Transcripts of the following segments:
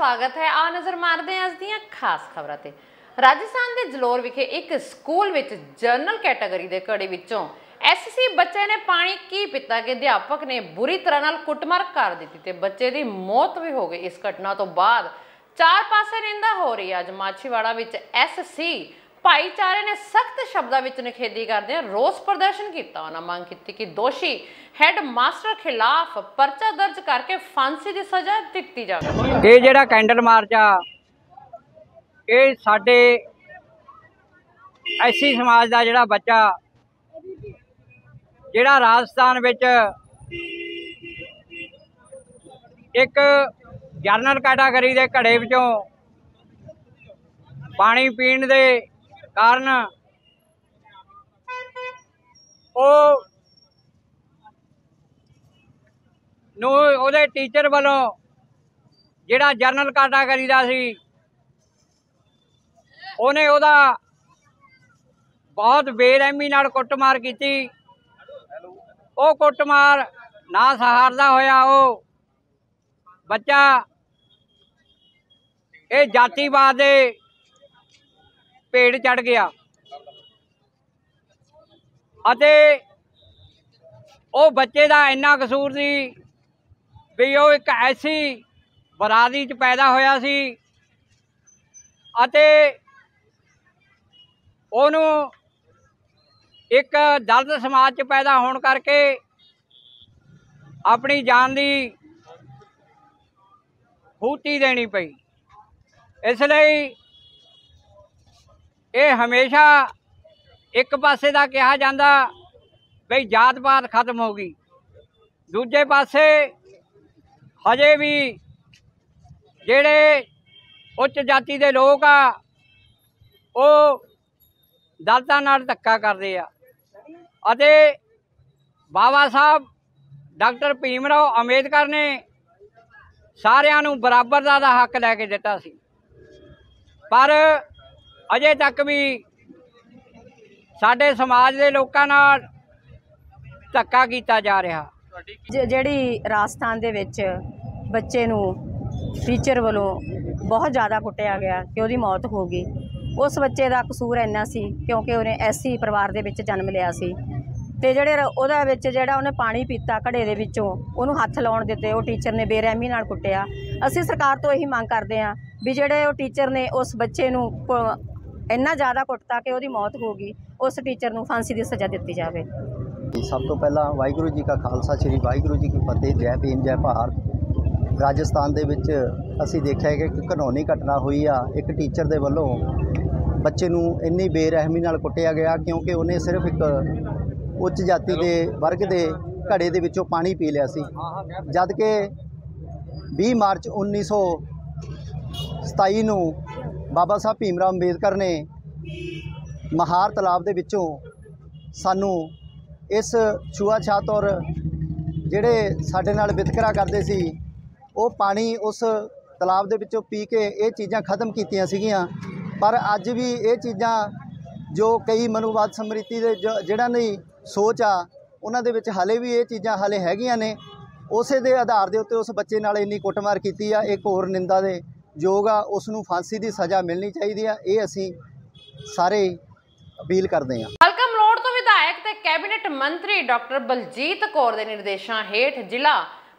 स्वागत है। आ नज़र मारते हैं अज दीआं खास खबरां ते। राजस्थान के जलोर विखे एक स्कूल विच जनरल कैटागरी के घड़े विचों एससी बच्चे ने पानी की पीता कि अध्यापक ने बुरी तरह नाल कुटमार कर दी ते बच्चे की मौत भी हो गई। इस घटना तो बाद चार पासे निंदा हो रही है। अज माछीवाड़ा विच एससी भाईचारे ने सख्त शब्दों में निखेधी करदे रोस प्रदर्शन किया। उन्होंने मांग की कि दोषी हैड मास्टर खिलाफ परचा दर्ज करके फांसी की सजा दी जाए। ये जिहड़ा कैंडल मार्च आ ये साडे एससी समाज का जिहड़ा बच्चा जिहड़ा राजस्थान विच एक जनरल कैटागरी के घड़े विचों पानी पीण दे कारण ਉਹਦੇ टीचर वालों जिहड़ा जनरल कैटागरी का सी ਉਹਨੇ ਉਹਦਾ बहुत बेरहमी नाल कुटमार की। ਉਹ कुटमार ना सहारदा होया ਉਹ बच्चा ये जातिवाद दे भेड़ चढ़ गया अते वो बच्चे का इन्ना कसूर सी भी वो एक ऐसी बरादरी च पैदा होया सी अते ओनू एक दलित समाज च पैदा होने करके अपनी जान की फूटी देनी पई। इसलिए ये हमेशा एक पासे का कहा जाता बई जात पात खत्म हो गई, दूजे पासे हजे भी जेड़े उच्च जाति के लोग आ वो दलितां नाल धक्का करते आ। अते बाबा साहब डॉक्टर भीमराव अंबेडकर ने सारिਆਂ ਨੂੰ बराबरता का हक लैके दिता सी, पर अजे तक भी साडे समाज के लोगों नाल धक्का किया जा रहा। जिहड़ी राजस्थान दे विच बच्चे नूं टीचर वालों बहुत ज़्यादा कुटिया गया कि उसकी मौत हो गई। उस बच्चे का कसूर इन्ना सी क्योंकि उन्हें एससी परिवार दे विच जन्म लिया सी ते जिहड़े उहदे विच जिहड़ा उन्हें पानी पीता घड़े दे विचों उहनूं हत्थ लाउण दित्ते, वो टीचर ने बेरहमी नाल कुटिया। असीं सरकार तो यही मांग करते हैं भी जिहड़े वो टीचर ने उस बच्चे नूं इन्ना ज़्यादा कुटता कि उसकी मौत हो गई, उस टीचर नूं फांसी की सज़ा दी जाए। सब तो पहला वाहिगुरू जी का खालसा श्री वाहिगुरू जी की फतेह। जय भीम जय भारत। राजस्थान दे विच असीं देखिआ कि एक घिनौनी घटना हुई आ। एक टीचर दे वल्लों बच्चे नूं इन्नी बेरहमी नाल कुटिया गया क्योंकि उन्हें सिर्फ एक उच्च जाति के वर्ग के घड़े दे विचों पानी पी लिया सी, जद कि 20 मार्च 1927 नूं बाबा साहब भीमराव अंबेडकर ने महार तलाब दे विचों सानू इस छुआछात और जिहड़े साडे नाल वितकरा करदे सी वो पानी उस तलाब दे विचों पी के ये चीज़ां खत्म कीतियां सीगियां। पर अज भी ये चीज़ां जो कई मनुवाद समृति दे जिहड़ा नहीं सोच आ उन्हां दे विच हाले भी ये चीज़ां हाले हैगियां ने। उसे दे आधार दे उत्ते उस बच्चे नाल इन्नी कुटमार कीती आ, एक होर निंदा दे योग आ। उसनूं फांसी की सज़ा मिलनी चाहिए आ, ये असीं सारे अपील करते हैं। हलका मलोड़ तो विधायक ते कैबिनेट मंत्री डॉक्टर बलजीत कौर के निर्देशों हेठ जिला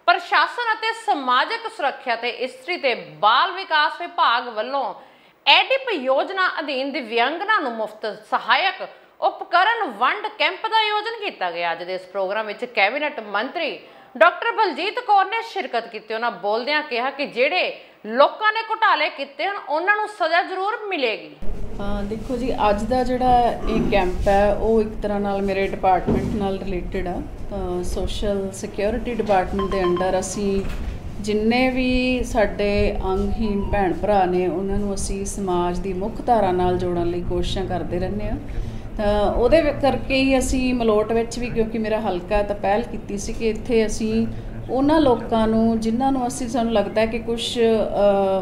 प्रशासन अते समाजिक सुरक्षा ते इस्त्री ते बाल विकास विभाग वालों एडिप योजना अधीन दिव्यांगना नूं मुफ्त सहायक उपकरण वंड कैंप का आयोजन किया गया। अज दे इस प्रोग्राम में कैबिनेट मंत्री डॉक्टर बलजीत कौर ने शिरकत की। उन्होंने बोलदियां कहा कि जिहड़े लोगों ने घोटाले किए हैं उन्होंने सज़ा जरूर मिलेगी। देखो जी अज का जिहड़ा एक कैंप है वो एक तरह नाल मेरे डिपार्टमेंट नाल रिलेटिड आ। सोशल सिक्योरिटी डिपार्टमेंट के अंडर असी जिन्ने भी साडे अंगहीन भैन भरा ने उन्होंने असी समाज की मुख्य धारा नाल जोड़न लई कोशिशां करते रहने आ। ਉਹਦੇ करके ही असी मलोट विच भी क्योंकि मेरा हल्का तो पहल की सी कि इत्थे असी उन्हां लोकां नूं जिन्हां नूं असी सानूं लगदा है कि कुछ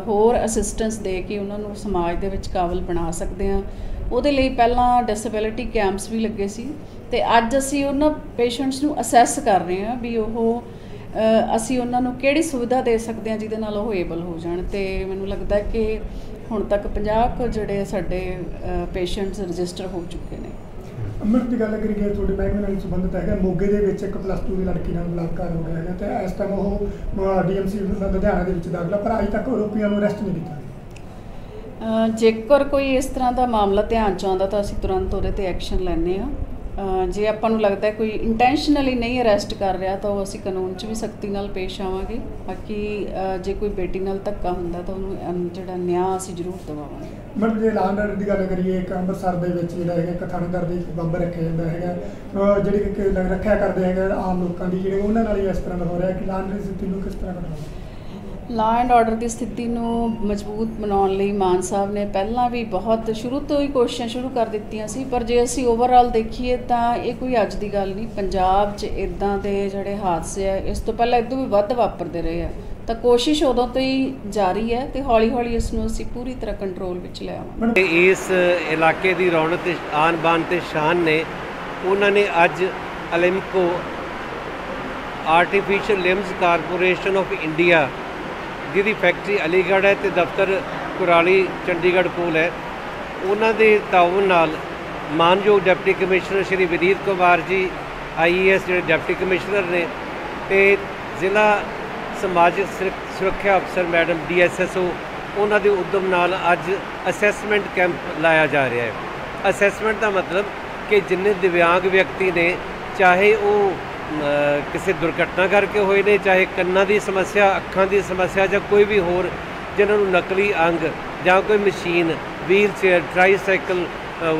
होर असिस्टेंस दे के उन्हां नूं समाज दे विच काबिल बना सकते हैं। ਉਹਦੇ ਲਈ ਪਹਿਲਾਂ डिसेबिलिटी कैंप्स भी लगे सी ते अज असी उन्हां पेशेंट्स नूं असैस कर रहे हैं भी ਉਹ ਅਸੀਂ ਉਹਨਾਂ ਨੂੰ ਕਿਹੜੀ ਸੁਵਿਧਾ ਦੇ ਸਕਦੇ ਹਾਂ ਜਿਹਦੇ ਨਾਲ ਉਹ ਏਬਲ ਹੋ ਜਾਣ। ਅਤੇ ਮੈਨੂੰ ਲੱਗਦਾ ਕਿ ਹੁਣ ਤੱਕ 50 ਕੁ ਜਿਹੜੇ ਸਾਡੇ ਪੇਸ਼ੈਂਟਸ ਰਜਿਸਟਰ ਹੋ ਚੁੱਕੇ ਨੇ। ਅੰਮ੍ਰਿਤ ਦੀ ਗੱਲ ਕਰੀਏ, ਤੁਹਾਡੇ ਮਹਿਕਮੇ ਨਾਲ ਸੰਬੰਧਿਤ ਹੈਗਾ, ਮੋਗੇ ਦੇ ਵਿੱਚ ਇੱਕ +2 ਦੀ ਲੜਕੀ ਨਾਲ ਬਲਾਤਕਾਰ ਹੋ ਗਿਆ ਹੈਗਾ ਅਤੇ ਇਸ ਟਾਈਮ ਉਹ DMC ਲੁਧਿਆਣਾ ਦੇ ਵਿੱਚ ਦਾਖਲਾ, ਪਰ ਅਜੇ ਤੱਕ ਆਰੋਪੀਆਂ ਨੂੰ ਅਰੈਸਟ ਨਹੀਂ ਕੀਤਾ। ਜੇਕਰ ਕੋਈ ਇਸ ਤਰ੍ਹਾਂ ਦਾ ਮਾਮਲਾ ਧਿਆਨ 'ਚ ਆਉਂਦਾ ਤਾਂ ਅਸੀਂ ਤੁਰੰਤ ਉਹਦੇ 'ਤੇ ਐਕਸ਼ਨ ਲੈਂਦੇ ਹਾਂ। ਜੇ ਆਪਾਂ ਨੂੰ ਲੱਗਦਾ ਕੋਈ ਇੰਟੈਂਸ਼ਨਲੀ ਨਹੀਂ ਅਰੈਸਟ ਕਰ ਰਿਹਾ ਤਾਂ ਉਹ ਅਸੀਂ ਕਾਨੂੰਨ 'ਚ ਵੀ ਸਖਤੀ ਨਾਲ ਪੇਸ਼ ਆਵਾਂਗੇ। ਬਾਕੀ ਜੇ ਕੋਈ ਬੇਟੀ ਨਾਲ ਧੱਕਾ ਹੁੰਦਾ ਤਾਂ ਉਹਨੂੰ ਜਿਹੜਾ ਨਿਆਂ ਅਸੀਂ ਜ਼ਰੂਰ ਦਵਾਵਾਂਗੇ। ਮੈਡਮ, ਜੇ ਲਾਅ ਐਂਡ ਆਰਡਰ ਦੀ ਗੱਲ ਕਰੀਏ, ਇੱਕ ਅੰਮ੍ਰਿਤਸਰ ਦੇ ਵਿੱਚ ਜਿਹੜਾ ਹੈਗਾ ਇੱਕ ਥਾਣੇਦਾਰ ਦੇ ਬੰਬ ਰੱਖਿਆ ਜਾਂਦਾ ਹੈਗਾ, ਜਿਹੜੀ ਕਿ ਰੱਖਿਆ ਕਰਦੇ ਹੈਗੇ ਆਮ ਲੋਕਾਂ ਦੀ, ਜਿਹੜੇ ਉਹਨਾਂ ਨਾਲ ਹੀ ਇਸ ਤਰ੍ਹਾਂ ਦਾ ਹੋ ਰਿਹਾ ਕਿ ਲਾਅ ਐਂਡ ਆਰਡਰ ਦੀ ਸਥਿਤੀ ਨੂੰ ਕਿਸ ਤਰ੍ਹਾਂ ਘਟਾਉਣਾ? ਲਾਅ ਐਂਡ ਆਰਡਰ ਦੀ ਸਥਿਤੀ ਨੂੰ ਮਜ਼ਬੂਤ ਬਣਾਉਣ ਲਈ ਮਾਨ ਸਾਹਿਬ ਨੇ ਪਹਿਲਾਂ ਵੀ ਬਹੁਤ ਸ਼ੁਰੂ ਤੋਂ ਹੀ ਕੋਸ਼ਿਸ਼ਾਂ ਸ਼ੁਰੂ ਕਰ ਦਿੱਤੀਆਂ ਸੀ, ਪਰ ਜੇ ਅਸੀਂ ਓਵਰਆਲ ਦੇਖੀਏ ਤਾਂ ਇਹ ਕੋਈ ਅੱਜ ਦੀ ਗੱਲ ਨਹੀਂ। ਪੰਜਾਬ 'ਚ ਇੱਦਾਂ ਦੇ ਜਿਹੜੇ ਹਾਦਸੇ ਆ ਇਸ ਤੋਂ ਪਹਿਲਾਂ ਇਦੋਂ ਵੀ ਵੱਧ ਵਾਪਰਦੇ ਰਹੇ ਆ, ਤਾਂ ਕੋਸ਼ਿਸ਼ ਉਦੋਂ ਤੋਂ ਹੀ ਜਾਰੀ ਹੈ ਅਤੇ ਹੌਲੀ ਹੌਲੀ ਇਸ ਨੂੰ ਅਸੀਂ ਪੂਰੀ ਤਰ੍ਹਾਂ ਕੰਟਰੋਲ ਵਿੱਚ ਲਿਆਵਾਂਗੇ। ਇਸ ਇਲਾਕੇ ਦੀ ਰੌਣਕ ਤੇ ਆਨ ਬਾਨ ਤੇ ਸ਼ਾਨ ਨੇ ਉਹਨਾਂ ਨੇ ਅੱਜ Alimco artificial limbs corporation of India ਜਿਹਦੀ ਫੈਕਟਰੀ ਅਲੀਗੜ੍ਹ ਹੈ ਅਤੇ ਦਫ਼ਤਰ ਕੁਰਾਲੀ ਚੰਡੀਗੜ੍ਹ ਕੋਲ ਹੈ, ਉਹਨਾਂ ਦੇ ਤਾਉਨ ਨਾਲ ਮਾਨਯੋਗ ਡਿਪਟੀ ਕਮਿਸ਼ਨਰ ਸ਼੍ਰੀ ਵਿਨੀਤ ਕੁਮਾਰ ਜੀ IAS ਜਿਹੜੇ ਡਿਪਟੀ ਕਮਿਸ਼ਨਰ ਨੇ, ਅਤੇ ਜ਼ਿਲ੍ਹਾ ਸਮਾਜਿਕ ਸੁਰੱਖਿਆ ਅਫਸਰ ਮੈਡਮ DSSO ਉਹਨਾਂ ਦੇ ਉਦਮ ਨਾਲ ਅੱਜ ਅਸੈਸਮੈਂਟ ਕੈਂਪ ਲਾਇਆ ਜਾ ਰਿਹਾ ਹੈ। ਅਸੈਸਮੈਂਟ ਦਾ ਮਤਲਬ ਕਿ ਜਿੰਨੇ ਦਿਵਿਆਂਗ ਵਿਅਕਤੀ ਨੇ, ਚਾਹੇ ਉਹ ਕਿਸੇ ਦੁਰਘਟਨਾ ਕਰਕੇ ਹੋਏ ਨੇ, ਚਾਹੇ ਕੰਨਾਂ ਦੀ ਸਮੱਸਿਆ, ਅੱਖਾਂ ਦੀ ਸਮੱਸਿਆ ਜਾਂ ਕੋਈ ਵੀ ਹੋਰ, ਜਿਨ੍ਹਾਂ ਨੂੰ ਨਕਲੀ ਅੰਗ ਜਾਂ ਕੋਈ ਮਸ਼ੀਨ, wheel chair, tricycle,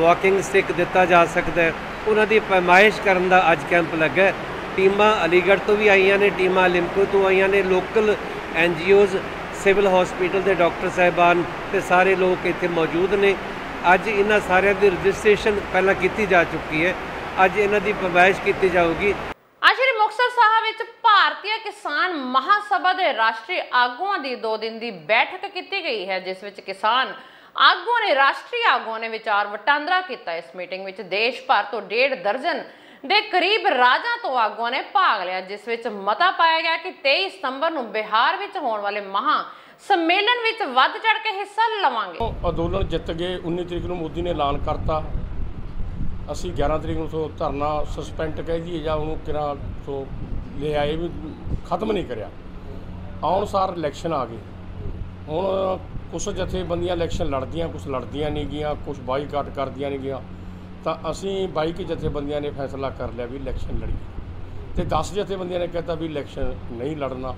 walking stick ਦਿੱਤਾ ਜਾ ਸਕਦਾ ਹੈ, ਉਹਨਾਂ ਦੀ ਪੈਮਾਇਸ਼ ਕਰਨ ਦਾ ਅੱਜ ਕੈਂਪ ਲੱਗਾ। ਟੀਮਾਂ ਅਲੀਗੜ੍ਹ ਤੋਂ ਵੀ ਆਈਆਂ ਨੇ, ਟੀਮਾਂ ਲਿੰਕੋ ਤੋਂ ਆਈਆਂ ਨੇ, ਲੋਕਲ NGOs, ਸਿਵਲ ਹਸਪੀਟਲ ਦੇ ਡਾਕਟਰ ਸਾਹਿਬਾਨ ਅਤੇ ਸਾਰੇ ਲੋਕ ਇੱਥੇ ਮੌਜੂਦ ਨੇ। ਅੱਜ ਇਹਨਾਂ ਸਾਰਿਆਂ ਦੀ ਰਜਿਸਟ੍ਰੇਸ਼ਨ ਪਹਿਲਾਂ ਕੀਤੀ ਜਾ ਚੁੱਕੀ ਹੈ, ਅੱਜ ਇਹਨਾਂ ਦੀ ਪੈਮਾਇਸ਼ ਕੀਤੀ ਜਾਊਗੀ। ਸ਼੍ਰੀ ਮੁਕਤਸਰ ਸਾਹਿਬ ਵਿੱਚ ਭਾਰਤੀ ਕਿਸਾਨ ਮਹਾਸਭਾ ਦੇ ਰਾਸ਼ਟਰੀ ਆਗੂਆਂ ਦੀ 2 ਦਿਨ ਦੀ ਬੈਠਕ ਕੀਤੀ ਗਈ ਹੈ, ਜਿਸ ਵਿੱਚ ਕਿਸਾਨ ਆਗੂਆਂ ਨੇ ਰਾਸ਼ਟਰੀ ਆਗੂਆਂ ਨੇ ਵਿਚਾਰ ਵਟਾਂਦਰਾ ਕੀਤਾ। ਇਸ ਮੀਟਿੰਗ ਵਿੱਚ ਦੇਸ਼ ਭਰ ਤੋਂ 1.5 ਦਰਜਨ ਦੇ ਕਰੀਬ ਰਾਜਾਂ ਤੋਂ ਆਗੂਆਂ ਨੇ ਭਾਗ ਲਿਆ, ਜਿਸ ਵਿੱਚ ਮਤਾ ਪਾਇਆ ਗਿਆ ਕਿ 23 ਸਤੰਬਰ ਨੂੰ ਬਿਹਾਰ ਵਿੱਚ ਹੋਣ ਵਾਲੇ ਮਹਾ ਸੰਮੇਲਨ ਵਿੱਚ ਵੱਧ ਚੜ ਕੇ ਹਿੱਸਾ ਲਵਾਂਗੇ। ਅੰਦੋਲਨ ਜਿੱਤ ਗਏ। 19 ਤਰੀਕ ਨੂੰ ਮੋਦੀ ਨੇ ਐਲਾਨ ਕਰਤਾ, ਅਸੀਂ 11 ਤਰੀਕ ਨੂੰ ਤੋਂ ਧਰਨਾ ਸਸਪੈਂਡ ਕਹਿ ਦਈਏ ਜਾਂ ਉਹਨੂੰ ਕਿਹੜਾ ਤੋਂ ਲੈ ਆਏ, ਵੀ ਖਤਮ ਨਹੀਂ ਕਰਿਆ। ਆਉਣ ਸਾਰ ਇਲੈਕਸ਼ਨ ਆ ਗਏ। ਹੁਣ ਕੁਛ ਜਥੇਬੰਦੀਆਂ ਇਲੈਕਸ਼ਨ ਲੜਦੀਆਂ, ਕੁਛ ਲੜਦੀਆਂ ਨਹੀਂ ਗਈਆਂ, ਕੁਛ ਬਾਈਕਾਟ ਕਰਦੀਆਂ ਨਹੀਂ ਗਈਆਂ, ਤਾਂ ਅਸੀਂ 22 ਜਥੇਬੰਦੀਆਂ ਨੇ ਫੈਸਲਾ ਕਰ ਲਿਆ ਵੀ ਇਲੈਕਸ਼ਨ ਲੜੀਏ, ਅਤੇ 10 ਜਥੇਬੰਦੀਆਂ ਨੇ ਕਹਿਤਾ ਵੀ ਇਲੈਕਸ਼ਨ ਨਹੀਂ ਲੜਨਾ।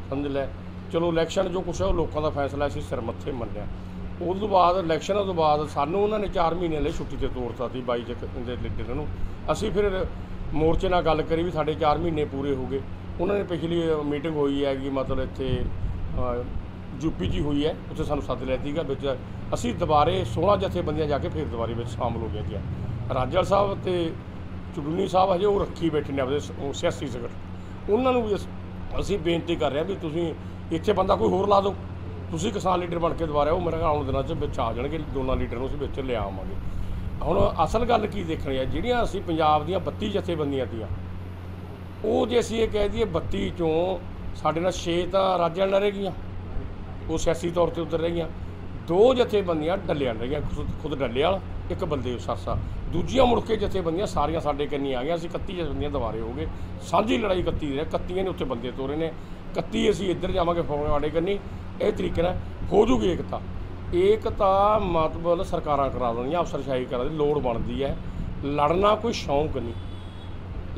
ਸਮਝ ਲੈ, ਚਲੋ ਇਲੈਕਸ਼ਨ ਜੋ ਕੁਛ ਹੈ ਉਹ ਲੋਕਾਂ ਦਾ ਫੈਸਲਾ ਅਸੀਂ ਸਿਰ ਮੱਥੇ ਮੰਨਿਆ। ਉਸ ਤੋਂ ਬਾਅਦ ਇਲੈਕਸ਼ਨਾਂ ਤੋਂ ਬਾਅਦ ਸਾਨੂੰ ਉਹਨਾਂ ਨੇ 4 ਮਹੀਨੇ ਲਈ ਛੁੱਟੀ 'ਤੇ ਤੋਰਤਾ ਸੀ 22 ਦੇ ਲੀਡਰਾਂ ਨੂੰ। ਅਸੀਂ ਫਿਰ ਮੋਰਚੇ ਨਾਲ ਗੱਲ ਕਰੀ ਵੀ ਸਾਡੇ 4 ਮਹੀਨੇ ਪੂਰੇ ਹੋ ਗਏ। ਉਹਨਾਂ ਨੇ ਪਿਛਲੀ ਮੀਟਿੰਗ ਹੋਈ ਹੈਗੀ, ਮਤਲਬ ਇੱਥੇ UP 'ਚ ਹੋਈ ਹੈ, ਉੱਥੇ ਸਾਨੂੰ ਸੱਦ ਲਿਆ ਸੀਗਾ। ਵਿੱਚ ਅਸੀਂ ਦੁਬਾਰੇ 16 ਜਥੇਬੰਦੀਆਂ ਜਾ ਕੇ ਫਿਰ ਦੁਬਾਰੇ ਵਿੱਚ ਸ਼ਾਮਲ ਹੋ ਗਈਆਂ। ਰਾਜਲ ਸਾਹਿਬ ਅਤੇ ਚੁੜੂਨੀ ਸਾਹਿਬ ਹਜੇ ਉਹ ਰੱਖੀ ਬੈਠੇ ਨੇ ਆਪਣੇ ਸਿਆਸੀ ਸੰਗਠਨ। ਉਹਨਾਂ ਨੂੰ ਵੀ ਅਸੀਂ ਬੇਨਤੀ ਕਰ ਰਹੇ ਹਾਂ ਵੀ ਤੁਸੀਂ ਇੱਥੇ ਬੰਦਾ ਕੋਈ ਹੋਰ ਲਾ ਦਿਓ, ਤੁਸੀਂ ਕਿਸਾਨ ਲੀਡਰ ਬਣ ਕੇ ਦੁਬਾਰਾ ਉਹ ਮੇਰੇ ਆਉਣ ਦਿਨਾਂ 'ਚ ਵਿੱਚ ਆ ਜਾਣਗੇ। ਦੋਨਾਂ ਲੀਡਰ ਨੂੰ ਅਸੀਂ ਵਿੱਚ ਲਿਆ ਆਵਾਂਗੇ। ਹੁਣ ਅਸਲ ਗੱਲ ਕੀ ਦੇਖਣੀ ਹੈ, ਜਿਹੜੀਆਂ ਅਸੀਂ ਪੰਜਾਬ ਦੀਆਂ 32 ਜਥੇਬੰਦੀਆਂ ਤੀਆਂ, ਉਹ ਜੇ ਅਸੀਂ ਇਹ ਕਹਿ ਦਈਏ 32 ਚੋਂ ਸਾਡੇ ਨਾਲ 6 ਤਾਂ ਰਾਜਿਆਂ ਨਾਲ ਰਹਿ ਗਈਆਂ, ਉਹ ਸਿਆਸੀ ਤੌਰ 'ਤੇ ਉੱਧਰ ਰਹਿ ਗਈਆਂ। 2 ਜਥੇਬੰਦੀਆਂ ਡੱਲਿਆਂ ਰਹਿ ਗਈਆਂ, ਖੁਦ ਡੱਲੇਵਾਲ, ਇੱਕ ਬਲਦੇਵ ਸਰਸਾ। ਦੂਜੀਆਂ ਮੁੜ ਕੇ ਜਥੇਬੰਦੀਆਂ ਸਾਰੀਆਂ ਸਾਡੇ ਕੰਨੀ ਆ ਗਈਆਂ। ਅਸੀਂ 31 ਜਥੇਬੰਦੀਆਂ ਦੁਬਾਰੇ ਹੋ ਗਏ। ਸਾਂਝੀ ਲੜਾਈ 31 ਦੀ 31 ਨੇ ਉੱਥੇ ਬੰਦੇ ਤੋਰੇ ਨੇ, 31 ਅਸੀਂ ਇੱਧਰ ਜਾਵਾਂਗੇ ਫਗਵਾੜੇ ਕੰਨੀ। ਇਹ ਤਰੀਕੇ ਨਾਲ ਹੋ ਜੂਗੀ ਏਕਤਾ ਮਤਲਬ ਸਰਕਾਰਾਂ ਕਰਾ ਦੇਣੀਆਂ, ਅਫਸਰਸ਼ਾਹੀ ਕਰਾ ਦੀ ਲੋੜ ਬਣਦੀ ਹੈ। ਲੜਨਾ ਕੋਈ ਸ਼ੌਂਕ ਨਹੀਂ,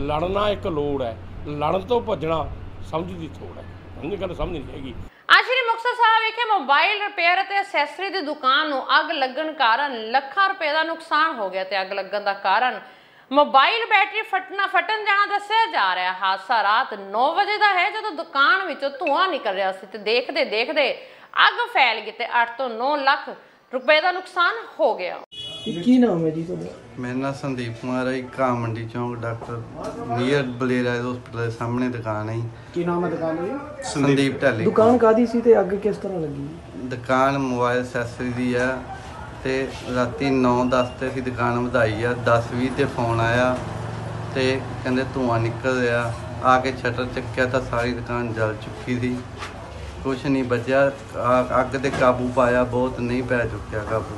ਲੜਨਾ ਇੱਕ ਲੋੜ ਹੈ। ਲੜਨ ਤੋਂ ਭੱਜਣਾ ਸਮਝ ਦੀ ਥੋੜ ਹੈ। ਸਮਝ ਗੱਲ ਸਮਝ ਨਹੀਂ ਹੈਗੀ। ਸ਼੍ਰੀ ਮੁਕਤਸਰ ਸਾਹਿਬ ਵਿਖੇ ਮੋਬਾਈਲ ਰਿਪੇਅਰ ਅਤੇ ਅਸੈਸਰੀ ਦੀ ਦੁਕਾਨ ਨੂੰ ਅੱਗ ਲੱਗਣ ਕਾਰਨ ਲੱਖਾਂ ਰੁਪਏ ਦਾ ਨੁਕਸਾਨ ਹੋ ਗਿਆ ਤੇ ਅੱਗ ਲੱਗਣ ਦਾ ਕਾਰਨ ਮੋਬਾਈਲ ਬੈਟਰੀ ਫਟਣ ਜਾਣਾ ਦੱਸਿਆ ਜਾ ਰਿਹਾ। ਹਾਦਸਾ ਰਾਤ 9 ਵਜੇ ਦਾ ਹੈ, ਜਦੋਂ ਦੁਕਾਨ ਵਿੱਚੋਂ ਧੂੰਆਂ ਨਿਕਲ ਰਿਹਾ ਸੀ ਤੇ ਦੇਖਦੇ ਅੱਗ ਫੈਲ ਗਈ ਤੇ 8 ਤੋਂ 9 ਲੱਖ ਰੁਪਏ ਦਾ ਨੁਕਸਾਨ ਹੋ ਗਿਆ। ਕੀ ਨਾਮ ਹੈ ਜੀ ਤੁਹਾਡਾ? ਮੇਰਾ ਨਾਮ ਸੰਦੀਪ ਕੁਮਾਰ ਹੈ। ਘਾਹ ਮੰਡੀ ਚੌਂਕ ਡਾਕਟਰ ਨੀਅਰ ਬਲੇਰਾ ਹਸਪੀਟਲ ਦੇ ਸਾਹਮਣੇ ਦੁਕਾਨ ਹੈ। ਕੀ ਨਾਮ ਹੈ ਦੁਕਾਨ ਦੀ? ਸੰਦੀਪ ਢਾਲੀ। ਦੁਕਾਨ ਕਾਹਦੀ ਸੀ ਤੇ ਅੱਗ ਕਿਸ ਤਰ੍ਹਾਂ ਲੱਗੀ? ਦੁਕਾਨ ਮੋਬਾਈਲ ਅਸੈਸਰੀ ਦੀ ਆ ਤੇ ਰਾਤੀ 9:10 ਤੇ ਅਸੀਂ ਦੁਕਾਨ ਵਧਾਈ ਆ। 10:20 ਤੇ ਫੋਨ ਆਇਆ ਤੇ ਕਹਿੰਦੇ ਧੂੰਆਂ ਨਿਕਲ ਰਿਹਾ। आके शटर चक्या तो सारी दुकान जल चुकी थी। कुछ नहीं बचा, अग ते काबू पाया, बहुत नहीं पै चुकिया काबू।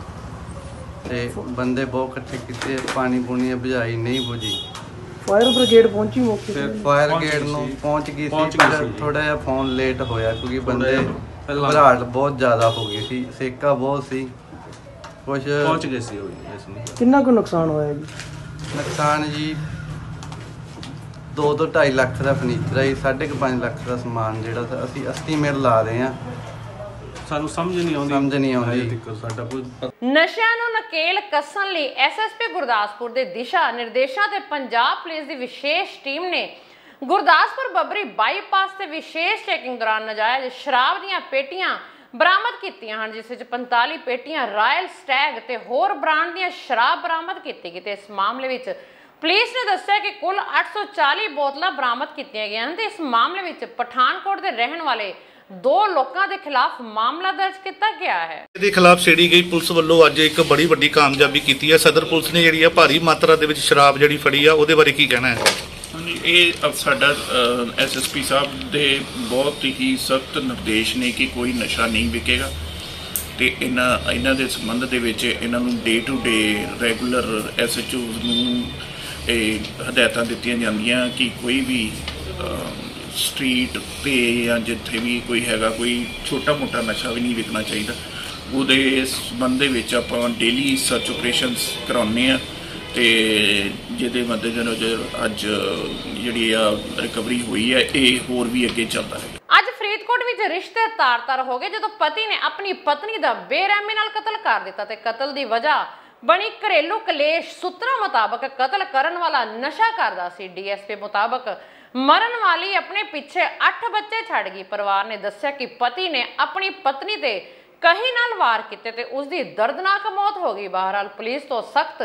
ते बंदे बहुत इकट्ठे किए, पानी पूनी बुझाई, नहीं बुझी। फायर ब्रिगेड पहुंची मौके फिर फायर ब्रिगेड पहुंच गई थी, पर थोड़ा जिहा फोन लेट होया क्योंकि बंदे घबराहट बहुत ज़्यादा हो गई थी, सेका बहुत सी। कुछ पहुंच गए सी। कितना को नुकसान होया जी? नुकसान जी 2 ਤੋਂ 2.5 ਲੱਖ ਦਾ ਫਰਨੀਚਰ ਹੈ, 5.5 ਲੱਖ ਦਾ ਸਮਾਨ ਜਿਹੜਾ ਅਸੀਂ ਐਸਟੀਮੇਟ ਲਾ ਰਹੇ ਹਾਂ। ਸਾਨੂੰ ਸਮਝ ਨਹੀਂ ਆਉਂਦੀ ਸਾਡਾ ਕੋਈ। ਨਸ਼ਿਆਂ ਨੂੰ ਨਕੇਲ ਕੱਸਣ ਲਈ ਐਸਐਸਪੀ ਗੁਰਦਾਸਪੁਰ ਦੇ ਦਿਸ਼ਾ ਨਿਰਦੇਸ਼ਾਂ ਤੇ ਪੰਜਾਬ ਪੁਲਿਸ ਦੀ ਵਿਸ਼ੇਸ਼ ਟੀਮ ਨੇ ਗੁਰਦਾਸਪੁਰ ਬੱਬਰੀ ਬਾਈਪਾਸ ਤੇ ਵਿਸ਼ੇਸ਼ ਚੈਕਿੰਗ ਦੌਰਾਨ ਨਜਾਇਜ਼ ਸ਼ਰਾਬ ਦੀਆਂ ਪੇਟੀਆਂ ਬਰਾਮਦ ਕੀਤੀਆਂ ਹਨ, ਜਿਸ ਵਿੱਚ 45 ਪੇਟੀਆਂ ਰਾਇਲ ਸਟੈਗ ਤੇ ਹੋਰ ਬ੍ਰਾਂਡ ਦੀਆਂ ਸ਼ਰਾਬ ਬਰਾਮਦ ਕੀਤੀ ਗਈ ਤੇ ਇਸ ਮਾਮਲੇ ਵਿੱਚ ਪੁਲਿਸ ਨੇ ਦੱਸਿਆ ਕਿ ਕੁੱਲ 840 ਬੋਤਲਾਂ ਬਰਾਮਦ ਕੀਤੀਆਂ ਗਈਆਂ ਹਨ ਤੇ ਇਸ ਮਾਮਲੇ ਵਿੱਚ ਪਠਾਨਕੋਟ ਦੇ ਰਹਿਣ ਵਾਲੇ 2 ਲੋਕਾਂ ਦੇ ਖਿਲਾਫ ਮਾਮਲਾ ਦਰਜ ਕੀਤਾ ਗਿਆ ਹੈ। ਇਹਦੇ ਖਿਲਾਫ ਛੇੜੀ ਗਈ ਪੁਲਿਸ ਵੱਲੋਂ ਅੱਜ ਇੱਕ ਬੜੀ ਵੱਡੀ ਕਾਮਯਾਬੀ ਕੀਤੀ ਹੈ। ਸਦਰ ਪੁਲਿਸ ਨੇ ਜਿਹੜੀ ਆ ਭਾਰੀ ਮਾਤਰਾ ਦੇ ਵਿੱਚ ਸ਼ਰਾਬ ਜਿਹੜੀ ਫੜੀ ਆ, ਉਹਦੇ ਬਾਰੇ ਕੀ ਕਹਿਣਾ ਹੈ? ਹਾਂਜੀ, ਇਹ ਸਾਡਾ ਐਸਐਸਪੀ ਸਾਹਿਬ ਦੇ ਬਹੁਤ ਹੀ ਸਖਤ ਨਿਰਦੇਸ਼ ਨੇ ਕਿ ਕੋਈ ਨਸ਼ਾ ਨਹੀਂ ਵਿਕੇਗਾ ਤੇ ਇਹਨਾਂ ਦੇ ਸੰਬੰਧ ਦੇ ਵਿੱਚ ਇਹਨਾਂ ਨੂੰ day to day regular SHOs ਨੂੰ ਇਹ ਹਦਾਇਤਾਂ ਦਿੱਤੀਆਂ ਜਾਂਦੀਆਂ ਕਿ ਕੋਈ ਵੀ ਸਟਰੀਟ ਤੇ ਜਾਂ ਜਿੱਥੇ ਵੀ ਕੋਈ ਹੈਗਾ ਕੋਈ ਛੋਟਾ ਮੋਟਾ ਨਸ਼ਾ ਵੀ ਨਹੀਂ ਵਿਕਣਾ ਚਾਹੀਦਾ। ਉਹਦੇ ਸੰਬੰਧ ਦੇ ਵਿੱਚ ਆਪਾਂ ਡੇਲੀ ਸਰਚ ਆਪਰੇਸ਼ਨਸ ਕਰਾਉਂਦੇ ਹਾਂ ਤੇ ਜਿਹਦੇ ਮੱਦੇਨਜ਼ਰ ਅੱਜ ਜਿਹੜੀ ਆ ਰਿਕਵਰੀ ਹੋਈ ਹੈ, ਇਹ ਹੋਰ ਵੀ ਅੱਗੇ ਚੱਲਦਾ ਹੈ। ਅੱਜ ਫਰੀਦਕੋਟ ਵਿੱਚ ਰਿਸ਼ਤੇ ਤਾਰ-ਤਾਰ ਹੋ ਗਏ ਜਦੋਂ ਪਤੀ ਨੇ ਆਪਣੀ ਪਤਨੀ ਦਾ ਬੇਰਹਿਮੀ ਨਾਲ ਕਤਲ ਕਰ ਦਿੱਤਾ ਤੇ ਕਤਲ ਦੀ ਵਜ੍ਹਾ ਬਣੀ ਘਰੇਲੂ ਕਲੇਸ਼। ਸੂਤਰਾਂ ਮੁਤਾਬਕ ਕਤਲ ਕਰਨ ਵਾਲਾ ਨਸ਼ਾ ਕਰਦਾ ਸੀ। ਡੀਐਸਪੀ ਮੁਤਾਬਕ ਮਰਨ ਵਾਲੀ ਆਪਣੇ ਪਿੱਛੇ 8 ਬੱਚੇ ਛੱਡ ਗਈ। ਪਰਿਵਾਰ ਨੇ ਦੱਸਿਆ ਕਿ ਪਤੀ ਨੇ ਆਪਣੀ ਪਤਨੀ ਤੇ ਕਹੀ ਨਾਲ ਵਾਰ ਕੀਤੇ ਤੇ ਉਸ ਦੀ ਦਰਦਨਾਕ ਮੌਤ ਹੋ ਗਈ। ਬਹਰਾਲ ਪੁਲਿਸ ਤੋਂ ਸਖਤ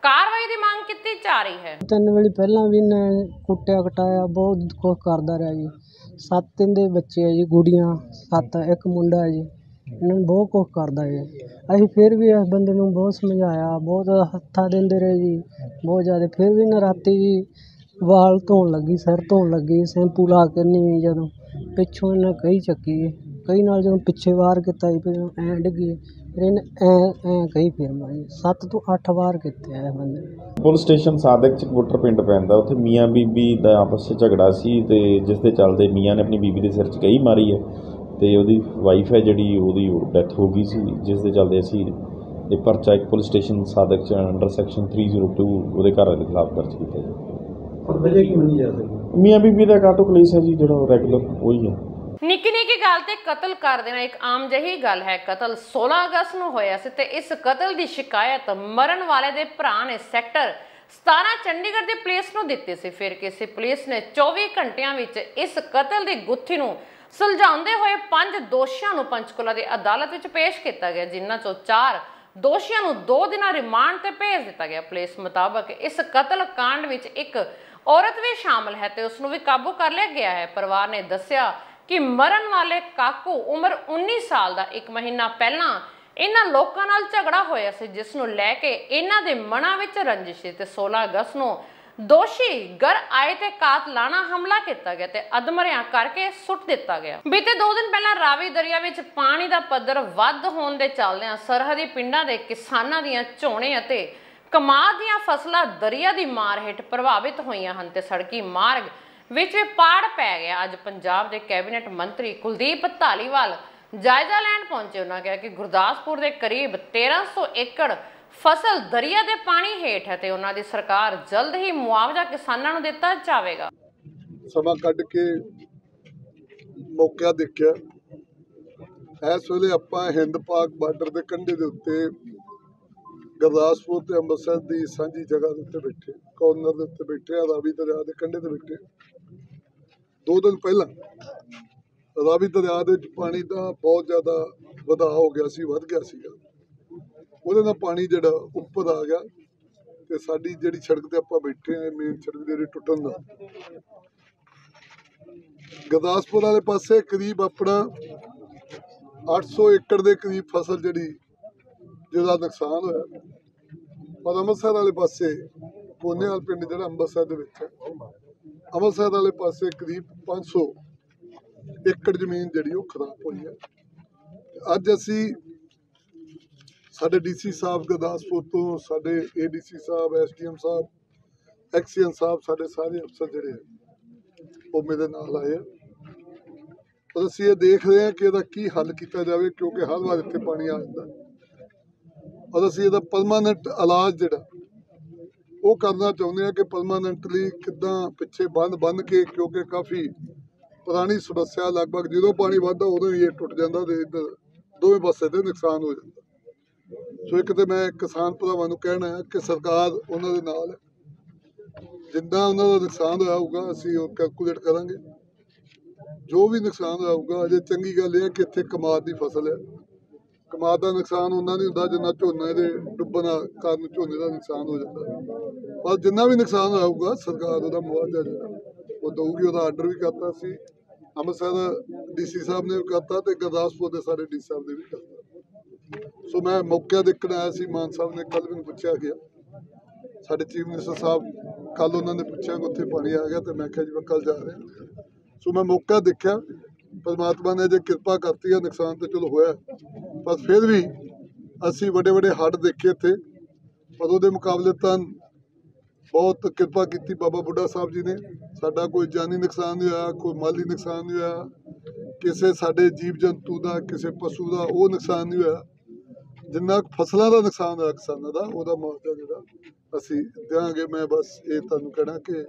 ਕਾਰਵਾਈ ਦੀ ਮੰਗ ਕੀਤੀ ਜਾ ਰਹੀ ਹੈ। 3 ਵਾਰੀ ਪਹਿਲਾਂ ਵੀ ਨੇ ਕੁੱਟਿਆ ਕਟਾਇਆ, ਬਹੁਤ ਕੁਝ ਕਰਦਾ ਰਿਹਾ ਜੀ। 7 ਦੇ ਬੱਚੇ ਹੈ ਜੀ, ਗੁੜੀਆਂ 7, ਇੱਕ ਮੁੰਡਾ ਹੈ ਜੀ। ਇਹਨਾਂ ਨੂੰ ਬਹੁਤ ਕੁਝ ਕਰਦਾ ਹੈ। ਅਸੀਂ ਫਿਰ ਵੀ ਇਸ ਬੰਦੇ ਨੂੰ ਬਹੁਤ ਸਮਝਾਇਆ, ਬਹੁਤ ਹੱਥਾਂ ਦਿੰਦੇ ਰਹੇ ਜੀ, ਬਹੁਤ ਜ਼ਿਆਦਾ। ਫਿਰ ਵੀ ਨਾ ਰਾਤੀ ਜੀ ਵਾਲ ਧੋਣ ਲੱਗੀ, ਸਿਰ ਧੋਣ ਲੱਗੀ, ਸ਼ੈਂਪੂ ਲਾ ਕੇ ਨਹੀਂ, ਜਦੋਂ ਪਿੱਛੋਂ ਇਹਨਾਂ ਕਹੀ ਚੱਕੀ, ਕਈ ਨਾਲ ਜਦੋਂ ਪਿੱਛੇ ਵਾਰ ਕੀਤਾ ਜੀ, ਫਿਰ ਐਂ ਡਿੱਗੀ, ਫਿਰ ਇਹਨੇ ਐਂ ਕਹੀ ਫਿਰ ਮਾਰੀ। 7 ਤੋਂ 8 ਵਾਰ ਕੀਤੇ ਆ ਬੰਦੇ। ਪੁਲਿਸ ਸਟੇਸ਼ਨ ਸਾਦਕ ਚਕਬੁੱਟਰ ਪਿੰਡ ਪੈਂਦਾ, ਉੱਥੇ ਮੀਆਂ ਬੀਬੀ ਦਾ ਆਪਸ 'ਚ ਝਗੜਾ ਸੀ ਤੇ ਜਿਸ ਦੇ ਚੱਲਦੇ ਮੀਆਂ ਨੇ ਆਪਣੀ ਬੀਬੀ ਦੇ ਸਿਰ 'ਚ ਕਹੀ ਮਾਰੀ ਹੈ ਤੇ ਉਹਦੀ ਵਾਈਫ ਹੈ ਜਿਹੜੀ, ਉਹਦੀ ਡੈਥ ਹੋ ਗਈ ਸੀ, ਜਿਸ ਦੇ ਚੱਲਦੇ ਅਸੀਂ ਇਹ ਪਰਚਾ ਇੱਕ ਪੁਲਿਸ ਸਟੇਸ਼ਨ ਸਾਦਕ 'ਚ ਅੰਡਰ ਸੈਕਸ਼ਨ 302 ਉਹਦੇ ਘਰ ਦੇ ਖਿਲਾਫ ਦਰਜ ਕੀਤਾ ਜੀ। ਪਰ ਵਜ੍ਹਾ ਕੀ ਮੰਨੀ ਜਾ ਸਕਦੀ? ਮੀਆਂ ਬੀਬੀ ਦਾ ਕਾਟੋ ਕਲੇਸ਼ ਹੈ ਜੀ, ਜਿਹੜਾ ਰੈਗੂਲਰ ਉਹੀ ਹੈ। ਨਿੱਕੀ ਨਿੱਕੀ ਗੱਲ ਤੇ ਕਤਲ ਕਰ ਦੇਣਾ ਇੱਕ ਆਮ ਜਿਹੀ ਗੱਲ ਹੈ। ਕਤਲ 16 ਅਗਸਤ ਨੂੰ ਹੋਇਆ ਸੀ ਤੇ ਇਸ ਕਤਲ ਦੀ ਸ਼ਿਕਾਇਤ ਮਰਨ ਵਾਲੇ ਦੇ ਭਰਾ ਨੇ ਸੈਕਟਰ 17 ਚੰਡੀਗੜ੍ਹ ਦੀ ਪੁਲਿਸ ਨੂੰ ਦਿੱਤੀ ਸੀ। ਫਿਰ ਕਿਸੇ ਪੁਲਿਸ ਨੇ 24 ਘੰਟਿਆਂ ਵਿੱਚ ਇਸ ਕਤਲ ਦੀ ਗੁੱਥੀ ਨੂੰ ਸੁਲਝਾਉਂਦੇ ਹੋਏ 5 ਦੋਸ਼ੀਆਂ ਨੂੰ ਪੰਚਕੂਲਾ ਦੀ ਅਦਾਲਤ ਵਿੱਚ ਪੇਸ਼ ਕੀਤਾ ਗਿਆ, ਜਿਨ੍ਹਾਂ ਚੋਂ 4 ਦੋਸ਼ੀਆਂ ਨੂੰ 2 ਦਿਨਾਂ ਰਿਮਾਂਡ ਤੇ ਭੇਜ ਦਿੱਤਾ ਗਿਆ। ਪੁਲਿਸ ਮੁਤਾਬਕ ਇਸ ਕਤਲ ਕਾਂਡ ਵਿੱਚ ਇੱਕ ਔਰਤ ਵੀ ਸ਼ਾਮਲ ਹੈ ਤੇ ਉਸ ਨੂੰ ਵੀ ਕਾਬੂ ਕਰ ਲਿਆ ਗਿਆ ਹੈ। ਪਰਿਵਾਰ ਨੇ ਦੱਸਿਆ ਕਿ ਮਰਨ ਵਾਲੇ ਕਾਕੂ ਉਮਰ 19 ਸਾਲ ਦਾ 1 ਮਹੀਨਾ ਪਹਿਲਾਂ ਇਹਨਾਂ ਲੋਕਾਂ ਨਾਲ ਝਗੜਾ ਹੋਇਆ ਸੀ, ਜਿਸ ਨੂੰ ਲੈ ਕੇ ਇਹਨਾਂ ਦੇ ਮਨਾਂ ਵਿੱਚ ਰੰਜਿਸ਼ ਸੀ ਤੇ 16 ਅਗਸਤ ਨੂੰ ਦੋਸ਼ੀ ਘਰ ਆਏ ਤੇ ਕਾਤਲਾਨਾ ਹਮਲਾ ਕੀਤਾ ਗਿਆ ਤੇ ਅਧਮਰਿਆਂ ਕਰਕੇ ਸੁੱਟ ਦਿੱਤਾ ਗਿਆ। ਬੀਤੇ 2 ਦਿਨ ਪਹਿਲਾਂ ਰਾਵੀ ਦਰਿਆ ਵਿੱਚ ਪਾਣੀ ਦਾ ਪੱਧਰ ਵੱਧ ਹੋਣ ਦੇ ਚੱਲਦਿਆਂ ਸਰਹੱਦੀ ਪਿੰਡਾਂ ਦੇ ਕਿਸਾਨਾਂ ਦੀਆਂ ਝੋਨੇ ਅਤੇ ਕਮਾਦ ਦੀਆਂ ਫਸਲਾਂ ਦਰਿਆ ਦੀ ਮਾਰ ਹੇਠ ਪ੍ਰਭਾਵਿਤ ਹੋਈਆਂ ਹਨ ਤੇ ਸੜਕੀ ਮਾਰਗ ਵਿੱਚ ਪਾੜ ਪੈ ਗਿਆ। ਅੱਜ ਪੰਜਾਬ ਦੇ ਕੈਬਨਿਟ ਮੰਤਰੀ ਕੁਲਦੀਪ ਧਾਲੀਵਾਲ ਜਾਇਜ਼ਾ ਲੈਣ ਪਹੁੰਚੇ। ਉਹਨਾਂ ਕਿਹਾ ਕਿ ਗੁਰਦਾਸਪੁਰ ਦੇ ਕਰੀਬ 1300 ਏਕੜ ਫਸਲ ਦਰਿਆ ਦੇ ਪਾਣੀ ਹੇਠ ਹੈ ਤੇ ਉਹਨਾਂ ਦੀ ਸਰਕਾਰ ਜਲਦ ਹੀ ਮੁਆਵਜ਼ਾ ਕਿਸਾਨਾਂ ਨੂੰ ਦਿੱਤਾ ਜਾਵੇਗਾ। ਸਮਾਂ ਕੱਢ ਕੇ ਮੌਕਾ ਦੇਖਿਆ, ਇਸ ਵੇਲੇ ਆਪਾਂ ਹਿੰਦ ਪਾਕ ਬਾਰਡਰ ਦੇ ਕੰਢੇ ਦੇ ਉੱਤੇ ਗੁਰਦਾਸਪੁਰ ਤੇ ਅੰਮ੍ਰਿਤਸਰ ਦੀ ਸਾਂਝੀ ਜਗ੍ਹਾ ਦੇ ਉੱਤੇ ਬੈਠੇ, ਕਾਰਨਰ ਦੇ ਉੱਤੇ ਬੈਠੇ ਆ, ਰਾਵੀ ਦਰਿਆ ਦੇ ਕੰਢੇ ਤੇ ਬੈਠੇ। 2 ਦਿਨ ਪਹਿਲਾਂ ਰਾਵੀ ਦਰਿਆ ਦੇ ਪਾਣੀ ਦਾ ਬਹੁਤ ਜ਼ਿਆਦਾ ਵਧਾਅ ਹੋ ਗਿਆ ਸੀ, ਵੱਧ ਗਿਆ ਸੀਗਾ। ਉਹਦੇ ਨਾਲ ਪਾਣੀ ਜਿਹੜਾ ਉੱਪਰ ਆ ਗਿਆ ਤੇ ਸਾਡੀ ਜਿਹੜੀ ਸੜਕ ਤੇ ਆਪਾਂ ਬੈਠੇ ਆ, ਮੇਨ ਸੜਕ ਜਿਹੜੀ ਟੁੱਟਣ ਦਾ, ਗੁਰਦਾਸਪੁਰ ਵਾਲੇ ਪਾਸੇ ਕਰੀਬ ਆਪਣਾ 800 ਏਕੜ ਦੇ ਕਰੀਬ ਫਸਲ ਜਿਹੜੀ ਜਿਹਦਾ ਨੁਕਸਾਨ ਹੋਇਆ, ਪਰ ਅੰਮ੍ਰਿਤਸਰ ਵਾਲੇ ਪਾਸੇ ਪੋਨੇਵਾਲ ਪਿੰਡ ਜਿਹੜਾ ਅੰਮ੍ਰਿਤਸਰ ਦੇ ਵਿੱਚ ਅੰਮ੍ਰਿਤਸਰ ਵਾਲੇ ਪਾਸੇ ਕਰੀਬ 500 ਏਕੜ ਜ਼ਮੀਨ ਜਿਹੜੀ ਉਹ ਖਰਾਬ ਹੋਈ ਹੈ। ਅੱਜ ਅਸੀਂ ਸਾਡੇ ਡੀਸੀ ਸਾਹਿਬ ਗੁਰਦਾਸਪੁਰ ਤੋਂ, ਸਾਡੇ ADC ਸਾਹਿਬ, SDM ਸਾਹਿਬ, ਐਕਸੀਅਨ ਸਾਹਿਬ, ਸਾਡੇ ਸਾਰੇ ਅਫਸਰ ਜਿਹੜੇ ਹੈ ਉਹ ਮੇਰੇ ਨਾਲ ਆਏ ਔਰ ਅਸੀਂ ਇਹ ਦੇਖ ਰਹੇ ਹਾਂ ਕਿ ਇਹਦਾ ਕੀ ਹੱਲ ਕੀਤਾ ਜਾਵੇ, ਕਿਉਂਕਿ ਹਰ ਵਾਰ ਇੱਥੇ ਪਾਣੀ ਆ ਜਾਂਦਾ ਔਰ ਅਸੀਂ ਇਹਦਾ ਪਰਮਾਨੈਂਟ ਇਲਾਜ ਜਿਹੜਾ ਉਹ ਕਰਨਾ ਚਾਹੁੰਦੇ ਹਾਂ ਕਿ ਪਰਮਾਨੈਂਟਲੀ ਕਿੱਦਾਂ ਪਿੱਛੇ ਬੰਨ ਕੇ, ਕਿਉਂਕਿ ਕਾਫੀ ਪੁਰਾਣੀ ਸਮੱਸਿਆ, ਲਗਭਗ ਜਦੋਂ ਪਾਣੀ ਵੱਧਦਾ ਉਦੋਂ ਹੀ ਇਹ ਟੁੱਟ ਜਾਂਦਾ ਤੇ ਇੱਧਰ ਦੋਵੇਂ ਪਾਸੇ ਤੇ ਨੁਕਸਾਨ ਹੋ ਜਾਂਦਾ। ਸੋ ਇੱਕ ਤੇ ਮੈਂ ਕਿਸਾਨ ਭਰਾਵਾਂ ਨੂੰ ਕਹਿਣਾ ਹੈ ਕਿ ਸਰਕਾਰ ਉਹਨਾਂ ਦੇ ਨਾਲ ਹੈ, ਜਿੰਨਾ ਉਹਨਾਂ ਦਾ ਨੁਕਸਾਨ ਹੋਇਆ ਹੋਊਗਾ ਅਸੀਂ ਉਹ ਕੈਲਕੂਲੇਟ ਕਰਾਂਗੇ। ਜੋ ਵੀ ਨੁਕਸਾਨ ਹੋਇਆ ਹੋਊਗਾ, ਅਜੇ ਚੰਗੀ ਗੱਲ ਇਹ ਹੈ ਕਿ ਇੱਥੇ ਕਮਾਦ ਦੀ ਫਸਲ ਹੈ, ਕਮਾਦ ਦਾ ਨੁਕਸਾਨ ਉਹਨਾਂ ਨਹੀਂ ਹੁੰਦਾ ਜਿੰਨਾ ਝੋਨੇ ਦੇ ਡੁੱਬਣ ਕਾਰਨ ਝੋਨੇ ਦਾ ਨੁਕਸਾਨ ਹੋ ਜਾਂਦਾ। ਪਰ ਜਿੰਨਾ ਵੀ ਨੁਕਸਾਨ ਹੋਇਆ ਹੋਊਗਾ ਸਰਕਾਰ ਉਹਦਾ ਮੁਆਵਜ਼ਾ ਜਿਹੜਾ ਉਹ ਦਊਗੀ। ਉਹਦਾ ਆਰਡਰ ਵੀ ਕਰਤਾ ਸੀ, ਅੰਮ੍ਰਿਤਸਰ DC ਸਾਹਿਬ ਨੇ ਵੀ ਕਰਤਾ ਤੇ ਗੁਰਦਾਸਪੁਰ ਦੇ ਸਾਡੇ DC ਸਾਹਿਬ ਨੇ ਵੀ ਕਰਤਾ। ਸੋ ਮੈਂ ਮੌਕਾ ਦੇਖਣ ਆਇਆ ਸੀ, ਮਾਨ ਸਾਹਿਬ ਨੇ ਕੱਲ੍ਹ ਮੈਨੂੰ ਪੁੱਛਿਆ ਗਿਆ, ਸਾਡੇ ਚੀਫ ਮਿਨਿਸਟਰ ਸਾਹਿਬ ਕੱਲ੍ਹ ਉਹਨਾਂ ਨੇ ਪੁੱਛਿਆ ਕਿ ਉੱਥੇ ਪਾਣੀ ਆ ਗਿਆ ਤੇ ਮੈਂ ਕਿਹਾ ਜੀ ਮੈਂ ਕੱਲ੍ਹ ਜਾ ਰਿਹਾ। ਸੋ ਮੈਂ ਮੌਕਾ ਦੇਖਿਆ, ਪਰਮਾਤਮਾ ਨੇ ਜੇ ਕਿਰਪਾ ਕਰਤੀ ਹੈ, ਨੁਕਸਾਨ ਤਾਂ ਚਲੋ ਹੋਇਆ, ਪਰ ਫਿਰ ਵੀ ਅਸੀਂ ਵੱਡੇ ਹੜ੍ਹ ਦੇਖੇ ਇੱਥੇ, ਪਰ ਉਹਦੇ ਮੁਕਾਬਲੇ ਤਾਂ ਬਹੁਤ ਕਿਰਪਾ ਕੀਤੀ ਬਾਬਾ ਬੁੱਢਾ ਸਾਹਿਬ ਜੀ ਨੇ। ਸਾਡਾ ਕੋਈ ਜਾਨੀ ਨੁਕਸਾਨ ਨਹੀਂ ਹੋਇਆ, ਕੋਈ ਮਾਲੀ ਨੁਕਸਾਨ ਨਹੀਂ ਹੋਇਆ, ਕਿਸੇ ਸਾਡੇ ਜੀਵ ਜੰਤੂ ਦਾ, ਕਿਸੇ ਪਸ਼ੂ ਦਾ ਉਹ ਨੁਕਸਾਨ ਨਹੀਂ ਹੋਇਆ। ਜਿੰਨਾ ਫਸਲਾਂ ਦਾ ਨੁਕਸਾਨ ਹੋਇਆ ਕਿਸਾਨਾਂ ਦਾ, ਉਹਦਾ ਮੁਆਵਜ਼ਾ ਜਿਹੜਾ ਅਸੀਂ ਦਿਆਂਗੇ। ਮੈਂ ਬਸ ਇਹ ਤੁਹਾਨੂੰ ਕਹਿਣਾ ਕਿ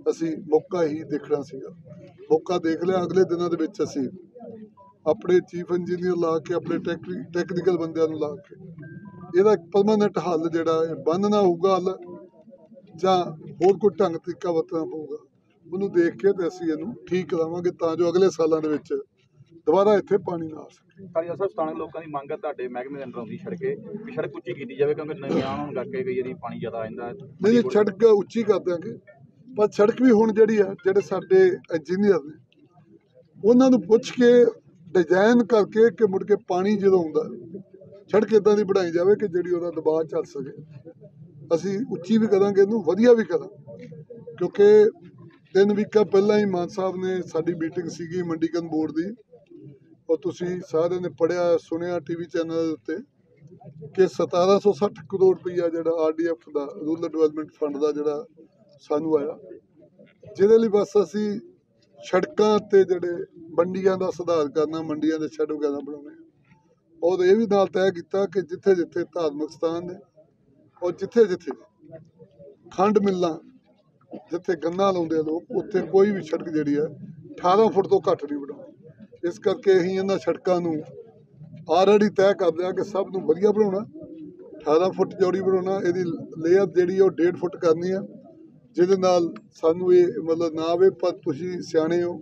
ਅਸੀਂ ਮੌਕਾ ਹੀ ਦੇਖਣਾ ਸੀਗਾ, ਮੌਕਾ ਦੇਖ ਲਿਆ। ਅਗਲੇ ਦਿਨਾਂ ਦੇ ਵਿੱਚ ਅਸੀਂ ਆਪਣੇ ਚੀਫ ਇੰਜੀਨੀਅਰ ਲਾ ਕੇ, ਆਪਣੇ ਟੈਕਨੀਕਲ ਬੰਦਿਆਂ ਨੂੰ ਲਾ ਕੇ ਇਹਦਾ ਇੱਕ ਪਰਮਾਨੈਂਟ ਹੱਲ ਜਿਹੜਾ ਬੰਨ ਨਾ ਹੋਊਗਾ ਹੱਲ ਜਾਂ ਹੋਰ ਕੋਈ ਢੰਗ ਤਰੀਕਾ ਵਰਤਣਾ ਪਊਗਾ, ਉਹਨੂੰ ਦੇਖ ਕੇ ਤੇ ਅਸੀਂ ਇਹਨੂੰ ਠੀਕ ਕਰਾਵਾਂਗੇ ਤਾਂ ਜੋ ਅਗਲੇ ਸਾਲਾਂ ਦੇ ਵਿੱਚ ਦੁਬਾਰਾ ਇੱਥੇ ਪਾਣੀ ਨਾ ਆ ਸਕੇ। ਕਾਲੀਆ ਸਾਹਿਬ, ਸਥਾਨਕ ਲੋਕਾਂ ਦੀ ਮੰਗ ਹੈ ਤੁਹਾਡੇ ਮਹਿਕਮੇ ਦੇ ਅੰਦਰ ਆਉਂਦੀ ਸੜਕ ਉੱਚੀ ਕੀਤੀ ਜਾਵੇ, ਕਿਉਂਕਿ ਨਵੀਆਂ ਹੋਣ ਕਰਕੇ ਕਈ ਵਾਰੀ ਪਾਣੀ ਜ਼ਿਆਦਾ ਆ ਜਾਂਦਾ। ਨਹੀਂ, ਸੜਕ ਉੱਚੀ ਕਰ ਦਿਆਂਗੇ, ਪਰ ਸੜਕ ਵੀ ਹੁਣ ਜਿਹੜੀ ਆ, ਜਿਹੜੇ ਸਾਡੇ ਇੰਜੀਨੀਅਰ ਨੇ ਉਹਨਾਂ ਨੂੰ ਪੁੱਛ ਕੇ ਡਿਜ਼ਾਈਨ ਕਰਕੇ ਕਿ ਮੁੜ ਕੇ ਪਾਣੀ ਜਦੋਂ ਆਉਂਦਾ ਸੜਕ ਇੱਦਾਂ ਦੀ ਬਣਾਈ ਜਾਵੇ ਕਿ ਜਿਹੜੀ ਉਹਦਾ ਦਬਾਅ ਚੱਲ ਸਕੇ। ਅਸੀਂ ਉੱਚੀ ਵੀ ਕਰਾਂਗੇ, ਇਹਨੂੰ ਵਧੀਆ ਵੀ ਕਰਾਂਗੇ, ਕਿਉਂਕਿ 3 ਵੀਕਾਂ ਪਹਿਲਾਂ ਹੀ ਮਾਨ ਸਾਹਿਬ ਨੇ ਸਾਡੀ ਮੀਟਿੰਗ ਸੀਗੀ ਮੰਡੀਕਰਨ ਬੋਰਡ ਦੀ, ਔਰ ਤੁਸੀਂ ਸਾਰਿਆਂ ਨੇ ਪੜ੍ਹਿਆ ਸੁਣਿਆ TV ਚੈਨਲ ਉੱਤੇ ਕਿ 1760 ਕਰੋੜ ਰੁਪਈਆ ਜਿਹੜਾ RDF ਦਾ, ਰੂਰਲ ਡਿਵੈਲਪਮੈਂਟ ਫੰਡ ਦਾ ਜਿਹੜਾ ਸਾਨੂੰ ਆਇਆ, ਜਿਹਦੇ ਲਈ ਬਸ ਅਸੀਂ ਸੜਕਾਂ ਤੇ ਜਿਹੜੇ ਮੰਡੀਆਂ ਦਾ ਸੁਧਾਰ ਕਰਨਾ, ਮੰਡੀਆਂ ਦੇ ਸ਼ੈੱਡ ਵਗੈਰਾ ਬਣਾਉਣੇ, ਔਰ ਇਹ ਵੀ ਨਾਲ ਤੈਅ ਕੀਤਾ ਕਿ ਜਿੱਥੇ ਜਿੱਥੇ ਧਾਰਮਿਕ ਸਥਾਨ ਨੇ ਔਰ ਜਿੱਥੇ ਜਿੱਥੇ ਖੰਡ ਮਿਲਣਾ, ਜਿੱਥੇ ਗੰਨਾ ਲਾਉਂਦੇ ਲੋਕ, ਉੱਥੇ ਕੋਈ ਵੀ ਸੜਕ ਜਿਹੜੀ ਹੈ 18 ਫੁੱਟ ਤੋਂ ਘੱਟ ਨਹੀਂ ਬਣਾਉਣੀ। ਇਸ ਕਰਕੇ ਅਸੀਂ ਇਹਨਾਂ ਸੜਕਾਂ ਨੂੰ ਆਲਰੇਡੀ ਤੈਅ ਕਰ ਲਿਆ ਕਿ ਸਭ ਨੂੰ ਵਧੀਆ ਬਣਾਉਣਾ, 18 ਫੁੱਟ ਚੌੜੀ ਬਣਾਉਣਾ, ਇਹਦੀ ਲੇਅਰ ਜਿਹੜੀ ਉਹ 1.5 ਫੁੱਟ ਕਰਨੀ ਆ, ਜਿਹਦੇ ਨਾਲ ਸਾਨੂੰ ਇਹ ਮਤਲਬ ਨਾ ਆਵੇ। ਪਰ ਤੁਸੀਂ ਸਿਆਣੇ ਹੋ,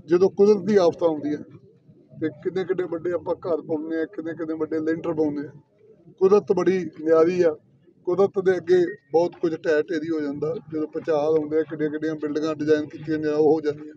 ਜਦੋਂ ਕੁਦਰਤ ਦੀ ਆਫਤਾਂ ਆਉਂਦੀਆਂ ਤੇ ਕਿੰਨੇ ਵੱਡੇ ਆਪਾਂ ਘਰ ਪਾਉਂਦੇ ਆ, ਕਿੰਨੇ ਵੱਡੇ ਲੈਂਟਰ ਪਾਉਂਦੇ ਆ। ਕੁਦਰਤ ਬੜੀ ਨਿਆਰੀ ਆ, ਕੁਦਰਤ ਦੇ ਅੱਗੇ ਬਹੁਤ ਕੁਝ ਢਹਿ ਢੇਰੀ ਹੋ ਜਾਂਦਾ। ਜਦੋਂ ਭੁਚਾਲ ਆਉਂਦੇ ਆ, ਕਿੱਡੀਆਂ ਬਿਲਡਿੰਗਾਂ ਡਿਜ਼ਾਈਨ ਕੀਤੀਆਂ ਨੇ ਉਹ ਹੋ ਜਾਂਦੀਆਂ,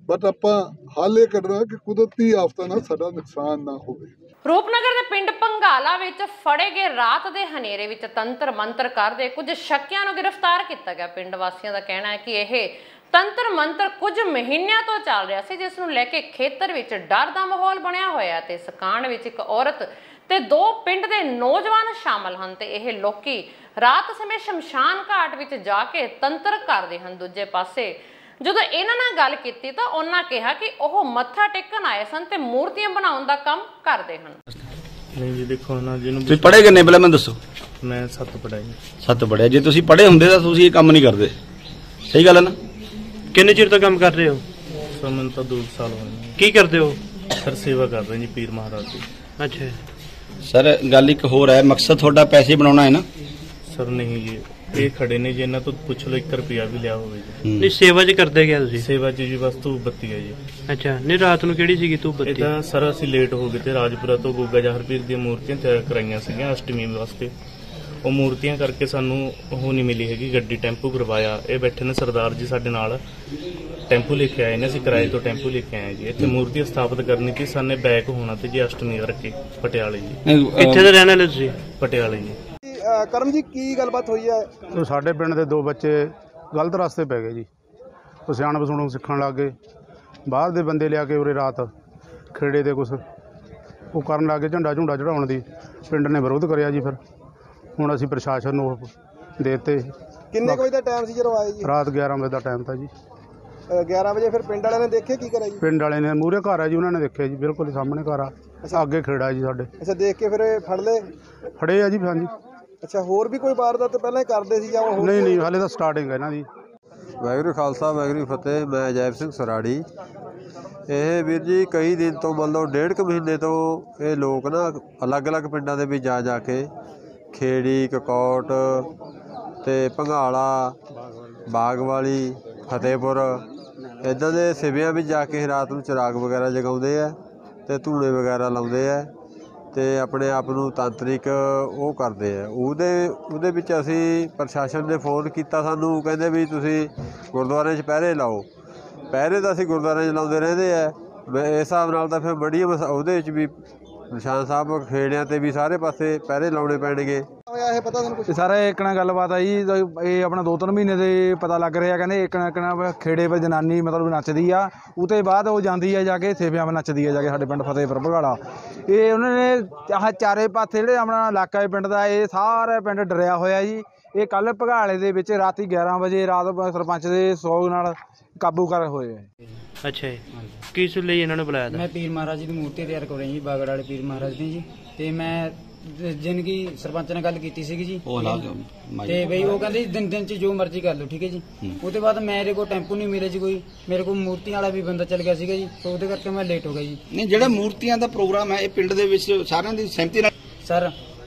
ਬਟ ਆਪਾਂ ਹੱਲ ਇਹ ਕੱਢਣਾ ਕਿ ਕੁਦਰਤੀ ਆਫਤਾਂ ਨਾਲ ਸਾਡਾ ਨੁਕਸਾਨ ਨਾ ਹੋਵੇ। ਰੂਪਨਗਰ ਦੇ ਪਿੰਡ ਪੰਘਾਲਾ ਵਿੱਚ ਫੜੇ ਗਏ ਰਾਤ ਦੇ ਹਨੇਰੇ ਵਿੱਚ ਤੰਤਰ ਮੰਤਰ ਕਰਦੇ ਕੁਝ ਸ਼ੱਕੀਆਂ ਨੂੰ ਗ੍ਰਿਫਤਾਰ ਕੀਤਾ ਗਿਆ। ਪਿੰਡ ਵਾਸੀਆਂ ਦਾ ਕਹਿਣਾ ਹੈ ਕਿ ਇਹ ਤੰਤਰ ਮੰਤਰ ਕੁਝ ਮਹੀਨਿਆਂ ਤੋਂ ਚੱਲ ਰਿਹਾ ਸੀ, ਜਿਸ ਨੂੰ ਲੈ ਕੇ ਖੇਤਰ ਵਿੱਚ ਡਰ ਦਾ ਮਾਹੌਲ ਬਣਿਆ ਹੋਇਆ ਤੇ ਇਸ ਕਾਂਡ ਵਿੱਚ ਇੱਕ ਔਰਤ ਤੇ 2 ਪਿੰਡ ਦੇ ਨੌਜਵਾਨ ਸ਼ਾਮਲ ਹਨ ਤੇ ਇਹ ਲੋਕੀ ਰਾਤ ਸਮੇਂ ਸ਼ਮਸ਼ਾਨ ਘਾਟ ਵਿੱਚ ਜਾ ਕੇ ਤੰਤਰ ਕਰਦੇ ਹਨ। ਦੂਜੇ ਪਾਸੇ ਜਦੋਂ ਇਹਨਾਂ ਨਾਲ ਗੱਲ ਕੀਤੀ ਤਾਂ ਉਹਨਾਂ ਕਿਹਾ ਕਿ ਉਹ ਮੱਥਾ ਟੇਕਣ ਆਏ ਸਨ ਤੇ ਮੂਰਤੀਆਂ ਬਣਾਉਣ ਦਾ ਕੰਮ ਕਰਦੇ ਹਨ। ਨਹੀਂ ਜੀ, ਦੇਖੋ ਨਾ, ਜਿਹਨੂੰ ਤੁਸੀਂ ਪੜ੍ਹੇ ਕਿੰਨੇ ਪਹਿਲਾਂ ਮੈਨੂੰ ਦੱਸੋ। ਮੈਂ 7 ਪੜ੍ਹਿਆ ਜੀ। 7 ਪੜ੍ਹਿਆ। ਜੇ ਤੁਸੀਂ ਪੜ੍ਹੇ ਹੁੰਦੇ ਤਾਂ ਤੁਸੀਂ ਇਹ ਕੰਮ ਨਹੀਂ ਕਰਦੇ, ਸਹੀ ਗੱਲ ਹੈ ਨਾ। ਕਿੰਨੇ ਚਿਰ ਤੋਂ ਕੰਮ ਕਰ ਰਹੇ ਹੋ? ਸਰ ਮੈਨੂੰ ਤਾਂ 2 ਸਾਲ ਹੋਏ। ਕੀ ਕਰਦੇ ਹੋ? ਸਰ ਸੇਵਾ ਕਰ ਰਹੇ ਜੀ ਪੀਰ ਮਹਾਰਾਜ ਦੀ। ਅੱਛਾ ਸਰ, ਗੱਲ ਇੱਕ ਹੋਰ ਹੈ, ਮਕਸਦ ਤੁਹਾਡਾ ਪੈਸੇ ਬਣਾਉਣਾ ਹੈ ਨਾ? ਸਰ ਨਹੀਂ ਜੀ, ਇਹ ਖੜੇ ਨੇ ਜੀ, ਇਹਨਾਂ ਤੋਂ ਪੁੱਛ ਲਓ 1 ਰੁਪਿਆ ਵੀ ਲਿਆ ਹੋਵੇ ਜੀ। ਨਹੀਂ, ਸੇਵਾ 'ਚ ਕਰਦੇ ਗਿਆ ਤੁਸੀਂ? ਸੇਵਾ 'ਚ ਜੀ ਬਸ ਧੂਪ ਬੱਤੀ ਹੈ ਜੀ। ਅੱਛਾ, ਨਹੀਂ ਰਾਤ ਨੂੰ ਕਿਹੜੀ ਸੀਗੀ ਧੂਪ ਬੱਤੀ? ਇਹ ਤਾਂ ਸਰ ਅਸੀਂ ਲੇਟ ਹੋ ਗਏ ਤੇ ਰਾਜਪੁਰਾ ਤੋਂ ਗੋਗਾ ਜਾਹਰ ਪੀਰ ਦੀਆਂ ਮੂਰਤੀਆਂ ਤਿਆਰ ਕਰਾਈਆਂ ਸੀਗੀਆਂ ਅਸ਼ਟਮੀ ਵਾਸਤੇ। ਉਹ ਮੂਰਤੀਆਂ ਕਰਕੇ ਸਾਨੂੰ ਉਹ ਨਹੀਂ ਮਿਲੀ ਹੈਗੀ ਗੱਡੀ, ਟੈਂਪੂ ਕਰਵਾਇਆ। ਇਹ ਬੈਠੇ ਨੇ ਸਰਦਾਰ ਜੀ ਸਾਡੇ ਨਾਲ, ਟੈਂਪੂ ਲੈ ਕੇ ਆਏ ਨੇ, ਅਸੀਂ ਕਿਰਾਏ ਤੋਂ ਟੈਂਪੂ ਲੈ ਕੇ ਆਏ ਜੀ। ਇੱਥੇ ਮੂਰਤੀ ਸਥਾਪਿਤ ਕਰਨੀ ਸੀ, ਸਾਨੇ ਬੈਕ ਹੋਣਾ ਤੇ ਜੀ ਅਸ਼ਟਮੀ ਕਰਕੇ ਪਟਿਆਲੇ ਜੀ। ਇੱਥੇ ਦੇ ਰਹਿਣ ਵਾਲੇ ਤੁਸੀਂ? ਪਟਿਆਲੇ ਜੀ। ਕਰਮ ਜੀ, ਕੀ ਗੱਲਬਾਤ ਹੋਈ ਹੈ? ਸਾਡੇ ਪਿੰਡ ਦੇ 2 ਬੱਚੇ ਗਲਤ ਰਸਤੇ ਪੈ ਗਏ ਜੀ। ਉਹ ਸਿਆਣ ਵਸਾਉਣੋਂ ਸਿੱਖਣ ਲੱਗ ਗਏ। ਬਾਹਰ ਦੇ ਬੰਦੇ ਲਿਆ ਕੇ ਉਰੇ ਰਾਤ ਖੇੜੇ ਦੇ ਕੁਛ ਉਹ ਕਰਨ ਲੱਗ ਗਏ, ਝੰਡਾ ਝੁੰਡਾ ਚੜਾਉਣ ਦੀ। ਪਿੰਡ ਨੇ ਵਿਰੋਧ ਕਰਿਆ ਜੀ। ਫਿਰ ਹੁਣ ਅਸੀਂ ਪ੍ਰਸ਼ਾਸਨ ਨੂੰ ਦੇ ਦਿੱਤੇ। ਕਿੰਨੇ ਕੁ ਵਜੇ ਦਾ ਟਾਈਮ ਸੀ ਜਦੋਂ ਆਏ ਜੀ? ਰਾਤ 11 ਵਜੇ ਦਾ ਟਾਈਮ ਤਾਂ ਜੀ। 11 ਵਜੇ ਫਿਰ ਪਿੰਡ ਵਾਲਿਆਂ ਨੇ ਦੇਖੇ, ਕੀ ਕਰਿਆ ਜੀ? ਪਿੰਡ ਵਾਲੇ ਨੇ ਮੂਹਰੇ ਘਰ ਆ ਜੀ, ਉਹਨਾਂ ਨੇ ਦੇਖਿਆ ਜੀ, ਬਿਲਕੁਲ ਸਾਹਮਣੇ ਘਰ ਆ, ਅੱਗੇ ਖੇੜਾ ਜੀ ਸਾਡੇ। ਅੱਛਾ, ਦੇਖ ਕੇ ਫਿਰ ਫੜ ਲਏ? ਫੜੇ ਆ ਜੀ। ਹਾਂਜੀ। ਅੱਛਾ, ਹੋਰ ਵੀ ਕੋਈ ਵਾਰਦਾਤ ਪਹਿਲਾਂ ਹੀ ਕਰਦੇ ਸੀ ਜਾਂ ਉਹ? ਨਹੀਂ, ਹਾਲੇ ਤਾਂ ਸਟਾਰਟਿੰਗ ਹੈ ਇਹਨਾਂ ਦੀ। ਵਾਹਿਗੁਰੂ ਖਾਲਸਾ ਵਾਹਿਗੁਰੂ ਫਤਿਹ। ਮੈਂ ਅਜੈਬ ਸਿੰਘ ਸਰਾੜੀ। ਇਹ ਵੀਰ ਜੀ ਕਈ ਦਿਨ ਤੋਂ ਮਤਲਬ 1.5 ਮਹੀਨੇ ਤੋਂ ਇਹ ਲੋਕ ਨਾ ਅਲੱਗ-ਅਲੱਗ ਪਿੰਡਾਂ ਦੇ ਵਿੱਚ ਜਾ ਕੇ ਖੇੜੀ, ਕਕੌਟ ਤੇ ਭੰਗਾਲਾ, ਬਾਗਵਾਲੀ, ਫਤਿਹਪੁਰ ਇੱਦਾਂ ਦੇ ਸਿਵਿਆਂ ਵਿੱਚ ਜਾ ਕੇ ਰਾਤ ਨੂੰ ਚਿਰਾਗ ਵਗੈਰਾ ਜਗਾਉਂਦੇ ਆ ਅਤੇ ਧੂਣੇ ਵਗੈਰਾ ਲਾਉਂਦੇ ਆ ਅਤੇ ਆਪਣੇ ਆਪ ਨੂੰ ਤਾਂਤਰਿਕ ਉਹ ਕਰਦੇ ਆ। ਉਹਦੇ ਵਿੱਚ ਅਸੀਂ ਪ੍ਰਸ਼ਾਸਨ ਨੇ ਫੋਨ ਕੀਤਾ ਸਾਨੂੰ, ਕਹਿੰਦੇ ਵੀ ਤੁਸੀਂ ਗੁਰਦੁਆਰਿਆਂ 'ਚ ਪਹਿਰੇ ਲਾਓ। ਪਹਿਰੇ ਤਾਂ ਅਸੀਂ ਗੁਰਦੁਆਰਿਆਂ 'ਚ ਲਾਉਂਦੇ ਰਹਿੰਦੇ ਆ। ਇਸ ਹਿਸਾਬ ਨਾਲ ਤਾਂ ਫਿਰ ਬੜੀ ਉਹਦੇ ਵਿੱਚ ਵੀ ਨਿਸ਼ਾਨ ਸਾਹਿਬ ਖੇੜਿਆਂ 'ਤੇ ਵੀ ਸਾਰੇ ਪਾਸੇ ਪਹਿਰੇ ਲਾਉਣੇ ਪੈਣਗੇ। ਇਹ ਸਾਰਾ ਇੱਕ ਨਾਲ ਗੱਲਬਾਤ ਆ ਜੀ। ਇਹ ਆਪਣਾ 2-3 ਮਹੀਨੇ ਦੇ ਪਤਾ ਲੱਗ ਰਿਹਾ। ਕਹਿੰਦੇ ਇੱਕ ਨਾ ਖੇੜੇ ਪਰ ਜਨਾਨੀ ਮਤਲਬ ਨੱਚਦੀ ਆ, ਉਹ ਤੋਂ ਬਾਅਦ ਉਹ ਜਾਂਦੀ ਆ ਜਾ ਕੇ ਸੇਵਿਆਂ 'ਤੇ ਨੱਚਦੀ ਆ ਜਾ ਕੇ ਸਾਡੇ ਪਿੰਡ ਫਤਿਹਪੁਰ ਭਗਾਲਾ। ਇਹ ਉਹਨਾਂ ਨੇ ਆਹ ਚਾਰੇ ਪਾਸੇ ਜਿਹੜੇ ਆਪਣਾ ਇਲਾਕਾ ਹੈ ਪਿੰਡ ਦਾ, ਇਹ ਸਾਰਾ ਪਿੰਡ ਡਰਿਆ ਹੋਇਆ ਜੀ। ਇਹ ਕੱਲ੍ਹ ਭਗਾਲੇ ਦੇ ਵਿੱਚ ਰਾਤੀ 11 ਵਜੇ ਰਾਤ ਸਰਪੰਚ ਦੇ ਸੋਗ ਨਾਲ ਕਾਬੂ ਕਰ ਹੋਏ ਹੈ। ਅੱਛਾ ਜੀ, ਕਿਸ ਲਈ ਇਹਨਾਂ ਨੂੰ ਬੁਲਾਇਆ? ਮੈਂ ਪੀਰ ਮਹਾਰਾਜ ਜੀ ਦੀ ਮੂਰਤੀ ਤਿਆਰ ਕਰ ਰਹੀ ਜੀ, ਬਾਗੜ ਵਾਲੇ ਪੀਰ ਮਹਾਰਾਜ ਦੀ ਜੀ। ਤੇ ਮੈਂ ਜਿਨਕੀ ਸਰਪੰਚ ਨਾਲ ਗੱਲ ਕੀਤੀ ਸੀਗੀ ਜੀ, ਤੇ ਬਈ ਉਹ ਕਹਿੰਦੇ ਦਿਨ 'ਚ ਜੋ ਮਰਜ਼ੀ ਕਰ ਲਓ, ਠੀਕ ਹੈ ਜੀ। ਉਹਦੇ ਬਾਅਦ ਮੇਰੇ ਕੋਲ ਟੈਂਪੂ ਨਹੀਂ ਮਿਲੇ ਜੀ ਕੋਈ, ਮੇਰੇ ਕੋਲ ਮੂਰਤੀਆਂ ਵਾਲਾ ਵੀ ਬੰਦਾ ਚੱਲ ਗਿਆ ਸੀਗਾ ਜੀ, ਤੇ ਉਹਦੇ ਕਰਕੇ ਮੈਂ ਲੇਟ ਹੋ ਗਿਆ ਜੀ। ਨਹੀਂ, ਜਿਹੜਾ ਮੂਰਤੀਆਂ ਦਾ ਪ੍ਰੋਗਰਾਮ ਹੈ ਇਹ ਪਿੰਡ ਦੇ ਵਿੱਚ ਸਾਰਿਆਂ ਦੀ ਸਹਿਮਤੀ ਨਾਲ? ਸਰ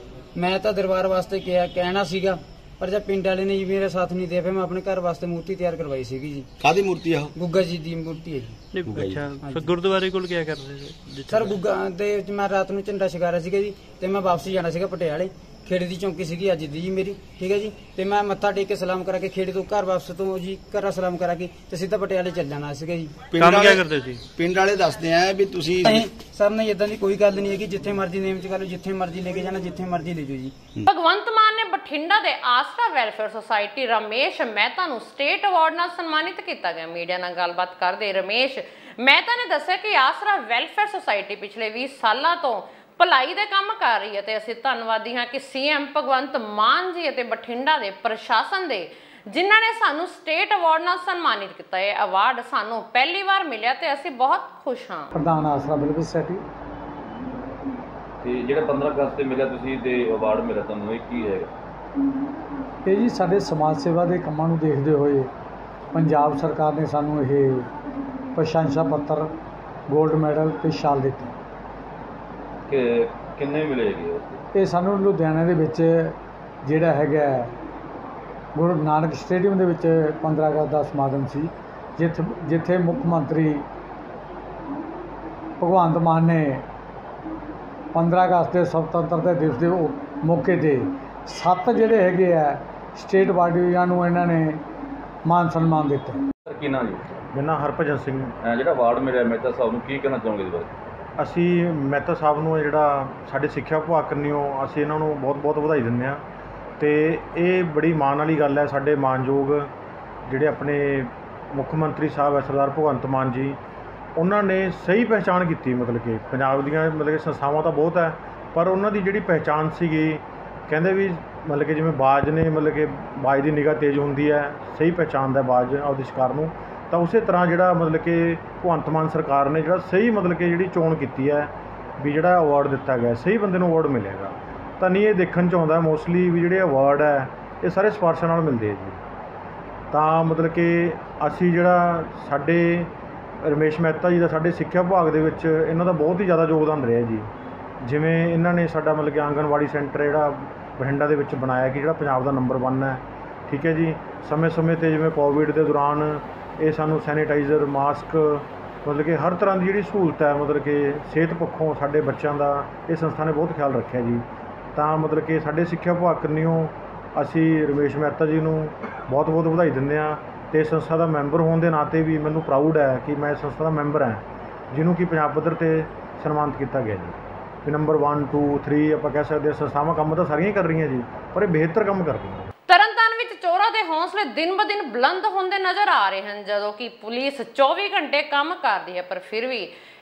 ਮੈਂ ਤਾਂ ਦਰਬਾਰ ਵਾਸਤੇ ਕਹਿਣਾ ਸੀਗਾ, ਪਰ ਜਦ ਪਿੰਡ ਵਾਲੇ ਨੇ ਜੀ ਮੇਰਾ ਸਾਥ ਨਹੀਂ ਦਿਆ, ਫਿਰ ਮੈਂ ਆਪਣੇ ਘਰ ਵਾਸਤੇ ਮੂਰਤੀ ਤਿਆਰ ਕਰਵਾਈ ਸੀਗੀ ਜੀ। ਕਾਹਦੀ ਮੂਰਤੀ ਆ ਉਹ? ਗੁੱਗਾ ਜੀ ਦੀ ਮੂਰਤੀ ਹੈ ਜੀ। ਅੱਛਾ, ਫਿਰ ਗੁਰਦੁਆਰੇ ਕੋਲ ਕੀ ਕਰਦੇ ਸੀ ਸਰ? ਗੁੱਗਾ ਦੇ ਮੈਂ ਰਾਤ ਨੂੰ ਝੰਡਾ ਛਕਾਰਿਆ ਸੀਗਾ ਜੀ, ਤੇ ਮੈਂ ਵਾਪਸੀ ਜਾਣਾ ਸੀਗਾ ਪਟਿਆਲੇ। ਖੇੜੇ ਦੀ ਚੌਂਕੀ ਸੀਗੀ ਅੱਜ ਦੀ ਜੀ ਮੇਰੀ, ਠੀਕ ਹੈ ਜੀ। ਤੇ ਮੈਂ ਮੱਥਾ ਟੇਕ ਕੇ ਸਲਾਮ ਕਰਾ ਕੇ ਖੇੜੇ ਤੋਂ ਘਰ ਵਾਪਸ ਤੋਂ ਜੀ ਘਰਾਂ ਸਲਾਮ ਕਰਾ ਕੇ ਤੇ ਸਿੱਧਾ ਪਟਿਆਲੇ ਚੱਲ ਜਾਣਾ ਸੀਗਾ ਜੀ। ਕੰਮ ਕੀ ਕਰਦੇ ਸੀ? ਪਿੰਡ ਵਾਲੇ ਦੱਸਦੇ ਆ ਵੀ ਤੁਸੀਂ ਸਰ ਨਹੀਂ, ਇਦਾਂ ਦੀ ਕੋਈ ਗੱਲ ਨਹੀਂ ਹੈਗੀ। ਜਿੱਥੇ ਮਰਜ਼ੀ ਨੇਮ ਚ ਕਰ ਲਓ, ਜਿੱਥੇ ਮਰਜ਼ੀ ਲੈ ਕੇ ਜਾਣਾ, ਜਿੱਥੇ ਮਰਜ਼ੀ ਲੈ ਜਾਓ ਜੀ। ਭਗਵੰਤ ਮਾਨ ਨੇ ਬਠਿੰਡਾ ਦੇ ਆਸਰਾ ਵੈਲਫੇਅਰ ਸੁਸਾਇਟੀ ਰਮੇਸ਼ ਮਹਿਤਾ ਨੂੰ ਸਟੇਟ ਅਵਾਰਡ ਨਾਲ ਸਨਮਾਨਿਤ ਕੀਤਾ ਗਿਆ। ਮੀਡੀਆ ਨਾਲ ਗੱਲਬਾਤ ਕਰਦੇ ਰਮੇਸ਼ ਮਹਿਤਾ ਨੇ ਦੱਸਿਆ ਕਿ ਆਸਰਾ ਵੈਲਫੇਅਰ ਸੁਸਾਇਟੀ ਪਿਛਲੇ 20 ਸਾਲਾਂ ਤੋਂ ਭਲਾਈ ਦੇ ਕੰਮ ਕਰ ਰਹੀ ਹੈ ਤੇ ਅਸੀਂ ਧੰਨਵਾਦੀ ਹਾਂ ਕਿ ਸੀਐਮ ਭਗਵੰਤ ਮਾਨ ਜੀ ਅਤੇ ਬਠਿੰਡਾ ਦੇ ਪ੍ਰਸ਼ਾਸਨ ਦੇ ਜਿਨ੍ਹਾਂ ਨੇ ਸਾਨੂੰ ਸਟੇਟ ਅਵਾਰਡ ਨਾਲ ਸਨਮਾਨਿਤ ਕੀਤਾ। ਇਹ ਅਵਾਰਡ ਸਾਨੂੰ ਪਹਿਲੀ ਵਾਰ ਮਿਲਿਆ ਤੇ ਅਸੀਂ ਬਹੁਤ ਖੁਸ਼ ਹਾਂ। ਪ੍ਰਧਾਨ ਆਸਰਾ ਵੈਲਫੇਅਰ ਸੁਸਾਇਟੀ ਤੇ ਜਿਹੜਾ 15 ਅਗਸਤ ਤੇ ਮਿਲਿਆ ਤੁਸੀਂ ਤੇ ਅਵਾਰਡ ਮਿਲਿਆ ਤੁਹਾਨੂੰ, ਇਹ ਕੀ ਹੈਗਾ? ਇਹ ਜੀ ਸਾਡੇ ਸਮਾਜ ਸੇਵਾ ਦੇ ਕੰਮਾਂ ਨੂੰ ਦੇਖਦੇ ਹੋਏ ਪੰਜਾਬ ਸਰਕਾਰ ਨੇ ਸਾਨੂੰ ਇਹ ਪ੍ਰਸ਼ੰਸਾ ਪੱਤਰ, ਗੋਲਡ ਮੈਡਲ ਤੇ ਸ਼ਾਲ ਦਿੱਤੀ। ਕਿ ਕਿੰਨੇ ਮਿਲੇਗੇ? ਇਹ ਸਾਨੂੰ ਲੁਧਿਆਣਾ ਦੇ ਵਿੱਚ ਜਿਹੜਾ ਹੈਗਾ ਗੁਰੂ ਨਾਨਕ ਸਟੇਡੀਅਮ ਦੇ ਵਿੱਚ 15 ਅਗਸਤ ਦਾ ਸਮਾਗਮ ਸੀ, ਜਿੱਥੇ ਮੁੱਖ ਮੰਤਰੀ ਭਗਵੰਤ ਮਾਨ ਨੇ 15 ਅਗਸਤ ਦੇ ਸੁਤੰਤਰਤਾ ਦਿਵਸ ਦੇ ਮੌਕੇ 'ਤੇ 7 ਜਿਹੜੇ ਹੈਗੇ ਆ ਸਟੇਟ ਬਾਡੀਆਂ ਨੂੰ ਇਹਨਾਂ ਨੇ ਮਾਨ ਸਨਮਾਨ ਦਿੱਤਾ। ਕੀ ਨਾਮ ਜੀ? ਮੇਰਾ ਨਾਮ ਹਰਭਜਨ ਸਿੰਘ। ਜਿਹੜਾ ਅਵਾਰਡ ਮਿਲਿਆ ਮਹਿਤਾ ਸਾਹਿਬ ਨੂੰ, ਕੀ ਕਹਿਣਾ ਚਾਹੋਗੇ ਇਸ ਬਾਰੇ? ਅਸੀਂ ਮਹਿਤਾ ਸਾਹਿਬ ਨੂੰ ਜਿਹੜਾ ਸਾਡੇ ਸਿੱਖਿਆ ਵਿਭਾਗ ਕੰਨਿਓ ਅਸੀਂ ਇਹਨਾਂ ਨੂੰ ਬਹੁਤ ਬਹੁਤ ਵਧਾਈ ਦਿੰਦੇ ਹਾਂ। ਅਤੇ ਇਹ ਬੜੀ ਮਾਣ ਵਾਲੀ ਗੱਲ ਹੈ। ਸਾਡੇ ਮਾਣਯੋਗ ਜਿਹੜੇ ਆਪਣੇ ਮੁੱਖ ਮੰਤਰੀ ਸਾਹਿਬ ਹੈ ਸਰਦਾਰ ਭਗਵੰਤ ਮਾਨ ਜੀ, ਉਹਨਾਂ ਨੇ ਸਹੀ ਪਹਿਚਾਣ ਕੀਤੀ। ਮਤਲਬ ਕਿ ਪੰਜਾਬ ਦੀਆਂ ਕਿ ਸੰਸਥਾਵਾਂ ਤਾਂ ਬਹੁਤ ਹੈ, ਪਰ ਉਹਨਾਂ ਦੀ ਜਿਹੜੀ ਪਹਿਚਾਣ ਸੀਗੀ, ਕਹਿੰਦੇ ਵੀ ਕਿ ਜਿਵੇਂ ਬਾਜ ਨੇ ਕਿ ਬਾਜ ਦੀ ਨਿਗਾਹ ਤੇਜ਼ ਹੁੰਦੀ ਹੈ, ਸਹੀ ਪਹਿਚਾਣਦਾ ਬਾਜ ਆਪਦੇ ਸ਼ਿਕਾਰ ਨੂੰ, ਤਾਂ ਉਸੇ ਤਰ੍ਹਾਂ ਜਿਹੜਾ ਕਿ ਭਗਵੰਤ ਮਾਨ ਸਰਕਾਰ ਨੇ ਜਿਹੜਾ ਸਹੀ ਕਿ ਜਿਹੜੀ ਚੋਣ ਕੀਤੀ ਹੈ ਵੀ ਜਿਹੜਾ ਅਵਾਰਡ ਦਿੱਤਾ ਗਿਆ, ਸਹੀ ਬੰਦੇ ਨੂੰ ਅਵਾਰਡ ਮਿਲੇਗਾ। ਤਾਂ ਨਹੀਂ ਇਹ ਦੇਖਣ 'ਚ ਆਉਂਦਾ ਮੋਸਟਲੀ ਵੀ ਜਿਹੜੇ ਅਵਾਰਡ ਹੈ ਇਹ ਸਾਰੇ ਸਿਫਾਰਸ਼ਾਂ ਨਾਲ ਮਿਲਦੇ ਆ ਜੀ। ਤਾਂ ਕਿ ਅਸੀਂ ਜਿਹੜਾ ਸਾਡੇ ਰਮੇਸ਼ ਮਹਿਤਾ ਜੀ ਦਾ ਸਾਡੇ ਸਿੱਖਿਆ ਵਿਭਾਗ ਦੇ ਵਿੱਚ ਇਹਨਾਂ ਦਾ ਬਹੁਤ ਹੀ ਜ਼ਿਆਦਾ ਯੋਗਦਾਨ ਰਿਹਾ ਜੀ। ਜਿਵੇਂ ਇਹਨਾਂ ਨੇ ਸਾਡਾ ਕਿ ਆਂਗਨਵਾੜੀ ਸੈਂਟਰ ਜਿਹੜਾ ਬਠਿੰਡਾ ਦੇ ਵਿੱਚ ਬਣਾਇਆ ਕਿ ਜਿਹੜਾ ਪੰਜਾਬ ਦਾ ਨੰਬਰ 1 ਹੈ, ਠੀਕ ਹੈ ਜੀ। ਸਮੇਂ-ਸਮੇਂ 'ਤੇ ਜਿਵੇਂ ਕੋਵਿਡ ਦੇ ਦੌਰਾਨ ਇਹ ਸਾਨੂੰ ਸੈਨੀਟਾਈਜ਼ਰ, ਮਾਸਕ ਕਿ ਹਰ ਤਰ੍ਹਾਂ ਦੀ ਜਿਹੜੀ ਸਹੂਲਤ ਹੈ ਕਿ ਸਿਹਤ ਪੱਖੋਂ ਸਾਡੇ ਬੱਚਿਆਂ ਦਾ ਇਹ ਸੰਸਥਾ ਨੇ ਬਹੁਤ ਖਿਆਲ ਰੱਖਿਆ ਜੀ। ਤਾਂ ਕਿ ਸਾਡੇ ਸਿੱਖਿਆ ਵਿਭਾਗ ਕੰਨਿਓ ਅਸੀਂ ਰਮੇਸ਼ ਮਹਿਤਾ ਜੀ ਨੂੰ ਬਹੁਤ ਬਹੁਤ ਵਧਾਈ ਦਿੰਦੇ ਹਾਂ। ਅਤੇ ਸੰਸਥਾ ਦਾ ਮੈਂਬਰ ਹੋਣ ਦੇ ਨਾਤੇ ਵੀ ਮੈਨੂੰ ਪ੍ਰਾਊਡ ਹੈ ਕਿ ਮੈਂ ਸੰਸਥਾ ਦਾ ਮੈਂਬਰ ਹਾਂ, ਜਿਹਨੂੰ ਕਿ ਪੰਜਾਬ ਪੱਧਰ 'ਤੇ ਸਨਮਾਨਿਤ ਕੀਤਾ ਗਿਆ ਜੀ। ਵੀ ਨੰਬਰ 1, 2, 3 ਆਪਾਂ ਕਹਿ ਸਕਦੇ ਹਾਂ। ਸੰਸਥਾਵਾਂ ਕੰਮ ਤਾਂ ਸਾਰੀਆਂ ਹੀ ਕਰ ਰਹੀਆਂ ਜੀ, ਪਰ ਇਹ ਬਿਹਤਰ ਕੰਮ ਕਰ ਰਹੀਆਂ। ਤਰਨਤਾਰਨ ਵਿੱਚ ਚੋਰਾਂ ਦੇ ਹੌਸਲੇ ਹੌਸਲੇ ਦਿਨ ਬ ਦਿਨ ਬੁਲੰਦ ਹੁੰਦੇ ਨਜ਼ਰ ਆ ਰਹੇ ਹਨ। ਜਦੋਂ ਕਿ ਪੁਲਿਸ 24 ਘੰਟੇ ਕੰਮ ਕਰਦੀ ਹੈ, ਪਰ ਫਿਰ ਵੀ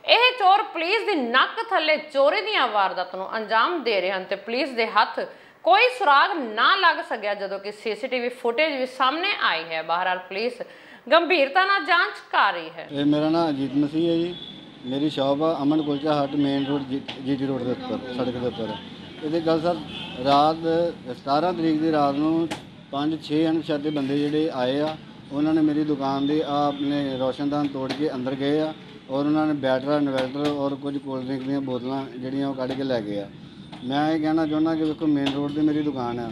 ਇਹ ਚੋਰ ਪੁਲਿਸ ਦੀ ਨੱਕ ਥੱਲੇ ਚੋਰੀ ਦੀਆਂ ਵਾਰਦਾਤਾਂ ਨੂੰ ਅੰਜਾਮ ਦੇ ਰਹੇ ਹਨ ਤੇ ਪੁਲਿਸ ਦੇ ਹੱਥ ਕੋਈ ਸੁਰਾਗ ਨਾ ਲੱਗ ਸਕਿਆ, ਜਦੋਂ ਕਿ ਸੀਸੀਟੀਵੀ ਫੁਟੇਜ ਵੀ ਸਾਹਮਣੇ आई है। बहरहाल पुलिस गंभीरता ਨਾਲ ਜਾਂਚ ਕਰ ਰਹੀ है। ਇਹ ਮੇਰਾ ਨਾਮ ਅਜੀਤ ਮਸੀਹ ਹੈ ਜੀ। ਮੇਰੀ ਸ਼ਾਪ ਆ ਅਮਨ ਕੁਲਚਾ ਹੱਟ, ਮੇਨ ਰੋਡ ਜੀਟੀ ਰੋਡ ਦੇ ਉੱਪਰ, ਸੜਕ ਦੇ ਉੱਪਰ। ਇਹਦੇ ਗੱਲ ਸਰ ਰਾਤ 17 ਤਰੀਕ ਦੀ ਰਾਤ ਨੂੰ 5-6 ਅਣਪਛਾਤੇ ਬੰਦੇ ਜਿਹੜੇ ਆਏ ਆ, ਉਹਨਾਂ ਨੇ ਮੇਰੀ ਦੁਕਾਨ ਦੇ ਆਪਣੇ ਰੋਸ਼ਨਦਾਨ ਤੋੜ ਕੇ ਅੰਦਰ ਗਏ ਆ ਔਰ ਉਹਨਾਂ ਨੇ ਬੈਟਰਾ, ਇਨਵਰਟਰ ਔਰ ਕੁਝ ਕੋਲਡ ਡਰਿੰਕ ਦੀਆਂ ਬੋਤਲਾਂ ਜਿਹੜੀਆਂ ਉਹ ਕੱਢ ਕੇ ਲੈ ਗਏ ਆ। ਮੈਂ ਇਹ ਕਹਿਣਾ ਚਾਹੁੰਦਾ ਕਿ ਵੇਖੋ ਮੇਨ ਰੋਡ 'ਤੇ ਮੇਰੀ ਦੁਕਾਨ ਆ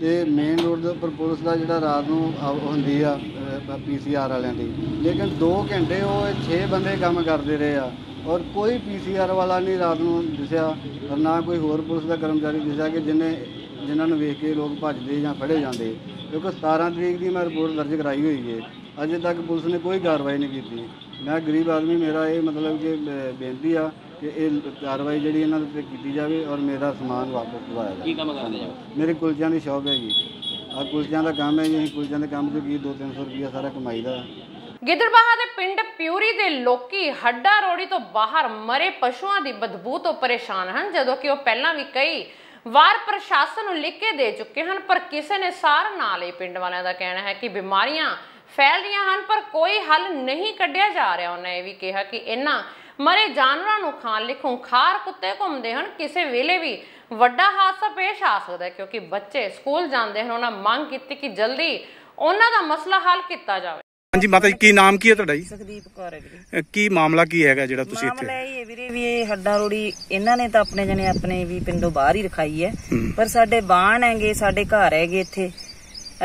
ਤੇ ਮੇਨ ਰੋਡ ਦੇ ਉੱਪਰ ਪੁਲਿਸ ਦਾ ਜਿਹੜਾ ਰਾਤ ਨੂੰ ਹੁੰਦੀ ਆ PCR ਵਾਲਿਆਂ ਦੀ, ਲੇਕਿਨ 2 ਘੰਟੇ ਉਹ 6 ਬੰਦੇ ਕੰਮ ਕਰਦੇ ਰਹੇ ਆ ਔਰ ਕੋਈ PCR ਵਾਲਾ ਨਹੀਂ ਰਾਤ ਨੂੰ ਦਿਸਿਆ ਔਰ ਨਾ ਕੋਈ ਹੋਰ ਪੁਲਿਸ ਦਾ ਕਰਮਚਾਰੀ ਦਿਸਿਆ ਕਿ ਜਿਨ੍ਹਾਂ ਨੂੰ ਵੇਖ ਕੇ ਲੋਕ ਭੱਜਦੇ ਜਾਂ ਫੜੇ ਜਾਂਦੇ। ਕਿਉਂਕਿ 17 ਤਰੀਕ ਦੀ ਮੈਂ ਰਿਪੋਰਟ ਦਰਜ ਕਰਾਈ ਹੋਈ ਹੈ, ਅਜੇ ਤੱਕ ਪੁਲਿਸ ਨੇ ਕੋਈ ਕਾਰਵਾਈ ਨਹੀਂ ਕੀਤੀ। ਮੈਂ ਗਰੀਬ ਆਦਮੀ, ਮੇਰਾ ਇਹ ਮਤਲਬ ਕਿ ਬੇਨਤੀ ਆ ਕਿ ਇਹ ਕਾਰਵਾਈ ਜਿਹੜੀ ਇਹਨਾਂ ਦੇ ਉੱਤੇ ਕੀਤੀ ਜਾਵੇ ਔਰ ਮੇਰਾ ਸਮਾਨ ਵਾਪਸ ਦਿਵਾਇਆ ਜਾਵੇ। ਕੀ ਕੰਮ ਕਰਦੇ ਜਾਓ? ਮੇਰੀ ਕੁਲਚਿਆਂ ਦੀ ਸ਼ੌਪ ਹੈ ਜੀ। ਆ ਕੁਲਚਿਆਂ ਦਾ ਕੰਮ ਹੈ ਜੀ। ਅਸੀਂ ਕੁਲਚਿਆਂ ਦੇ ਕੰਮ 'ਚ ਕੀ 200-300 ਰੁਪਈਆ ਸਾਰਾ ਕਮਾਈ ਦਾ। ਗਿੱਦੜਬਾਹਾ ਦੇ ਪਿੰਡ ਪਿਊਰੀ ਦੇ ਲੋਕੀ ਹੱਡਾ ਰੋੜੀ ਤੋਂ ਬਾਹਰ ਮਰੇ ਪਸ਼ੂਆਂ ਦੀ ਬਦਬੂ ਤੋਂ ਪਰੇਸ਼ਾਨ ਹਨ, ਜਦੋਂ ਕਿ ਉਹ ਪਹਿਲਾਂ ਵੀ ਕਈ ਵਾਰ ਪ੍ਰਸ਼ਾਸਨ ਨੂੰ ਲਿਖ ਕੇ ਦੇ ਚੁੱਕੇ ਹਨ, ਪਰ ਕਿਸੇ ਨੇ ਸਾਰ ਨਾ ਲਈ। ਪਿੰਡ ਵਾਲਿਆਂ ਦਾ ਕਹਿਣਾ ਹੈ ਕਿ ਬਿਮਾਰੀਆਂ ਫੈਲ ਰਹੀਆਂ ਹਨ ਪਰ ਕੋਈ ਹੱਲ ਨਹੀਂ ਕੱਢਿਆ ਜਾ ਰਿਹਾ। ਉਹਨਾਂ ਇਹ ਵੀ ਕਿਹਾ ਕਿ ਇਹਨਾਂ ਮਰੇ ਜਾਨਵਰਾਂ ਨੂੰ ਖਾਣ ਲਈ ਖੁੰਖਾਰ ਕੁੱਤੇ ਘੁੰਮਦੇ ਹਨ, ਕਿਸੇ ਵੇਲੇ ਵੀ ਵੱਡਾ ਹਾਦਸਾ ਪੇਸ਼ ਆ ਸਕਦਾ ਹੈ। ਕਿਉਂਕਿ ਬੱਚੇ ਸਕੂਲ ਜਾਂਦੇ ਹਨ, ਉਹਨਾਂ ਮੰਗ ਕੀਤੀ ਕਿ ਜਲਦੀ ਉਹਨਾਂ ਦਾ ਮਸਲਾ ਹੱਲ ਕੀਤਾ ਜਾਵੇ। ਹਾਂਜੀ ਮਾਤਾ ਜੀ, ਕੀ ਨਾਮ ਕੀ ਹੈ ਤੁਹਾਡਾ ਜੀ? ਸੁਖਦੀਪ ਕੌਰ ਹੈ ਵੀਰੇ। ਕੀ ਮਾਮਲਾ ਕੀ ਹੈਗਾ ਜਿਹੜਾ ਤੁਸੀਂ ਇੱਥੇ? ਮਾਮਲਾ ਇਹ ਹੈ ਵੀਰੇ ਵੀ ਇਹ ਹੱਡਾ ਰੋੜੀ ਇਹਨਾਂ ਨੇ ਤਾਂ ਆਪਣੇ ਜਣੇ ਆਪਣੇ ਵੀ ਪਿੰਡੋਂ ਬਾਹਰ ਹੀ ਰਖਾਈ ਹੈ, ਪਰ ਸਾਡੇ ਬਾਣ ਹੈਗੇ, ਸਾਡੇ ਘਰ ਹੈਗੇ ਇੱਥੇ,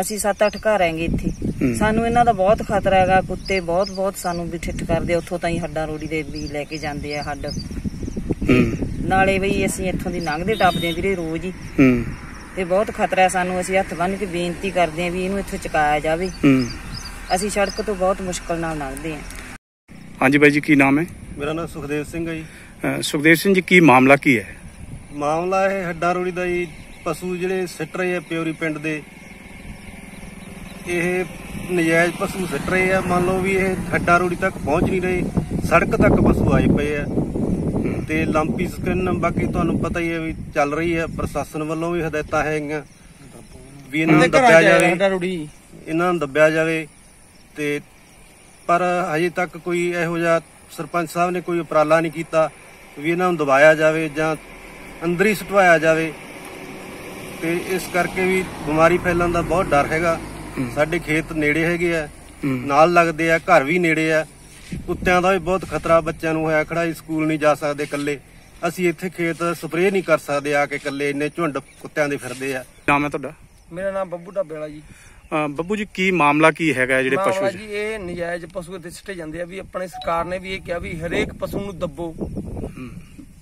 ਅਸੀਂ 7-8 ਘਰ ਹੈਗੇ ਇੱਥੇ। ਸਾਨੂੰ ਇਹਨਾਂ ਦਾ ਬਹੁਤ ਖਤਰਾ ਹੈਗਾ। ਕੁੱਤੇ ਬਹੁਤ ਸਾਨੂੰ ਵੀ ਠਿੱਠ ਕਰਦੇ, ਉੱਥੋਂ ਤਾਈਂ ਹੱਡਾ ਰੋੜੀ ਦੇ ਵੀ ਲੈ ਕੇ ਜਾਂਦੇ ਆ ਹੱਡ। ਨਾਲੇ ਬਈ ਅਸੀਂ ਇੱਥੋਂ ਦੀ ਲੰਘਦੇ ਟੱਪਦੇ ਆ ਵੀਰੇ ਰੋਜ਼ ਹੀ, ਤੇ ਬਹੁਤ ਖਤਰਾ ਸਾਨੂੰ। ਅਸੀਂ ਹੱਥ ਬੰਨ੍ਹ ਕੇ ਬੇਨਤੀ ਕਰਦੇ ਆ ਵੀ ਇਹਨੂੰ ਇੱਥੋਂ ਚੁਕਾਇਆ ਜਾਵੇ। ਅਸੀਂ ਸੜਕ ਤੋਂ ਬਹੁਤ ਮੁਸ਼ਕਲ ਨਾਲ ਲੰਘਦੇ ਆ। ਹਾਂਜੀ ਬਾਈ ਜੀ, ਕੀ ਨਾਮ ਹੈ? ਮੇਰਾ ਨਾਮ ਸੁਖਦੇਵ ਸਿੰਘ ਹੈ ਜੀ। ਸੁਖਦੇਵ ਸਿੰਘ ਜੀ, ਕੀ ਮਾਮਲਾ ਕੀ ਹੈ? ਮਾਮਲਾ ਇਹ ਹੱਡਾ ਰੋੜੀ ਦਾ ਜੀ। ਪਸ਼ੂ ਜਿਹੜੇ ਸਿੱਟ ਰਹੇ ਆ ਪਿਉਰੀ ਪਿੰਡ ਦੇ, ਇਹ ਨਜਾਇਜ਼ ਪਸ਼ੂ ਸਿੱਟ ਰਹੇ ਆ। ਮੰਨ ਲਓ ਵੀ ਇਹ ਹੱਡਾ ਰੋੜੀ ਤੱਕ ਪਹੁੰਚ ਨਹੀਂ ਰਹੇ, ਸੜਕ ਤੱਕ ਪਸ਼ੂ ਆਏ ਪਏ ਆ ਤੇ ਲੰਪੀ ਸਕਿਨ ਬਾਕੀ ਤੁਹਾਨੂੰ ਪਤਾ ਹੀ ਹੈ ਵੀ ਚੱਲ ਰਹੀ ਹੈ। ਪ੍ਰਸ਼ਾਸਨ ਵੱਲੋਂ ਵੀ ਹਦਾਇਤਾਂ ਹੈਗੀਆਂ ਵੀ ਇਹਨਾਂ ਨੂੰ ਦੱਬਿਆ ਜਾਵੇ, ਇਹਨਾਂ ਨੂੰ ਦੱਬਿਆ ਜਾਵੇ, ਤੇ ਪਰ ਹਜੇ ਤੱਕ ਕੋਈ ਇਹੋ ਜਿਹਾ ਸਰਪੰਚ ਸਾਹਿਬ ਨੇ ਕੋਈ ਉਪਰਾਲਾ ਨਹੀਂ ਕੀਤਾ ਵੀ ਇਹਨਾਂ ਨੂੰ ਦਬਾਇਆ ਜਾਵੇ ਜਾਂ ਅੰਦਰ ਹੀ ਸੁਟਵਾਇਆ ਜਾਵੇ। ਤੇ ਇਸ ਕਰਕੇ ਵੀ ਬਿਮਾਰੀ ਫੈਲਣ ਦਾ ਬਹੁਤ ਡਰ ਹੈਗਾ। ਸਾਡੇ ਖੇਤ ਨੇੜੇ ਹੈਗੇ ਆ, ਨਾਲ ਲੱਗਦੇ ਆ, ਘਰ ਵੀ ਨੇੜੇ ਆ। ਕੁੱਤਿਆਂ ਦਾ ਵੀ ਬਹੁਤ ਖਤਰਾ ਬੱਚਿਆਂ ਨੂੰ ਹੋਇਆ ਖੜਾ। ਸਕੂਲ ਨਹੀਂ ਜਾ ਸਕਦੇ ਇਕੱਲੇ, ਅਸੀਂ ਇੱਥੇ ਖੇਤ ਸਪਰੇਅ ਨਹੀਂ ਕਰ ਸਕਦੇ ਆ ਕੇ ਇਕੱਲੇ, ਇੰਨੇ ਝੁੰਡ ਕੁੱਤਿਆਂ ਦੇ ਫਿਰਦੇ ਆ। ਨਾਮ ਹੈ ਤੁਹਾਡਾ? ਮੇਰਾ ਨਾਮ ਬੱਬੂ ਢਾਬੇ ਵਾਲਾ ਜੀ। ਬੱਬੂ ਜੀ, ਕੀ ਮਾਮਲਾ ਕੀ ਹੈਗਾ ਜਿਹੜੇ ਪਸ਼ੂ ਜੀ? ਇਹ ਨਜਾਇਜ਼ ਪਸ਼ੂ ਇੱਥੇ ਸਿੱਟੇ ਜਾਂਦੇ ਆ। ਵੀ ਆਪਣੇ ਸਰਕਾਰ ਨੇ ਵੀ ਇਹ ਕਿਹਾ ਵੀ ਹਰੇਕ ਪਸ਼ੂ ਨੂੰ ਦੱਬੋ,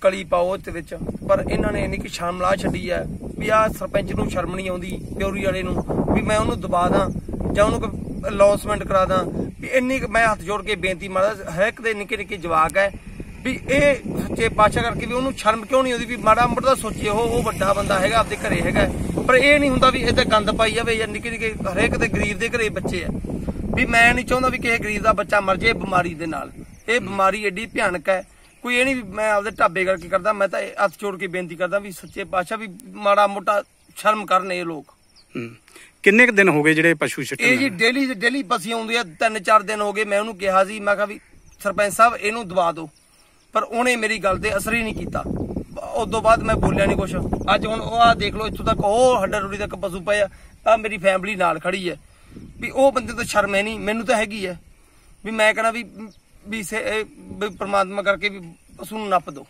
ਕਲੀ ਪਾਓ ਇਹਦੇ ਵਿੱਚ, ਪਰ ਇਹਨਾਂ ਨੇ ਇੰਨੀ ਕਿ ਸ਼ਰਮ ਲਾ ਛੱਡੀ ਆ ਵੀ ਆਹ ਸਰਪੰਚ ਨੂੰ ਸ਼ਰਮ ਨਹੀਂ ਆਉਂਦੀ ਪਿਉਰੀ ਵਾਲੇ ਨੂੰ ਵੀ ਮੈਂ ਉਹਨੂੰ ਦਬਾ ਦਾਂ ਜਾਂ ਉਹਨੂੰ ਲੌਸਮੈਂਟ ਕਰਾ ਦਾਂ। ਵੀ ਇੰਨੀ ਮੈਂ ਹੱਥ ਜੋੜ ਕੇ ਬੇਨਤੀ ਮਾਰਦਾ, ਹਰੇਕ ਦੇ ਨਿੱਕੇ ਜਵਾਕ ਹੈ ਵੀ ਇਹ ਸੱਚੇ ਪਾਤਸ਼ਾਹ ਕਰਕੇ ਵੀ ਉਹਨੂੰ ਸ਼ਰਮ ਕਿਉਂ ਨਹੀਂ ਆਉਂਦੀ ਵੀ ਮਾੜਾ ਮੋਟਾ ਸੋਚੀਏ। ਉਹ ਵੱਡਾ ਬੰਦਾ ਹੈਗਾ, ਆਪਦੇ ਘਰੇ ਹੈਗਾ, ਪਰ ਇਹ ਨਹੀਂ ਹੁੰਦਾ ਵੀ ਇੱਥੇ ਗੰਦ ਪਾਈ ਜਾਵੇ ਜਾਂ ਨਿੱਕੇ ਹਰੇਕ ਦੇ ਗਰੀਬ ਦੇ ਘਰੇ ਬੱਚੇ ਆ। ਵੀ ਮੈਂ ਨਹੀਂ ਚਾਹੁੰਦਾ ਵੀ ਕਿਸੇ ਗਰੀਬ ਦਾ ਬੱਚਾ ਮਰ ਜਾਏ ਬਿਮਾਰੀ ਦੇ ਨਾਲ। ਇਹ ਬਿਮਾਰੀ ਐਡੀ ਭਿਆਨਕ ਹੈ, ਕੋਈ ਇਹ ਨਹੀਂ ਵੀ ਮੈਂ ਆਪਦੇ ਢਾਬੇ ਕਰਕੇ ਕਰਦਾ। ਮੈਂ ਤਾਂ ਹੱਥ ਜੋੜ ਕੇ ਬੇਨਤੀ ਕਰਦਾ ਵੀ ਸੱਚੇ ਪਾਤਸ਼ਾਹ ਵੀ ਮਾੜਾ ਮੋਟਾ ਸ਼ਰਮ ਕਰਨ ਇਹ ਲੋਕ। ਕਿੰਨੇ ਕੁ ਦਿਨ ਹੋ ਗਏ ਜਿਹੜੇ ਪਸ਼ੂ ਸਿੱਟੇ? ਇਹ ਜੀ ਡੇਲੀ ਪਸ਼ੂ ਆਉਂਦੇ ਆ, 3-4 ਦਿਨ ਹੋ ਗਏ। ਮੈਂ ਉਹਨੂੰ ਕਿਹਾ ਸੀ, ਮੈਂ ਕਿਹਾ ਵੀ ਸਰਪੰਚ ਸਾਹਿਬ ਇਹਨੂੰ ਦਬਾ ਦਿਓ, ਪਰ ਉਹਨੇ ਮੇਰੀ ਗੱਲ ਤੇ ਅਸਰ ਹੀ ਨਹੀਂ ਕੀਤਾ। ਉਦੋਂ ਬਾਅਦ ਮੈਂ ਬੋਲਿਆ ਨਹੀਂ ਕੁਛ। ਅੱਜ ਹੁਣ ਉਹ ਆ ਦੇਖ ਲਓ, ਇੱਥੋਂ ਤੱਕ ਉਹ ਹੱਡਾ ਰੋੜੀ ਤੱਕ ਪਸ਼ੂ ਪਏ ਆ। ਮੇਰੀ ਫੈਮਿਲੀ ਨਾਲ ਖੜੀ ਹੈ ਵੀ ਉਹ ਬੰਦੇ ਤੋਂ ਸ਼ਰਮ ਹੈ ਨਹੀਂ, ਮੈਨੂੰ ਤਾਂ ਹੈਗੀ ਹੈ। ਵੀ ਮੈਂ ਕਹਿਣਾ ਵੀ ਪ੍ਰਮਾਤਮਾ ਕਰਕੇ ਵੀ ਪਸ਼ੂ ਨੂੰ ਨੱਪ ਦਿਓ।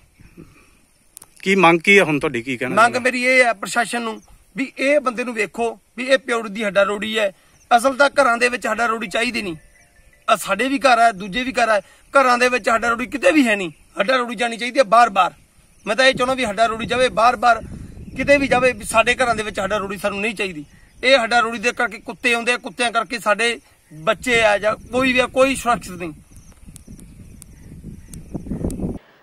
ਕੀ ਮੰਗ ਕੀ ਹੈ ਹੁਣ ਤੁਹਾਡੀ? ਕੀ ਕਹਿਣਾ? ਮੰਗ ਮੇਰੀ ਇਹ ਹੈ ਪ੍ਰਸ਼ਾਸਨ ਨੂੰ ਵੀ ਇਹ ਬੰਦੇ ਨੂੰ ਵੇਖੋ ਵੀ ਇਹ ਪਿਉੜੀ ਦੀ ਹੱਡਾ ਰੋੜੀ ਹੈ। ਅਸਲ ਤਾਂ ਘਰਾਂ ਦੇ ਵਿੱਚ ਹੱਡਾ ਰੋੜੀ ਚਾਹੀਦੀ ਨਹੀਂ। ਸਾਡੇ ਵੀ ਘਰ ਹੈ, ਦੂਜੇ ਵੀ ਘਰ ਹੈ, ਘਰਾਂ ਦੇ ਵਿੱਚ ਹੱਡਾ ਰੋੜੀ ਕਿਤੇ ਵੀ ਹੈ ਨਹੀਂ। ਹੱਡਾ ਰੋੜੀ ਜਾਣੀ ਚਾਹੀਦੀ ਹੈ ਬਾਰ-ਬਾਰ। ਮੈਂ ਤਾਂ ਇਹ ਚਾਹੁੰਦਾ ਵੀ ਹੱਡਾ ਰੋੜੀ ਜਾਵੇ ਬਾਰ-ਬਾਰ, ਕਿਤੇ ਵੀ ਜਾਵੇ। ਸਾਡੇ ਘਰਾਂ ਦੇ ਵਿੱਚ ਹੱਡਾ ਰੋੜੀ ਸਾਨੂੰ ਨਹੀਂ ਚਾਹੀਦੀ। ਇਹ ਹੱਡਾ ਰੋੜੀ ਦੇ ਕਰਕੇ ਕੁੱਤੇ ਆਉਂਦੇ ਆ, ਕੁੱਤਿਆਂ ਕਰਕੇ ਸਾਡੇ ਬੱਚੇ ਆ ਜਾਂ ਕੋਈ ਵੀ ਆ, ਕੋਈ ਸੁਰੱਖਿਅਤ ਨਹੀਂ।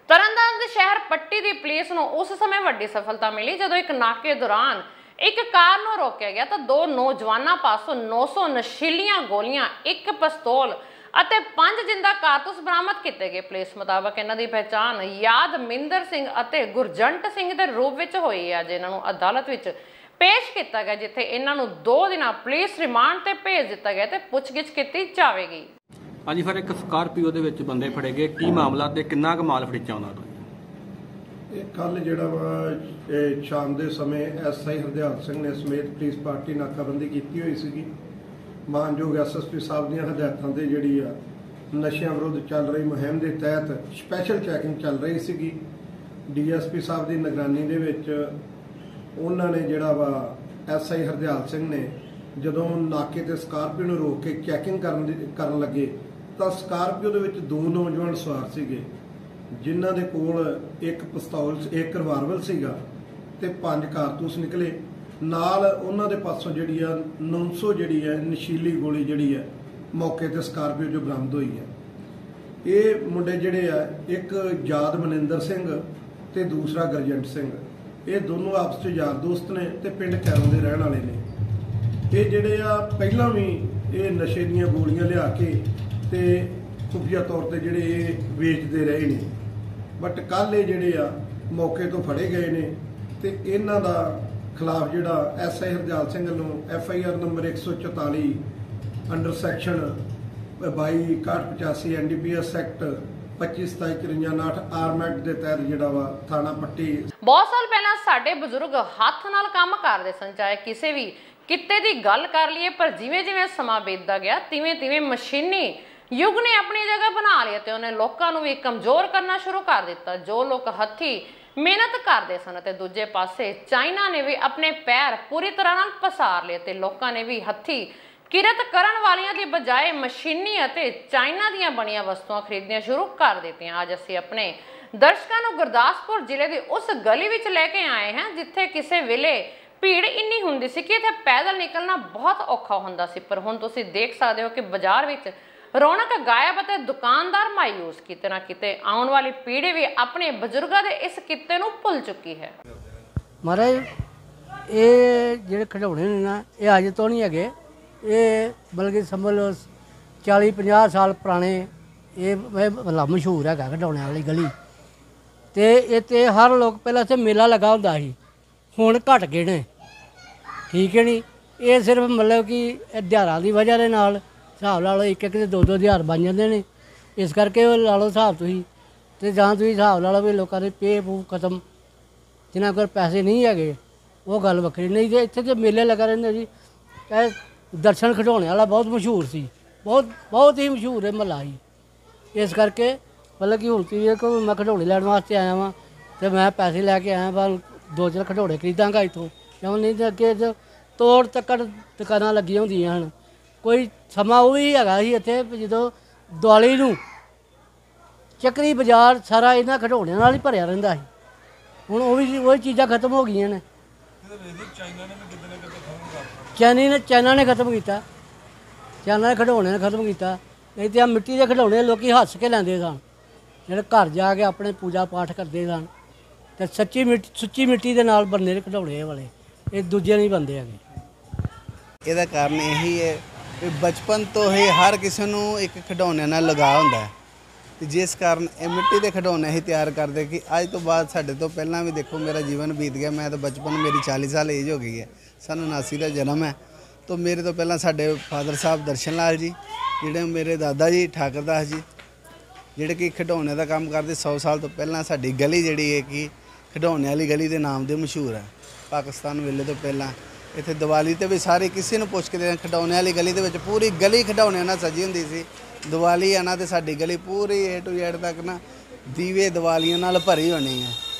ਤਰਨਤਾਰਨ ਦੇ ਸ਼ਹਿਰ ਪੱਟੀ ਦੀ ਪੁਲਿਸ ਨੂੰ ਉਸ ਸਮੇਂ ਵੱਡੀ ਸਫਲਤਾ ਮਿਲੀ ਜਦੋਂ ਇੱਕ ਨਾਕੇ ਦੌਰਾਨ ਇੱਕ ਕਾਰ ਨੂੰ ਰੋਕਿਆ ਗਿਆ ਤਾਂ 2 ਨੌਜਵਾਨਾਂ ਪਾਸੋਂ 900 ਨਸ਼ੀਲੀਆਂ ਗੋਲੀਆਂ, 1 ਪਿਸਤੌਲ ਅਤੇ 5 ਜਿੰਦਾ ਕਾਰਤੂਸ ਬਰਾਮਦ ਕੀਤੇ ਗਏ। ਪੁਲਿਸ ਮੁਤਾਬਕ ਇਹਨਾਂ ਦੀ ਪਹਿਚਾਣ ਯਾਦਮਿੰਦਰ ਸਿੰਘ ਅਤੇ ਗੁਰਜੰਟ ਸਿੰਘ ਦੇ ਰੂਪ ਵਿੱਚ ਹੋਈ ਹੈ, ਜਿਨ੍ਹਾਂ ਨੂੰ ਅਦਾਲਤ ਵਿੱਚ ਪੇਸ਼ ਕੀਤਾ ਗਿਆ, ਜਿੱਥੇ ਇਹਨਾਂ ਨੂੰ 2 ਦਿਨਾਂ ਪੁਲਿਸ ਰਿਮਾਂਡ ਤੇ ਭੇਜ ਦਿੱਤਾ ਗਿਆ ਤੇ ਪੁੱਛਗਿੱਛ ਕੀਤੀ ਜਾਵੇਗੀ। ਹਾਂਜੀ ਫਿਰ ਇੱਕ ਸਕਾਰਪੀਓ ਦੇ ਵਿੱਚ ਬੰਦੇ ਫੜੇ ਗਏ, ਕੀ ਮਾਮਲਾ ਤੇ ਕਿੰਨਾ ਕੁ ਮਾਲ ਫੜਿਆ ਉਹਨਾਂ ਤੋਂ? ਇਹ ਕੱਲ ਜਿਹੜਾ ਵਾ ਸ਼ਾਮ ਦੇ ਸਮੇਂ ਐਸਆਈ ਹਰਦਿਆਲ ਸਿੰਘ ਨੇ ਸਮੇਤ ਪੁਲਿਸ ਪਾਰਟੀ ਨਾਕਾਬੰਦੀ ਕੀਤੀ ਹੋਈ ਸੀਗੀ। ਮਾਨਯੋਗ ਐਸਐਸਪੀ ਸਾਹਿਬ ਦੀਆਂ ਹਦਾਇਤਾਂ ਤੇ ਜਿਹੜੀ ਆ ਨਸ਼ਿਆਂ ਵਿਰੁੱਧ ਚੱਲ ਰਹੀ ਮੁਹਿੰਮ ਦੇ ਤਹਿਤ ਸਪੈਸ਼ਲ ਚੈਕਿੰਗ ਚੱਲ ਰਹੀ ਸੀਗੀ। ਡੀਐਸਪੀ ਸਾਹਿਬ ਦੀ ਨਿਗਰਾਨੀ ਦੇ ਵਿੱਚ ਉਹਨਾਂ ਨੇ ਜਿਹੜਾ ਵਾ ਐਸਆਈ ਹਰਦਿਆਲ ਸਿੰਘ ਨੇ ਜਦੋਂ ਨਾਕੇ ਤੇ ਸਕਾਰਪੀਓ ਨੂੰ ਰੋਕ ਕੇ ਚੈਕਿੰਗ ਕਰਨ ਲੱਗੇ ਤਾਂ ਸਕਾਰਪੀਓ ਦੇ ਵਿੱਚ 2 ਨੌਜਵਾਨ ਸਵਾਰ ਸੀਗੇ, ਜਿਨ੍ਹਾਂ ਦੇ ਕੋਲ 1 ਪਿਸਤੌਲ, 1 ਰਿਵਾਲਵਰ ਸੀਗਾ ਤੇ 5 ਕਾਰਤੂਸ ਨਿਕਲੇ। ਨਾਲ ਉਹਨਾਂ ਦੇ ਪਾਸੋਂ ਜਿਹੜੀ ਆ 900 ਜਿਹੜੀ ਹੈ ਨਸ਼ੀਲੀ ਗੋਲੀ ਜਿਹੜੀ ਹੈ ਮੌਕੇ ਤੇ ਸਕਾਰਪੀਓ 'ਚੋਂ ਬਰਾਮਦ ਹੋਈ ਹੈ। ਇਹ ਮੁੰਡੇ ਜਿਹੜੇ ਆ, ਇੱਕ ਯਾਦਮਿੰਦਰ ਸਿੰਘ ਤੇ ਦੂਸਰਾ ਗੁਰਜੰਟ ਸਿੰਘ, ਇਹ ਦੋਨੋਂ ਆਪਸ 'ਚ ਯਾਰ ਦੋਸਤ ਨੇ ਤੇ ਪਿੰਡ ਕੈਰੋਂ ਦੇ ਰਹਿਣ ਵਾਲੇ ਨੇ। ਇਹ ਜਿਹੜੇ ਆ ਪਹਿਲਾਂ ਵੀ ਇਹ ਨਸ਼ੇ ਦੀਆਂ ਗੋਲੀਆਂ ਲਿਆ ਕੇ ਤੇ ਖੁਫੀਆ ਤੌਰ ਤੇ ਜਿਹੜੇ ਇਹ ਵੇਚਦੇ ਰਹੇ ਨੇ, ਬਟ ਕੱਲ ਇਹ ਜਿਹੜੇ ਆ ਮੌਕੇ ਤੋਂ ਫੜੇ ਗਏ ਨੇ ਤੇ ਇਹਨਾਂ ਦਾ ਖਿਲਾਫ ਜਿਹੜਾ ਐਸਆਈ ਹਰਦਿਆਲ ਸਿੰਘ ਵੱਲੋਂ FIR number 144 under section 22/85 NDPS act 25/27/53 arm act ਦੇ ਤਹਿਤ ਜਿਹੜਾ ਵਾ ਥਾਣਾ ਪੱਟੀ। ਬਹੁਤ ਸਾਲ ਪਹਿਲਾਂ ਸਾਡੇ ਬਜ਼ੁਰਗ ਹੱਥ ਨਾਲ ਕੰਮ ਕਰਦੇ ਸਨ, ਚਾਹੇ ਕਿਸੇ ਵੀ ਕਿੱਤੇ ਦੀ ਗੱਲ ਕਰ ਲਈਏ, ਪਰ ਜਿਵੇਂ ਜਿਵੇਂ ਸਮਾਂ ਬੀਤਦਾ ਗਿਆ ਤਿਵੇਂ ਮਸ਼ੀਨੀ ਯੁੱਗ ਨੇ ਆਪਣੀ ਜਗ੍ਹਾ ਬਣਾ ਲਈ ਤੇ ਉਹਨੇ ਲੋਕਾਂ ਨੂੰ ਵੀ ਕਮਜ਼ੋਰ ਕਰਨਾ ਸ਼ੁਰੂ ਕਰ ਦਿੱਤਾ। ਜੋ ਲੋਕ ਹੱਥੀ ਮਿਹਨਤ ਕਰਦੇ ਸਨ ਤੇ ਦੂਜੇ ਪਾਸੇ ਚਾਈਨਾ ਨੇ ਵੀ ਆਪਣੇ ਪੈਰ ਪੂਰੀ ਤਰ੍ਹਾਂ ਨਾਲ ਪਸਾਰ ਲਏ ਤੇ ਲੋਕਾਂ ਨੇ ਵੀ ਹੱਥੀ ਕਿਰਤ ਕਰਨ ਵਾਲੀਆਂ ਦੀ ਬਜਾਏ ਮਸ਼ੀਨੀ ਅਤੇ ਚਾਈਨਾ ਦੀਆਂ ਬਣੀਆਂ ਵਸਤੂਆਂ ਖਰੀਦਣੀਆਂ ਸ਼ੁਰੂ ਕਰ ਦਿੱਤੀਆਂ। ਅੱਜ ਅਸੀਂ ਆਪਣੇ ਦਰਸ਼ਕਾਂ ਨੂੰ ਗੁਰਦਾਸਪੁਰ ਜ਼ਿਲ੍ਹੇ ਦੀ ਉਸ ਗਲੀ ਵਿੱਚ ਲੈ ਕੇ ਆਏ ਹਾਂ ਜਿੱਥੇ ਕਿਸੇ ਵੇਲੇ ਭੀੜ ਇੰਨੀ ਹੁੰਦੀ ਸੀ ਕਿ ਇੱਥੇ ਪੈਦਲ ਨਿਕਲਣਾ ਬਹੁਤ ਔਖਾ ਹੁੰਦਾ ਸੀ, ਪਰ ਹੁਣ ਤੁਸੀਂ ਦੇਖ ਸਕਦੇ ਹੋ ਕਿ ਬਾਜ਼ਾਰ ਵਿੱਚ ਰੌਣਕ ਗਾਇਬ ਅਤੇ ਦੁਕਾਨਦਾਰ ਮਾਯੂਸ। ਕਿਤੇ ਨਾ ਕਿਤੇ ਆਉਣ ਵਾਲੀ ਪੀੜ੍ਹੀ ਵੀ ਆਪਣੇ ਬਜ਼ੁਰਗਾਂ ਦੇ ਇਸ ਕਿੱਤੇ ਨੂੰ ਭੁੱਲ ਚੁੱਕੀ ਹੈ। ਮਹਾਰਾਜ ਇਹ ਜਿਹੜੇ ਖਿਡੌਣੇ ਨੇ ਨਾ, ਇਹ ਅੱਜ ਤੋਂ ਨਹੀਂ ਹੈਗੇ, ਇਹ ਬਲਕਿ ਸਮਝ ਲਓ 40-50 ਸਾਲ ਪੁਰਾਣੇ ਇਹ ਮਤਲਬ ਮਸ਼ਹੂਰ ਹੈਗਾ ਖਿਡੌਣਿਆਂ ਵਾਲੀ ਗਲੀ। ਤੇ ਇੱਥੇ ਹਰ ਲੋਕ ਪਹਿਲਾਂ ਇੱਥੇ ਮੇਲਾ ਲੱਗਾ ਹੁੰਦਾ ਸੀ, ਹੁਣ ਘਟ ਗਏ ਨੇ, ਠੀਕ ਹੈ ਨਹੀਂ। ਇਹ ਸਿਰਫ ਮਤਲਬ ਕਿ ਦਿਹਾੜਾਂ ਦੀ ਵਜ੍ਹਾ ਦੇ ਨਾਲ ਹਿਸਾਬ ਲਾ ਲਓ 1-1 ਤੇ 2-2 ਹਜ਼ਾਰ ਬਣ ਜਾਂਦੇ ਨੇ, ਇਸ ਕਰਕੇ ਉਹ ਲਾ ਲਓ ਹਿਸਾਬ ਤੁਸੀਂ। ਤੇ ਜਾਂ ਤੁਸੀਂ ਹਿਸਾਬ ਲਾ ਲਓ ਵੀ ਲੋਕਾਂ ਦੇ ਪੇ ਪੂ ਖਤਮ, ਜਿਨ੍ਹਾਂ ਕੋਲ ਪੈਸੇ ਨਹੀਂ ਹੈਗੇ ਉਹ ਗੱਲ ਵੱਖਰੀ। ਨਹੀਂ ਤੇ ਇੱਥੇ ਤੇ ਮੇਲੇ ਲੱਗਾ ਰਹਿੰਦੇ ਜੀ। ਇਹ ਦਰਸ਼ਨ ਖਿਡੌਣੇ ਵਾਲਾ ਬਹੁਤ ਮਸ਼ਹੂਰ ਸੀ, ਬਹੁਤ ਹੀ ਮਸ਼ਹੂਰ ਹੈ ਮਹੱਲਾ ਜੀ। ਇਸ ਕਰਕੇ ਮਤਲਬ ਕਿ ਹੁਣ ਤੁਸੀਂ ਦੇਖੋ ਮੈਂ ਖਿਡੌਣੇ ਲੈਣ ਵਾਸਤੇ ਆਇਆ ਵਾਂ ਤੇ ਮੈਂ ਪੈਸੇ ਲੈ ਕੇ ਆਇਆ ਵਾ, 2-4 ਖਿਡੌਣੇ ਖਰੀਦਾਂਗਾ ਇੱਥੋਂ, ਕਿਉਂ ਨਹੀਂ ਤੇ ਅੱਗੇ ਤੋੜ ਤੱਕੜ ਦੁਕਾਨਾਂ ਲੱਗੀਆਂ ਹੁੰਦੀਆਂ ਹਨ। ਕੋਈ ਸਮਾਂ ਉਹ ਵੀ ਹੈਗਾ ਸੀ ਇੱਥੇ ਜਦੋਂ ਦਿਵਾਲੀ ਨੂੰ ਚੱਕਰੀ ਬਾਜ਼ਾਰ ਸਾਰਾ ਇਹਨਾਂ ਖਿਡੌਣਿਆਂ ਨਾਲ ਹੀ ਭਰਿਆ ਰਹਿੰਦਾ ਸੀ। ਹੁਣ ਉਹ ਚੀਜ਼ਾਂ ਖਤਮ ਹੋ ਗਈਆਂ ਨੇ। ਚਾਈਨਾ ਨੇ ਖਤਮ ਕੀਤਾ, ਚਾਈਨਾ ਨੇ ਖਿਡੌਣੇ ਨੇ ਖਤਮ ਕੀਤਾ। ਨਹੀਂ ਤਾਂ ਮਿੱਟੀ ਦੇ ਖਿਡੌਣੇ ਲੋਕ ਹੱਸ ਕੇ ਲੈਂਦੇ ਸਨ, ਜਿਹੜੇ ਘਰ ਜਾ ਕੇ ਆਪਣੇ ਪੂਜਾ ਪਾਠ ਕਰਦੇ ਸਨ ਤੇ ਸੁੱਚੀ ਮਿੱਟੀ ਦੇ ਨਾਲ ਬਣਨੇ ਦੇ ਖਿਡੌਣੇ ਵਾਲੇ, ਇਹ ਦੂਜੇ ਨਹੀਂ ਬਣਦੇ ਹੈਗੇ। ਇਹਦਾ ਕਾਰਨ ਇਹੀ ਹੈ ਕਿ ਬਚਪਨ ਤੋਂ ਹੀ ਹਰ ਕਿਸੇ ਨੂੰ ਇੱਕ ਖਿਡੌਣਿਆਂ ਨਾਲ ਲਗਾਅ ਹੁੰਦਾ ਹੈ ਤੇ ਜਿਸ ਕਾਰਨ ਇਹ ਮਿੱਟੀ ਦੇ ਖਿਡੌਣੇ ਹੀ ਤਿਆਰ ਕਰਦੇ ਕਿ ਅੱਜ ਤੋਂ ਬਾਅਦ ਸਾਡੇ ਤੋਂ ਪਹਿਲਾਂ ਵੀ ਦੇਖੋ ਮੇਰਾ ਜੀਵਨ ਬੀਤ ਗਿਆ। ਮੈਂ ਤਾਂ ਬਚਪਨ ਮੇਰੀ 40 ਸਾਲ ਏਜ ਹੋ ਗਈ ਹੈ, ਸਨ 79 ਦਾ ਜਨਮ ਹੈ। ਤਾਂ ਮੇਰੇ ਤੋਂ ਪਹਿਲਾਂ ਸਾਡੇ ਫਾਦਰ ਸਾਹਿਬ ਦਰਸ਼ਨ ਲਾਲ ਜੀ, ਜਿਹੜੇ ਮੇਰੇ ਦਾਦਾ ਜੀ ਠਾਕਰਦਾਸ ਜੀ, ਜਿਹੜੇ ਕਿ ਖਿਡੌਣੇ ਦਾ ਕੰਮ ਕਰਦੇ 100 ਸਾਲ ਤੋਂ ਪਹਿਲਾਂ। ਸਾਡੀ ਗਲੀ ਜਿਹੜੀ ਹੈ ਕਿ ਖਿਡੌਣੇ ਵਾਲੀ ਗਲੀ ਦੇ ਨਾਮ ਦੇ ਮਸ਼ਹੂਰ ਹੈ। ਪਾਕਿਸਤਾਨ ਵੇਲੇ ਤੋਂ ਪਹਿਲਾਂ ਇੱਥੇ ਦੀਵਾਲੀ 'ਤੇ ਵੀ ਸਾਰੇ ਕਿਸੇ ਨੂੰ ਪੁੱਛ ਕੇ ਖਿਡੌਣੇ ਵਾਲੀ ਗਲੀ ਦੇ ਵਿੱਚ ਪੂਰੀ ਗਲੀ ਖਿਡੌਣਿਆਂ ਨਾਲ ਸਜੀ ਹੁੰਦੀ ਸੀ। ਦੀਵਾਲੀ ਆਉਣਾ ਤੇ ਸਾਡੀ ਗਲੀ ਪੂਰੀ A to Z ਤੱਕ ਨਾ ਦੀਵੇ ਦੀਵਾਲੀਆਂ ਨਾਲ ਭਰੀ ਹੋਣੀ ਹੈ,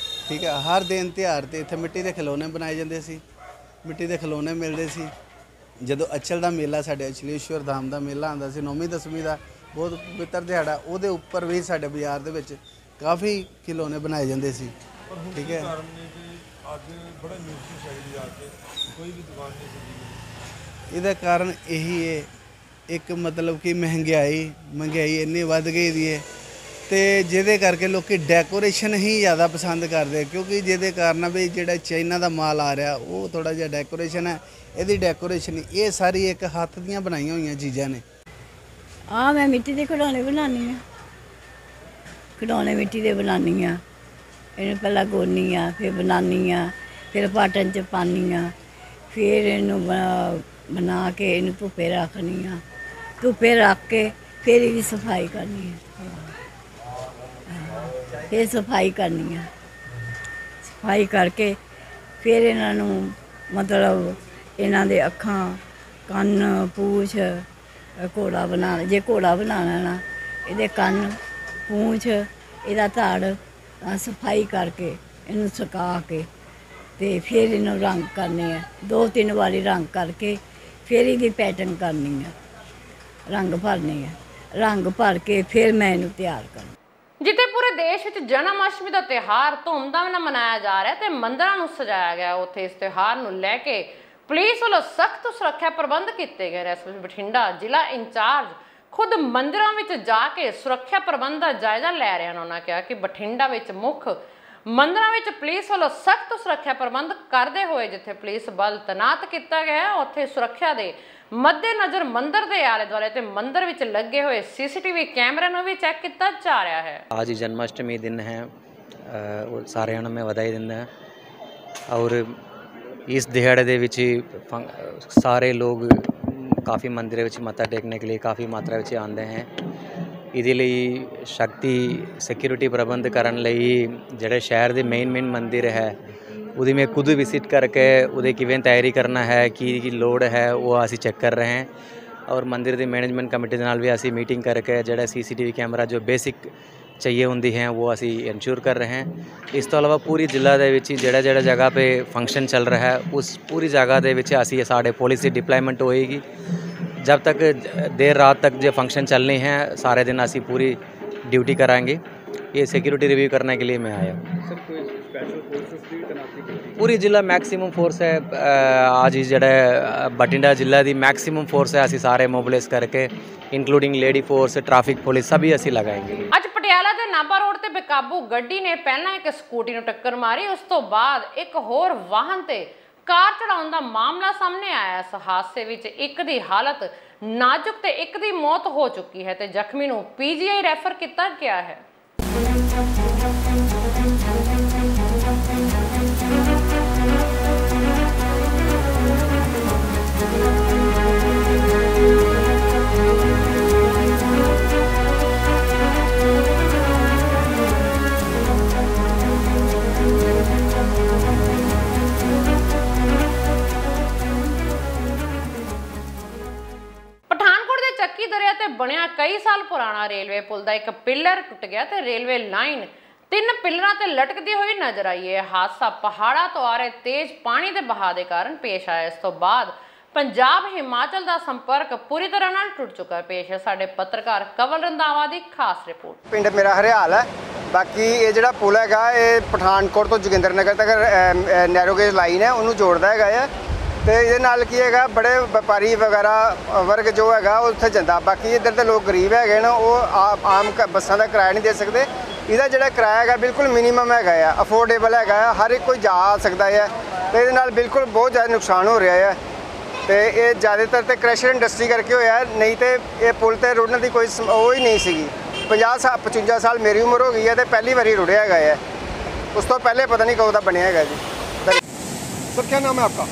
ਠੀਕ ਹੈ। ਹਰ ਦਿਨ ਤਿਉਹਾਰ 'ਤੇ ਇੱਥੇ ਮਿੱਟੀ ਦੇ ਖਿਡੌਣੇ ਬਣਾਏ ਜਾਂਦੇ ਸੀ, ਮਿੱਟੀ ਦੇ ਖਿਡੌਣੇ ਮਿਲਦੇ ਸੀ। ਜਦੋਂ ਅਚਲ ਦਾ ਮੇਲਾ, ਸਾਡੇ ਅਚਲੇਸ਼ਵਰ ਧਾਮ ਦਾ ਮੇਲਾ ਆਉਂਦਾ ਸੀ 9ਵੀਂ 10ਵੀਂ ਦਾ, ਬਹੁਤ ਪਵਿੱਤਰ ਦਿਹਾੜਾ, ਉਹਦੇ ਉੱਪਰ ਵੀ ਸਾਡੇ ਬਾਜ਼ਾਰ ਦੇ ਵਿੱਚ ਕਾਫੀ ਖਿਡੌਣੇ ਬਣਾਏ ਜਾਂਦੇ ਸੀ, ਠੀਕ ਹੈ। ਇਹਦਾ ਕਾਰਨ ਇਹੀ ਹੈ, ਇੱਕ ਮਤਲਬ ਕਿ ਮਹਿੰਗਾਈ ਇੰਨੀ ਵੱਧ ਗਈ ਦੀ ਹੈ ਤੇ ਜਿਹਦੇ ਕਰਕੇ ਲੋਕੀ ਡੈਕੋਰੇਸ਼ਨ ਹੀ ਜ਼ਿਆਦਾ ਪਸੰਦ ਕਰਦੇ, ਕਿਉਂਕਿ ਜਿਹਦੇ ਕਾਰਨ ਵੀ ਜਿਹੜਾ ਚਾਈਨਾ ਦਾ ਮਾਲ ਆ ਰਿਹਾ ਉਹ ਥੋੜਾ ਜਿਹਾ ਡੈਕੋਰੇਸ਼ਨ ਹੈ, ਇਹਦੀ ਡੈਕੋਰੇਸ਼ਨ ਇਹ ਸਾਰੀ ਇੱਕ ਹੱਥ ਦੀਆਂ ਬਣਾਈਆਂ ਹੋਈਆਂ ਚੀਜ਼ਾਂ ਨੇ। मैं मिट्टी के खिडौने बनानी हाँ, खिडौने मिट्टी के बनानी हाँ। इन्हें पहला गोनी हाँ, फिर बनानी हाँ, फिर पाटन च पानी हाँ, फिर इनू बना के इनू धुप्पे रखनी हाँ, धुप्पे रख के फिर इसकी सफाई करनी है, फिर सफाई करनी है, सफाई करके फिर इन्हों मतलब इन्हों दे अखां कन्न पूछ घोड़ा बना, जे घोड़ा बनाना ना ये कन्न पूछ इहदा धड़ सफाई करके इनू सुका के ते फिर इनू रंग करने है, 2-3 बारी रंग करके फिर इसकी पैटर्न करनी है, रंग भरने है, रंग भर के फिर मैं इनू तैयार करना। जिथे पूरे देश में जन्माष्टमी का त्यौहार धूमधाम नाल मनाया जा रहा है ते मंदिरां नूं सजाया गया, उत्थे इस त्यौहार नूं लैके पुलिस वालों सख्त सुरक्षा प्रबंध किए गए। इस बठिंडा जिला इंचार्ज खुद मंदिरों में जाके सुरक्षा प्रबंध का जायजा लै रहे हैं। उन्होंने कहा कि बठिंडा में मुख मंदिरों में पुलिस वालों सख्त सुरक्षा प्रबंध करते हुए जिथे पुलिस बल तैनात किया गया है, उत्थे सुरक्षा के मद्देनजर मंदिर के आले दुआले ते मंदिर में लगे हुए CCTV कैमरे में भी चेक किया जा रहा है। आज जन्माष्टमी दिन है, सारे में बधाई दिंदा है और इस दिहाड़े दे विच सारे लोग काफ़ी मंदिर में मत्था टेकने के लिए काफ़ी मात्रा में आते हैं। इहदे लई शक्ति सिक्योरिटी प्रबंध करन लई जिहड़े शहर दे मेन मंदिर है उहदी मैं खुद विजिट करके उहदी किवें तैयारी करना है की लोड़ है वो असी चेक कर रहे हैं और मंदिर दी मैनेजमेंट कमेटी दे नाल भी असी मीटिंग करके जिहड़ा CCTV कैमरा जो बेसिक चाहिए होंदी हैं वो असी इंश्योर कर रहे हैं। इस तो अलावा पूरी जिला दे विच जिहड़ा जगह पे फंक्शन चल रहा है उस पूरी जगह दे विच असी साढ़े पुलिस की डिप्लॉयमेंट होएगी। जब तक देर रात तक जो फंक्शन चलने हैं सारे दिन असी पूरी ड्यूटी कराएंगे। ये सिक्योरिटी रिव्यू करने के लिए मैं आया। पूरी जिला मैक्सिमम फोर्स है, आज जिहड़ा बठिंडा जिला की मैक्सिमम फोर्स है असी सारे मोबिलाइज करके including lady force traffic police सभी असी लगाएंगे। अज पटियाला के नाभा रोड ते बेकाबू गड्डी ने पहला एक स्कूटी नूं टक्कर मारी, उस तो बाद एक होर वाहन ते कार चढ़ाउण दा मामला सामने आया। इस हादसे विच एक दी हालत नाजुक ते एक दी मौत हो चुकी है ते जख्मी नूं PGI रैफर किया गया है। ਚੱਕੀ ਦਰਿਆ ਤੇ ਬਣਿਆ ਕਈ ਸਾਲ ਪੁਰਾਣਾ ਰੇਲਵੇ ਪੁਲ ਦਾ ਇੱਕ ਪਿਲਰ ਟੁੱਟ ਗਿਆ ਤੇ ਰੇਲਵੇ ਲਾਈਨ 3 ਪਿਲਰਾਂ ਤੇ ਲਟਕਦੀ ਹੋਈ ਨਜ਼ਰ ਆਈ ਹੈ। ਹਾਦਸਾ ਪਹਾੜਾਂ ਤੋਂ ਆ ਰਹੇ ਤੇਜ਼ ਪਾਣੀ ਦੇ ਵਹਾਅ ਦੇ ਕਾਰਨ ਪੇਸ਼ ਆਇਆ। ਇਸ ਤੋਂ ਬਾਅਦ ਪੰਜਾਬ ਹਿਮਾਚਲ ਦਾ ਸੰਪਰਕ ਪੂਰੀ ਤਰ੍ਹਾਂ ਨਾਲ ਟੁੱਟ ਚੁੱਕਾ ਹੈ। ਪੇਸ਼ ਹੈ ਸਾਡੇ ਪੱਤਰਕਾਰ ਕਵਲ ਰੰਧਾਵਾ ਦੀ ਖਾਸ ਰਿਪੋਰਟ। ਪਿੰਡ ਮੇਰਾ ਹਰਿਆਲ ਹੈ। ਬਾਕੀ ਇਹ ਜਿਹੜਾ ਪੁਲ ਹੈਗਾ ਇਹ ਪਠਾਨਕੋਟ ਤੋਂ ਜੋਗਿੰਦਰ ਨਗਰ ਤੱਕ ਨੈਰੋ ਗੇਜ ਲਾਈਨ ਹੈ ਉਹਨੂੰ ਜੋੜਦਾ ਹੈਗਾ ਹੈ ਤੇ ਇਹਦੇ ਨਾਲ ਕੀ ਹੈਗਾ ਬੜੇ ਵਪਾਰੀ ਵਗੈਰਾ ਵਰਗ ਜੋ ਹੈਗਾ ਉਹ ਉੱਥੇ ਜਾਂਦਾ। ਬਾਕੀ ਇੱਧਰ ਦੇ ਲੋਕ ਗਰੀਬ ਹੈਗੇ ਨੇ ਉਹ ਆਮ ਬੱਸਾਂ ਦਾ ਕਿਰਾਇਆ ਨਹੀਂ ਦੇ ਸਕਦੇ। ਇਹਦਾ ਜਿਹੜਾ ਕਿਰਾਇਆ ਹੈਗਾ ਬਿਲਕੁਲ ਮਿਨੀਮਮ ਹੈਗਾ ਆ, ਅਫੋਰਡੇਬਲ ਹੈਗਾ ਆ, ਹਰ ਇੱਕ ਕੋਈ ਜਾ ਸਕਦਾ ਹੈ ਤੇ ਇਹਦੇ ਨਾਲ ਬਿਲਕੁਲ ਬਹੁਤ ਜ਼ਿਆਦਾ ਨੁਕਸਾਨ ਹੋ ਰਿਹਾ ਹੈ ਤੇ ਇਹ ਜ਼ਿਆਦਾਤਰ ਤੇ ਕ੍ਰੈਸ਼ਰ ਇੰਡਸਟਰੀ ਕਰਕੇ ਹੋਇਆ, ਨਹੀਂ ਤੇ ਇਹ ਪੁਲ ਤੇ ਰੁੜਨ ਦੀ ਕੋਈ ਉਹ ਹੀ ਨਹੀਂ ਸੀਗੀ। 55 ਸਾਲ ਮੇਰੀ ਉਮਰ ਹੋ ਗਈ ਹੈ ਤੇ ਪਹਿਲੀ ਵਾਰੀ ਰੁੜਿਆ ਹੈਗਾ ਹੈ, ਉਸ ਤੋਂ ਪਹਿਲੇ ਪਤਾ ਨਹੀਂ ਕਦੋਂ ਦਾ ਬਣਿਆ ਹੈਗਾ ਜੀ। सर क्या नाम है आपका?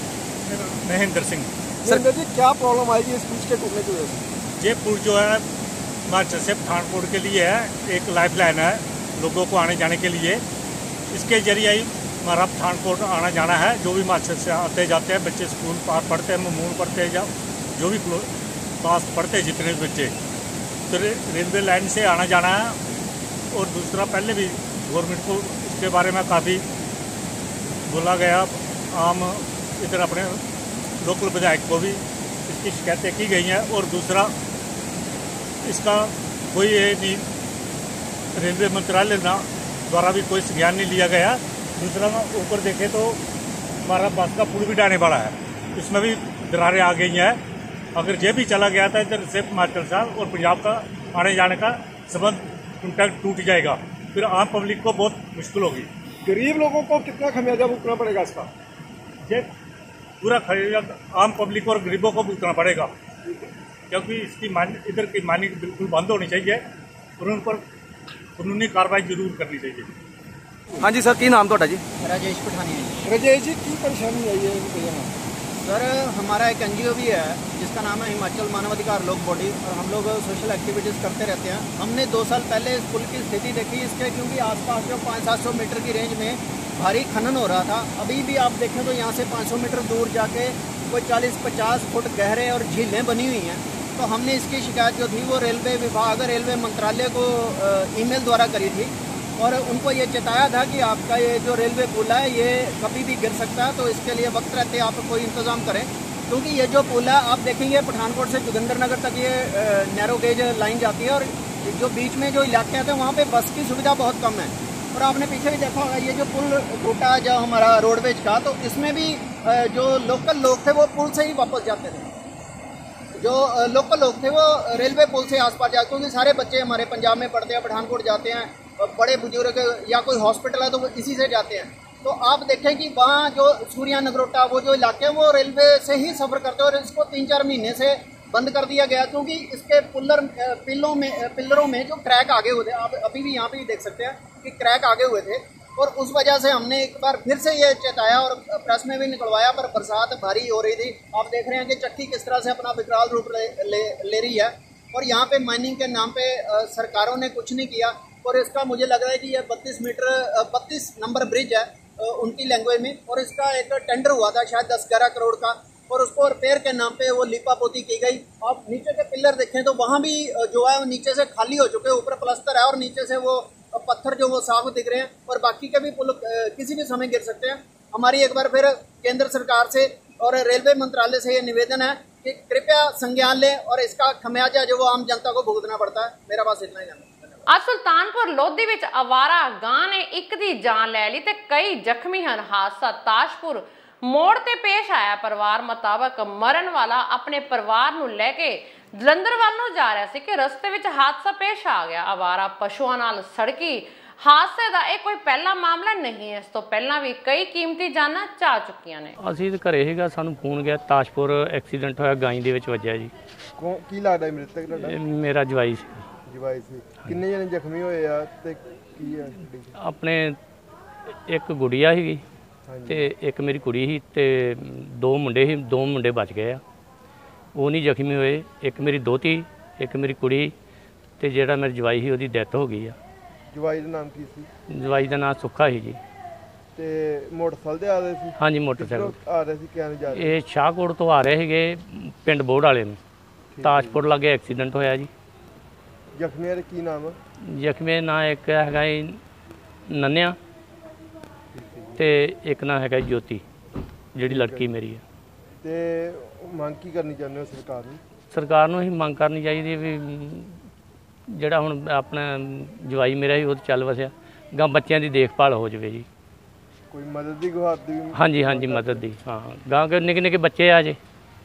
महेंद्र सिंह। महेंद्र जी क्या प्रॉब्लम आएगी इस ब्रिज के टूटने की वजह से? ये पुल जो है हिमाचल से पठानकोट के लिए है, एक लाइफ लाइन है लोगों को आने जाने के लिए। इसके जरिए ही हमारा पठानकोट आना जाना है। जो भी हिमाचल से आते जाते हैं बच्चे, स्कूल पास पढ़ते हैं, ममून पढ़ते हैं, या जो भी पास पढ़ते हैं जितने बच्चे, तो रेलवे लाइन से आना जाना है। और दूसरा पहले भी गवर्नमेंट को इसके बारे में काफ़ी बोला गया, आम इधर अपने लोकल विधायक को भी इसकी शिकायतें की गई हैं। और दूसरा इसका कोई ये नहीं रेलवे मंत्रालय द्वारा भी कोई संज्ञान नहीं लिया गया। दूसरा ऊपर देखें तो हमारा बस का पुल भी डालने वाला है, इसमें भी दरारें आ गई हैं। अगर ये भी चला गया था इधर से हिमाचल से और पंजाब का आने जाने का संबंध कॉन्टैक्ट टूट जाएगा, फिर आम पब्लिक को बहुत मुश्किल होगी। गरीब लोगों को कितना खमियाजा भुगतना पड़ेगा इसका? ये पूरा खर्चा आम पब्लिक और गरीबों को भुगतना पड़ेगा, क्योंकि इसकी इधर की माइनिंग बिल्कुल बंद होनी चाहिए और उन पर कानूनी कार्रवाई जरूर करनी चाहिए। हाँ जी सर, की नाम ਤੁਹਾਡਾ जी? राजेश पठानिया। राजेश जी, की परेशानी आई है? सर हमारा एक एनजीओ भी है जिसका नाम है हिमाचल मानवाधिकार लोक बॉडी, और हम लोग सोशल एक्टिविटीज़ करते रहते हैं। हमने 2 साल पहले इस पुल की स्थिति देखी इसके, क्योंकि आसपास जो 500-700 मीटर की रेंज में भारी खनन हो रहा था। अभी भी आप देखें तो यहाँ से 500 मीटर दूर जाके कोई 40-50 फुट गहरे और झीलें बनी हुई हैं। तो हमने इसकी शिकायत जो थी वो रेलवे विभाग, रेलवे मंत्रालय को ईमेल द्वारा करी थी, और उनको ये चेताया था कि आपका ये जो रेलवे पुल है ये कभी भी गिर सकता है, तो इसके लिए वक्त रहते आप कोई इंतज़ाम करें। क्योंकि ये जो पुल है आप देखेंगे पठानकोट से जोगिंद्रनगर तक ये नैरो गेज लाइन जाती है, और जो बीच में जो इलाके आते हैं वहाँ पे बस की सुविधा बहुत कम है। और आपने पीछे भी देखा होगा ये जो पुल टूटा जो हमारा रोडवेज का, तो इसमें भी जो लोकल लोग थे वो पुल से ही वापस जाते थे। जो लोकल लोग थे वो रेलवे पुल से आस पास जाते, क्योंकि सारे बच्चे हमारे पंजाब में पढ़ते हैं, पठानकोट जाते हैं, बड़े बुजुर्ग या कोई हॉस्पिटल है तो वो इसी से जाते हैं। तो आप देखें कि वहाँ जो सूर्या नगरोटा वो जो इलाके हैं वो रेलवे से ही सफ़र करते हैं, और इसको 3-4 महीने से बंद कर दिया गया, क्योंकि इसके पिल्लरों में जो क्रैक आगे हुए थे, आप अभी भी यहाँ पे देख सकते हैं कि क्रैक आगे हुए थे। और उस वजह से हमने एक बार फिर से ये चेताया और प्रेस में भी निकलवाया, पर बरसात भारी हो रही थी। आप देख रहे हैं कि चक्की किस तरह से अपना विकराल रूप ले रही है, और यहाँ पे माइनिंग के नाम पे सरकारों ने कुछ नहीं किया। और इसका मुझे लग रहा है कि ये 32 नंबर ब्रिज है उनकी लैंग्वेज में, और इसका एक टेंडर हुआ था शायद 10-11 करोड़ का, और उसको रिपेयर के नाम पे वो लिपापोती की गई। आप नीचे के पिलर देखें तो वहाँ भी जो है वो नीचे से खाली हो चुके हैं, ऊपर प्लास्टर है और नीचे से वो पत्थर जो वो साफ दिख रहे हैं, और बाकी के भी पुल किसी भी समय गिर सकते हैं। हमारी एक बार फिर केंद्र सरकार से और रेलवे मंत्रालय से ये निवेदन है कि कृपया संज्ञान लें, और इसका खमियाजा जो वो आम जनता को भुगतना पड़ता है। मेरा बस इतना ही है। ਅੱਜ ਸੁਲਤਾਨਪੁਰ ਲੋਧੀ ਵਿੱਚ ਅਵਾਰਾ ਗਾਂ ਨੇ ਇੱਕ ਦੀ ਜਾਨ ਲੈ ਲਈ ਤੇ ਕਈ ਜ਼ਖਮੀ ਹਨ। ਹਾਦਸਾ ਤਾਸ਼ਪੁਰ ਮੋੜ ਤੇ ਪੇਸ਼ ਆਇਆ। ਪਰਿਵਾਰ ਮੁਤਾਬਕ ਮਰਨ ਵਾਲਾ ਆਪਣੇ ਪਰਿਵਾਰ ਨੂੰ ਲੈ ਕੇ ਜਲੰਧਰ ਵੱਲ ਨੂੰ ਜਾ ਰਿਹਾ ਸੀ ਕਿ ਰਸਤੇ ਵਿੱਚ ਹਾਦਸਾ ਪੇਸ਼ ਆ ਗਿਆ। ਅਵਾਰਾ ਪਸ਼ੂਆਂ ਨਾਲ ਸੜਕੀ ਹਾਦਸੇ ਦਾ ਇਹ ਕੋਈ ਪਹਿਲਾ ਮਾਮਲਾ ਨਹੀਂ ਹੈ। ਇਸ ਤੋਂ ਪਹਿਲਾਂ ਵੀ ਕਈ ਕੀਮਤੀ ਜਾਨਾਂ ਜਾ ਚੁੱਕੀਆਂ ਨੇ। ਅਸੀਂ ਤੇ ਘਰੇ ਸੀਗਾ, ਸਾਨੂੰ ਫੋਨ ਗਿਆ ਤਾਸ਼ਪੁਰ ਐਕਸੀਡੈਂਟ ਹੋਇਆ, ਗਾਂ ਦੇ ਵਿੱਚ ਵੱਜਿਆ ਜੀ। ਕੀ ਲੱਗਦਾ ਮ੍ਰਿਤਕ ਤੁਹਾਡਾ? ਮੇਰਾ ਜਵਾਈ ਸੀ। ਜਵਾਈ ਸੀ। ਕਿੰਨੇ ਜਣੇ ਜ਼ਖਮੀ ਹੋਏ ਆ ਤੇ ਕੀ ਆ? ਆਪਣੇ ਇੱਕ ਗੁੜੀਆ ਸੀਗੀ ਤੇ ਇੱਕ ਮੇਰੀ ਕੁੜੀ ਸੀ ਤੇ 2 ਮੁੰਡੇ ਸੀ, 2 ਮੁੰਡੇ ਬਚ ਗਏ ਆ, ਉਹ ਨਹੀਂ ਜ਼ਖਮੀ ਹੋਏ। ਇੱਕ ਮੇਰੀ ਦੋਤੀ, ਇੱਕ ਮੇਰੀ ਕੁੜੀ, ਤੇ ਜਿਹੜਾ ਮੇਰਾ ਜਵਾਈ ਸੀ ਉਹਦੀ ਡੈਥ ਹੋ ਗਈ ਆ। ਜਵਾਈ ਦਾ ਨਾਮ ਕੀ ਸੀ? ਜਵਾਈ ਦਾ ਨਾਮ ਸੁੱਖਾ ਸੀ ਜੀ। ਤੇ ਮੋਟਰਸਾਈਕਲ ਤੇ ਆ ਰਹੇ ਸੀ? ਹਾਂਜੀ ਮੋਟਰਸਾਈਕਲ ਆ ਰਹੇ ਸੀ। ਕਿਹਨੂੰ ਜਾ ਰਹੇ? ਇਹ ਸ਼ਾਹਕੋਟ ਤੋਂ ਆ ਰਹੇ ਸੀਗੇ ਪਿੰਡ ਬੋੜ ਵਾਲੇ ਨੂੰ। ਤਾਜਪੁਰ ਲਾਗੇ ਐਕਸੀਡੈਂਟ ਹੋਇਆ ਜੀ। ਜ਼ਖਮੀਆਂ ਦਾ ਕੀ ਨਾਮ? ਜ਼ਖਮੀ ਨਾਂ ਇੱਕ ਹੈਗਾ ਨੰਨਿਆ ਤੇ ਇੱਕ ਨਾਂ ਹੈਗਾ ਜੋਤੀ, ਜਿਹੜੀ ਲੜਕੀ ਮੇਰੀ ਹੈ। ਤੇ ਮੰਗ ਕੀ ਕਰਨੀ ਚਾਹੁੰਦੇ ਹੋ ਸਰਕਾਰ ਨੂੰ? ਸਰਕਾਰ ਨੂੰ ਹੀ ਮੰਗ ਕਰਨੀ ਚਾਹੀਦੀ ਵੀ ਜਿਹੜਾ ਹੁਣ ਆਪਣਾ ਜਵਾਈ ਮੇਰਾ ਹੀ ਉਹ ਚੱਲ ਵਸਿਆ, ਗਾਂ ਬੱਚਿਆਂ ਦੀ ਦੇਖਭਾਲ ਹੋ ਜਾਵੇ ਜੀ। ਕੋਈ ਮਦਦ ਦੀ ਗੁਹਾਰ ਦੀ? ਹਾਂਜੀ ਹਾਂਜੀ ਮਦਦ ਦੀ। ਹਾਂ ਗਾਂ ਕੇ ਨਿੱਕੇ ਨਿੱਕੇ ਬੱਚੇ ਆ ਜੇ।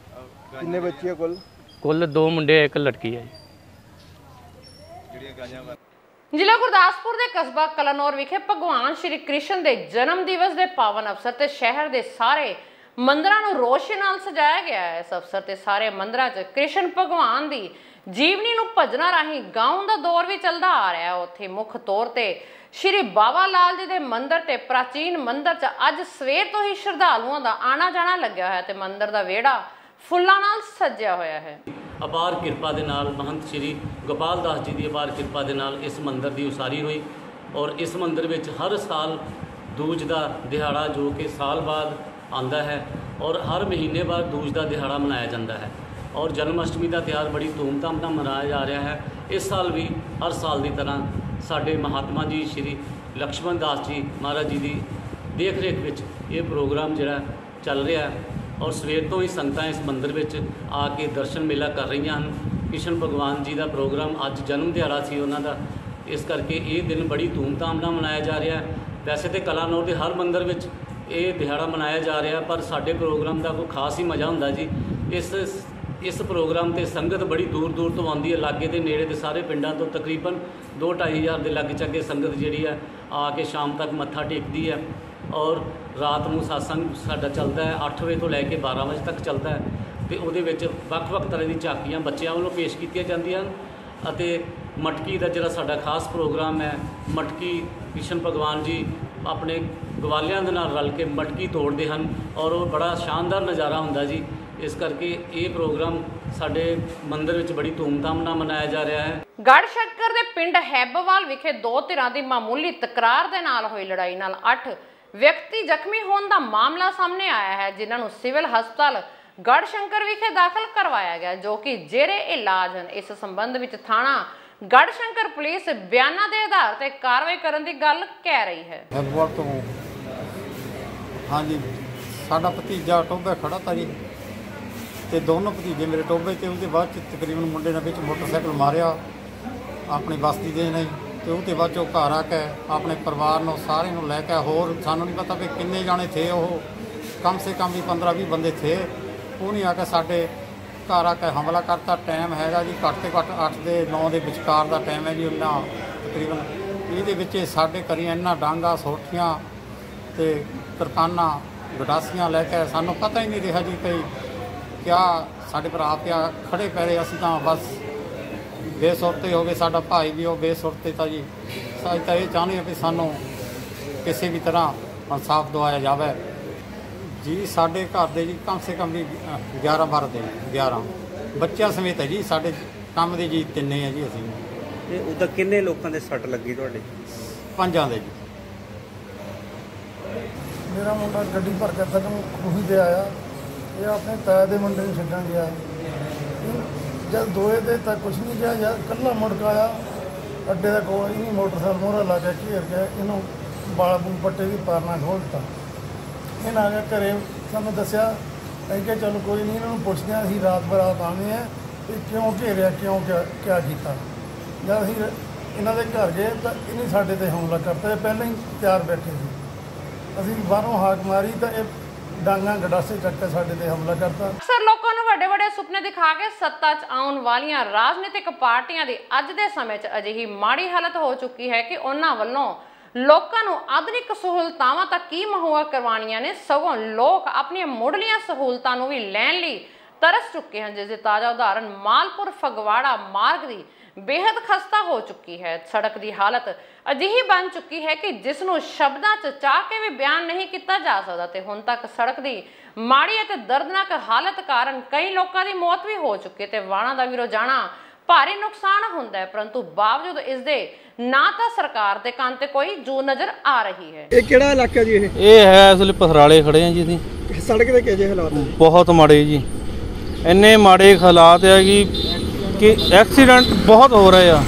ਕਿੰਨੇ ਬੱਚੇ ਆ ਕੁੱਲ? ਕੁੱਲ 2 ਮੁੰਡੇ ਇੱਕ ਲੜਕੀ ਹੈ ਜੀ। ਜ਼ਿਲ੍ਹਾ ਗੁਰਦਾਸਪੁਰ ਦੇ ਕਸਬਾ ਕਲਾਨੌਰ ਵਿਖੇ ਭਗਵਾਨ ਸ਼੍ਰੀ ਕ੍ਰਿਸ਼ਨ ਦੇ ਜਨਮ ਦਿਵਸ ਦੇ ਪਾਵਨ ਅਵਸਰ ਤੇ ਸ਼ਹਿਰ ਦੇ ਸਾਰੇ ਮੰਦਰਾਂ ਨੂੰ ਰੋਸ਼ਨੀ ਨਾਲ ਸਜਾਇਆ ਗਿਆ ਹੈ। ਇਸ ਅਵਸਰ ਤੇ ਸਾਰੇ ਮੰਦਰਾਂ 'ਚ ਕ੍ਰਿਸ਼ਨ ਭਗਵਾਨ ਦੀ ਜੀਵਨੀ ਨੂੰ ਭਜਨਾਂ ਰਾਹੀਂ ਗਾਉਣ ਦਾ ਦੌਰ ਵੀ ਚੱਲਦਾ ਆ ਰਿਹਾ ਹੈ। ਉੱਥੇ ਮੁੱਖ ਤੌਰ ਤੇ ਸ਼੍ਰੀ ਬਾਬਾ ਲਾਲ ਜੀ ਦੇ ਮੰਦਿਰ ਤੇ ਪ੍ਰਾਚੀਨ ਮੰਦਿਰ 'ਚ ਅੱਜ ਸਵੇਰ ਤੋਂ ਹੀ ਸ਼ਰਧਾਲੂਆਂ ਦਾ ਆਣਾ ਜਾਣਾ ਲੱਗਿਆ ਹੋਇਆ ਤੇ ਮੰਦਿਰ ਦਾ ਵਿਹੜਾ ਫੁੱਲਾਂ ਨਾਲ ਸਜਿਆ ਹੋਇਆ ਹੈ। ਅਪਾਰ ਕਿਰਪਾ ਦੇ ਨਾਲ ਮਹੰਤ ਸ਼੍ਰੀ ਗੋਪਾਲ ਦਾਸ ਜੀ ਦੀ ਅਪਾਰ ਕਿਰਪਾ ਦੇ ਨਾਲ ਇਸ ਮੰਦਿਰ ਦੀ ਉਸਾਰੀ ਹੋਈ, ਔਰ ਇਸ ਮੰਦਿਰ ਵਿੱਚ ਹਰ ਸਾਲ ਦੂਜ ਦਾ ਦਿਹਾੜਾ ਜੋ ਕਿ ਸਾਲ ਬਾਅਦ ਆਉਂਦਾ ਹੈ, ਔਰ ਹਰ ਮਹੀਨੇ ਬਾਅਦ ਦੂਜ ਦਾ ਦਿਹਾੜਾ ਮਨਾਇਆ ਜਾਂਦਾ ਹੈ, ਔਰ ਜਨਮ ਅਸ਼ਟਮੀ ਦਾ ਤਿਉਹਾਰ ਬੜੀ ਧੂਮਧਾਮ ਨਾਲ ਮਨਾਇਆ ਜਾ ਰਿਹਾ ਹੈ। ਇਸ ਸਾਲ ਵੀ ਹਰ ਸਾਲ ਦੀ ਤਰ੍ਹਾਂ ਸਾਡੇ ਮਹਾਤਮਾ ਜੀ ਸ਼੍ਰੀ ਲਕਸ਼ਮਣ ਦਾਸ ਜੀ ਮਹਾਰਾਜ ਜੀ ਦੀ ਦੇਖ ਰੇਖ ਵਿੱਚ ਇਹ ਪ੍ਰੋਗਰਾਮ ਜਿਹੜਾ ਚੱਲ ਰਿਹਾ ਹੈ, ਔਰ ਸਵੇਰ ਤੋਂ ਹੀ ਸੰਗਤਾਂ ਇਸ ਮੰਦਿਰ ਵਿੱਚ ਆ ਕੇ ਦਰਸ਼ਨ ਮੇਲਾ ਕਰ ਰਹੀਆਂ ਹਨ। ਕ੍ਰਿਸ਼ਨ ਭਗਵਾਨ ਜੀ ਦਾ ਪ੍ਰੋਗਰਾਮ ਅੱਜ ਜਨਮ ਦਿਹਾੜਾ ਸੀ ਉਹਨਾਂ ਦਾ, ਇਸ ਕਰਕੇ ਇਹ ਦਿਨ ਬੜੀ ਧੂਮਧਾਮ ਨਾਲ ਮਨਾਇਆ ਜਾ ਰਿਹਾ ਹੈ। ਵੈਸੇ ਤਾਂ ਕਲਾਨੌਰ ਦੇ ਹਰ ਮੰਦਿਰ ਵਿੱਚ ਇਹ ਦਿਹਾੜਾ ਮਨਾਇਆ ਜਾ ਰਿਹਾ, ਪਰ ਸਾਡੇ ਪ੍ਰੋਗਰਾਮ ਦਾ ਕੋਈ ਖਾਸ ਹੀ ਮਜ਼ਾ ਹੁੰਦਾ ਜੀ। ਇਸ ਪ੍ਰੋਗਰਾਮ 'ਤੇ ਸੰਗਤ ਬੜੀ ਦੂਰ ਦੂਰ ਤੋਂ ਆਉਂਦੀ ਹੈ, ਲਾਗੇ ਦੇ ਨੇੜੇ ਦੇ ਸਾਰੇ ਪਿੰਡਾਂ ਤੋਂ ਤਕਰੀਬਨ 2-2.5 ਹਜ਼ਾਰ ਦੇ ਲਾਗੇ ਚਾਗੇ ਸੰਗਤ ਜਿਹੜੀ ਹੈ ਆ ਕੇ ਸ਼ਾਮ ਤੱਕ ਮੱਥਾ ਟੇਕਦੀ ਹੈ। ਔਰ ਰਾਤ ਨੂੰ ਸਤਸੰਗ ਸਾਡਾ ਚੱਲਦਾ ਹੈ 8 ਵਜੇ ਤੋਂ ਲੈ ਕੇ 12 ਵਜੇ ਤੱਕ ਚੱਲਦਾ ਹੈ ਤੇ ਉਹਦੇ ਵਿੱਚ ਵੱਖ-ਵੱਖ ਤਰ੍ਹਾਂ ਦੀ ਝਾਕੀਆਂ ਬੱਚਿਆਂ ਵੱਲੋਂ ਪੇਸ਼ ਕੀਤੀਆਂ ਜਾਂਦੀਆਂ ਹਨ ਅਤੇ ਮਟਕੀ ਦਾ ਜਿਹੜਾ ਸਾਡਾ ਖਾਸ ਪ੍ਰੋਗਰਾਮ ਹੈ, ਮਟਕੀ ਕ੍ਰਿਸ਼ਨ ਭਗਵਾਨ ਜੀ ਆਪਣੇ ਗਵਾਲਿਆਂ ਦੇ ਨਾਲ ਰਲ ਕੇ ਮਟਕੀ ਤੋੜਦੇ ਹਨ ਔਰ ਉਹ ਬੜਾ ਸ਼ਾਨਦਾਰ ਨਜ਼ਾਰਾ ਹੁੰਦਾ ਜੀ। ਇਸ ਕਰਕੇ ਇਹ ਪ੍ਰੋਗਰਾਮ ਸਾਡੇ ਮੰਦਿਰ ਵਿੱਚ ਬੜੀ ਧੂਮਧਾਮ ਨਾਲ ਮਨਾਇਆ ਜਾ ਰਿਹਾ ਹੈ। ਗੜਸ਼ੰਕਰ ਦੇ ਪਿੰਡ ਹੈਬੋਵਾਲ ਵਿਖੇ ਦੋ ਧਿਰਾਂ ਦੀ ਮਾਮੂਲੀ ਤਕਰਾਰ ਦੇ ਨਾਲ ਹੋਈ ਲੜਾਈ ਨਾਲ 8 ਵਿਅਕਤੀ ਜ਼ਖਮੀ ਹੋਣ ਦਾ ਮਾਮਲਾ ਸਾਹਮਣੇ ਆਇਆ ਹੈ, ਜਿਨ੍ਹਾਂ ਨੂੰ ਸਿਵਲ ਹਸਪਤਾਲ ਗੜਸ਼ੰਕਰ ਵਿਖੇ ਦਾਖਲ ਕਰਵਾਇਆ ਗਿਆ ਜੋ ਕਿ ਜੇਰੇ ਇਲਾਜ ਹਨ। ਇਸ ਸੰਬੰਧ ਵਿੱਚ ਥਾਣਾ ਗੜਸ਼ੰਕਰ ਪੁਲਿਸ ਬਿਆਨਾਂ ਦੇ ਆਧਾਰ ਤੇ ਕਾਰਵਾਈ ਕਰਨ ਦੀ ਗੱਲ ਕਹਿ ਰਹੀ ਹੈ। ਹੈਬੋਵਾਲ ਤੋਂ ਹਾਂਜੀ, ਸਾਡਾ ਭਤੀਜਾ ਟੋਭੇ ਖੜਾ ਤਾ ਜੀ ਤੇ ਦੋਨੋਂ ਭਤੀਜੇ ਮੇਰੇ ਟੋਭੇ ਤੇ ਉਹਦੇ ਬਾਅਦ ਚ ਤਕਰੀਬਨ ਮੁੰਡੇ ਨੇ ਵਿੱਚ ਮੋਟਰਸਾਈਕਲ ਮਾਰਿਆ ਆਪਣੀ ਬਸਤੀ ਦੇ ਨਹੀਂ ਤੇ ਉਹਦੇ ਬਾਅਦ ਚੋਂ ਘਰ ਆ ਕੇ ਆਪਣੇ ਪਰਿਵਾਰ ਨੂੰ ਸਾਰੇ ਨੂੰ ਲੈ ਕੇ, ਹੋਰ ਸਾਨੂੰ ਨਹੀਂ ਪਤਾ ਵੀ ਕਿੰਨੇ ਜਾਣੇ ਥੇ, ਉਹ ਕਮ ਸੇ ਕਮ ਵੀ 15-20 ਬੰਦੇ ਥੇ। ਉਹ ਨਹੀਂ ਆ ਕੇ ਸਾਡੇ ਘਰ ਆ ਕੇ ਹਮਲਾ ਕਰਤਾ। ਟਾਈਮ ਹੈਗਾ ਜੀ ਘੱਟ ਤੋਂ ਘੱਟ 8 ਦੇ 9 ਦੇ ਵਿਚਕਾਰ ਦਾ ਟਾਈਮ ਹੈ ਜੀ। ਉਹਨਾਂ ਤਕਰੀਬਨ ਇਹਦੇ ਵਿੱਚ ਸਾਡੇ ਕਰੀਆਂ ਇਹਨਾਂ ਡਾਂਗਾ ਸੋਠੀਆਂ ਤੇ ਤਰਕਾਨਾਂ ਗਡਾਸੀਆਂ ਲੈ ਕੇ ਸਾਨੂੰ ਪਤਾ ਹੀ ਨਹੀਂ ਰਿਹਾ ਜੀ ਕਿ ਕਿਆ ਸਾਡੇ ਭਰਾ ਪਿਆ ਖੜੇ ਪੈਰੇ। ਅਸੀਂ ਤਾਂ ਬਸ ਬੇਸੁਰਤੇ ਹੋ ਗਏ, ਸਾਡਾ ਭਾਈ ਵੀ ਉਹ ਬੇਸੁਰਤੇ ਤਾਂ ਜੀ। ਅਸੀਂ ਤਾਂ ਇਹ ਚਾਹੁੰਦੇ ਹਾਂ ਵੀ ਸਾਨੂੰ ਕਿਸੇ ਵੀ ਤਰ੍ਹਾਂ ਇਨਸਾਫ ਦਿਵਾਇਆ ਜਾਵੇ ਜੀ। ਸਾਡੇ ਘਰ ਦੇ ਜੀ ਕਮ ਸੇ ਕਮ ਵੀ 11-12 ਦੇ 11 ਬੱਚਿਆਂ ਸਮੇਤ ਹੈ ਜੀ। ਸਾਡੇ ਕੰਮ ਦੇ ਜੀ 3 ਹੈ ਜੀ ਅਸੀਂ। ਤੇ ਉਹਦਾ ਕਿੰਨੇ ਲੋਕਾਂ ਦੇ ਸੱਟ ਲੱਗੀ ਤੁਹਾਡੇ? 5 ਦੇ ਜੀ। ਮੇਰਾ ਮੁੰਡਾ ਗੱਡੀ ਭਰ ਕੇ ਤੱਕ ਖੂਹੀ ਤੇ ਆਇਆ, ਇਹ ਆਪਣੇ ਤਾਏ ਦੇ ਮੁੰਡੇ ਨੂੰ ਛੱਡਣ ਗਿਆ। ਜਦ ਦੋਏ ਦੇ ਤਾਂ ਕੁਛ ਨਹੀਂ ਕਿਹਾ, ਜਦ ਇਕੱਲਾ ਮੁੜ ਕੇ ਆਇਆ ਅੱਡੇ ਦਾ ਕੋਲ ਹੀ ਮੋਟਰਸਾਈਕਲ ਮੋਹਰਾ ਲਾ ਕੇ ਘੇਰ ਗਿਆ, ਇਹਨੂੰ ਬਾਲ ਬੂਲ ਪੱਟੇ ਦੀ ਪਾਰਨਾ ਖੋਲ੍ਹ ਦਿੱਤਾ। ਇਹਨਾਂ ਆ ਕੇ ਘਰੇ ਸਾਨੂੰ ਦੱਸਿਆ, ਅਸੀਂ ਕਿਹਾ ਚਲੋ ਕੋਈ ਨਹੀਂ, ਇਹਨਾਂ ਨੂੰ ਪੁੱਛਦੇ ਹਾਂ, ਅਸੀਂ ਰਾਤ ਬਰਾਤ ਆਉਂਦੇ ਹਾਂ ਇਹ ਕਿਉਂ ਘੇਰਿਆ, ਕਿਉਂ ਕਿਆ ਕੀਤਾ। ਜਦ ਅਸੀਂ ਇਹਨਾਂ ਦੇ ਘਰ ਗਏ ਤਾਂ ਇਹਨੇ ਸਾਡੇ 'ਤੇ ਹਮਲਾ ਕਰਤਾ। ਪਹਿਲਾਂ ਹੀ ਤਿਆਰ ਬੈਠੇ ਸੀ, ਅਸੀਂ ਬਾਹਰੋਂ ਹਾਕ ਮਾਰੀ ਤਾਂ ਇਹ ਡਾਂਗਾਂ ਗਡਾਸੇ ਚੱਕ ਕੇ ਸਾਡੇ 'ਤੇ ਹਮਲਾ ਕਰਤਾ। ਅਕਸਰ ਲੋਕਾਂ ਨੂੰ ਵੱਡੇ ਵੱਡੇ ਸੁਪਨੇ ਦਿਖਾ ਕੇ ਸੱਤਾ 'ਚ ਆਉਣ ਵਾਲੀਆਂ ਰਾਜਨੀਤਿਕ ਪਾਰਟੀਆਂ ਦੀ ਅੱਜ ਦੇ ਸਮੇਂ 'ਚ ਅਜਿਹੀ ਮਾੜੀ ਹਾਲਤ ਹੋ ਚੁੱਕੀ ਹੈ ਕਿ ਉਹਨਾਂ ਵੱਲੋਂ ਲੋਕਾਂ ਨੂੰ ਆਧੁਨਿਕ ਸਹੂਲਤਾਵਾਂ ਤਾਂ ਕੀ ਮਹੱਈਆ ਕਰਵਾਉਣੀਆਂ ਨੇ, ਸਗੋਂ ਲੋਕ ਆਪਣੀਆਂ ਮੁੱਢਲੀਆਂ ਸਹੂਲਤਾਂ ਨੂੰ ਵੀ ਲੈਣ ਲਈ ਤਰਸ ਚੁੱਕੇ ਹਨ। ਜਿਸ ਦੀ ਤਾਜ਼ਾ ਉਦਾਹਰਨ ਮਾਲਪੁਰ ਫਗਵਾੜਾ ਮਾਰਗ ਦੀ ਬੇहद ਖਸਤਾ ਹੋ ਚੁੱਕੀ ਹੈ। ਸੜਕ ਦੀ ਹਾਲਤ ਅਜਿਹੀ ਬਣ ਚੁੱਕੀ ਹੈ ਕਿ ਜਿਸ ਨੂੰ ਸ਼ਬਦਾਂ 'ਚ ਚਾਹ ਕੇ ਵੀ ਬਿਆਨ ਨਹੀਂ ਕੀਤਾ ਜਾ ਸਕਦਾ ਤੇ ਹੁਣ ਤੱਕ ਸੜਕ ਦੀ ਮਾੜੀ ਅਤੇ ਦਰਦਨਾਕ ਹਾਲਤ ਕਾਰਨ ਕਈ ਲੋਕਾਂ ਦੀ ਮੌਤ ਵੀ ਹੋ ਚੁੱਕੀ ਤੇ ਵਾਹਨਾਂ ਦਾ ਵੀ ਰੋਜ਼ਾਨਾ ਭਾਰੀ ਨੁਕਸਾਨ ਹੁੰਦਾ ਹੈ, ਪਰੰਤੂ ਬਾਵਜੂਦ ਇਸ ਦੇ ਨਾ ਤਾਂ ਸਰਕਾਰ ਦੇ ਕੰਨ ਤੇ ਕੋਈ ਜੂ ਨਜ਼ਰ ਆ ਰਹੀ ਹੈ। ਇਹ ਕਿਹੜਾ ਇਲਾਕਾ ਜੀ? ਇਹ ਹੈ ਇਸ ਵੇਲੇ ਪਥਰਾਲੇ ਖੜੇ ਆ ਜੀ ਅਸੀਂ। ਸੜਕ ਦੇ ਕਿਹੋ ਜਿਹੇ ਹਾਲਾਤ ਹੈ? ਬਹੁਤ ਮਾੜੇ ਜੀ, ਇੰਨੇ ਮਾੜੇ ਹਾਲਾਤ ਆ ਕਿ ਐਕਸੀਡੈਂਟ ਬਹੁਤ ਹੋ ਰਹੇ ਆ।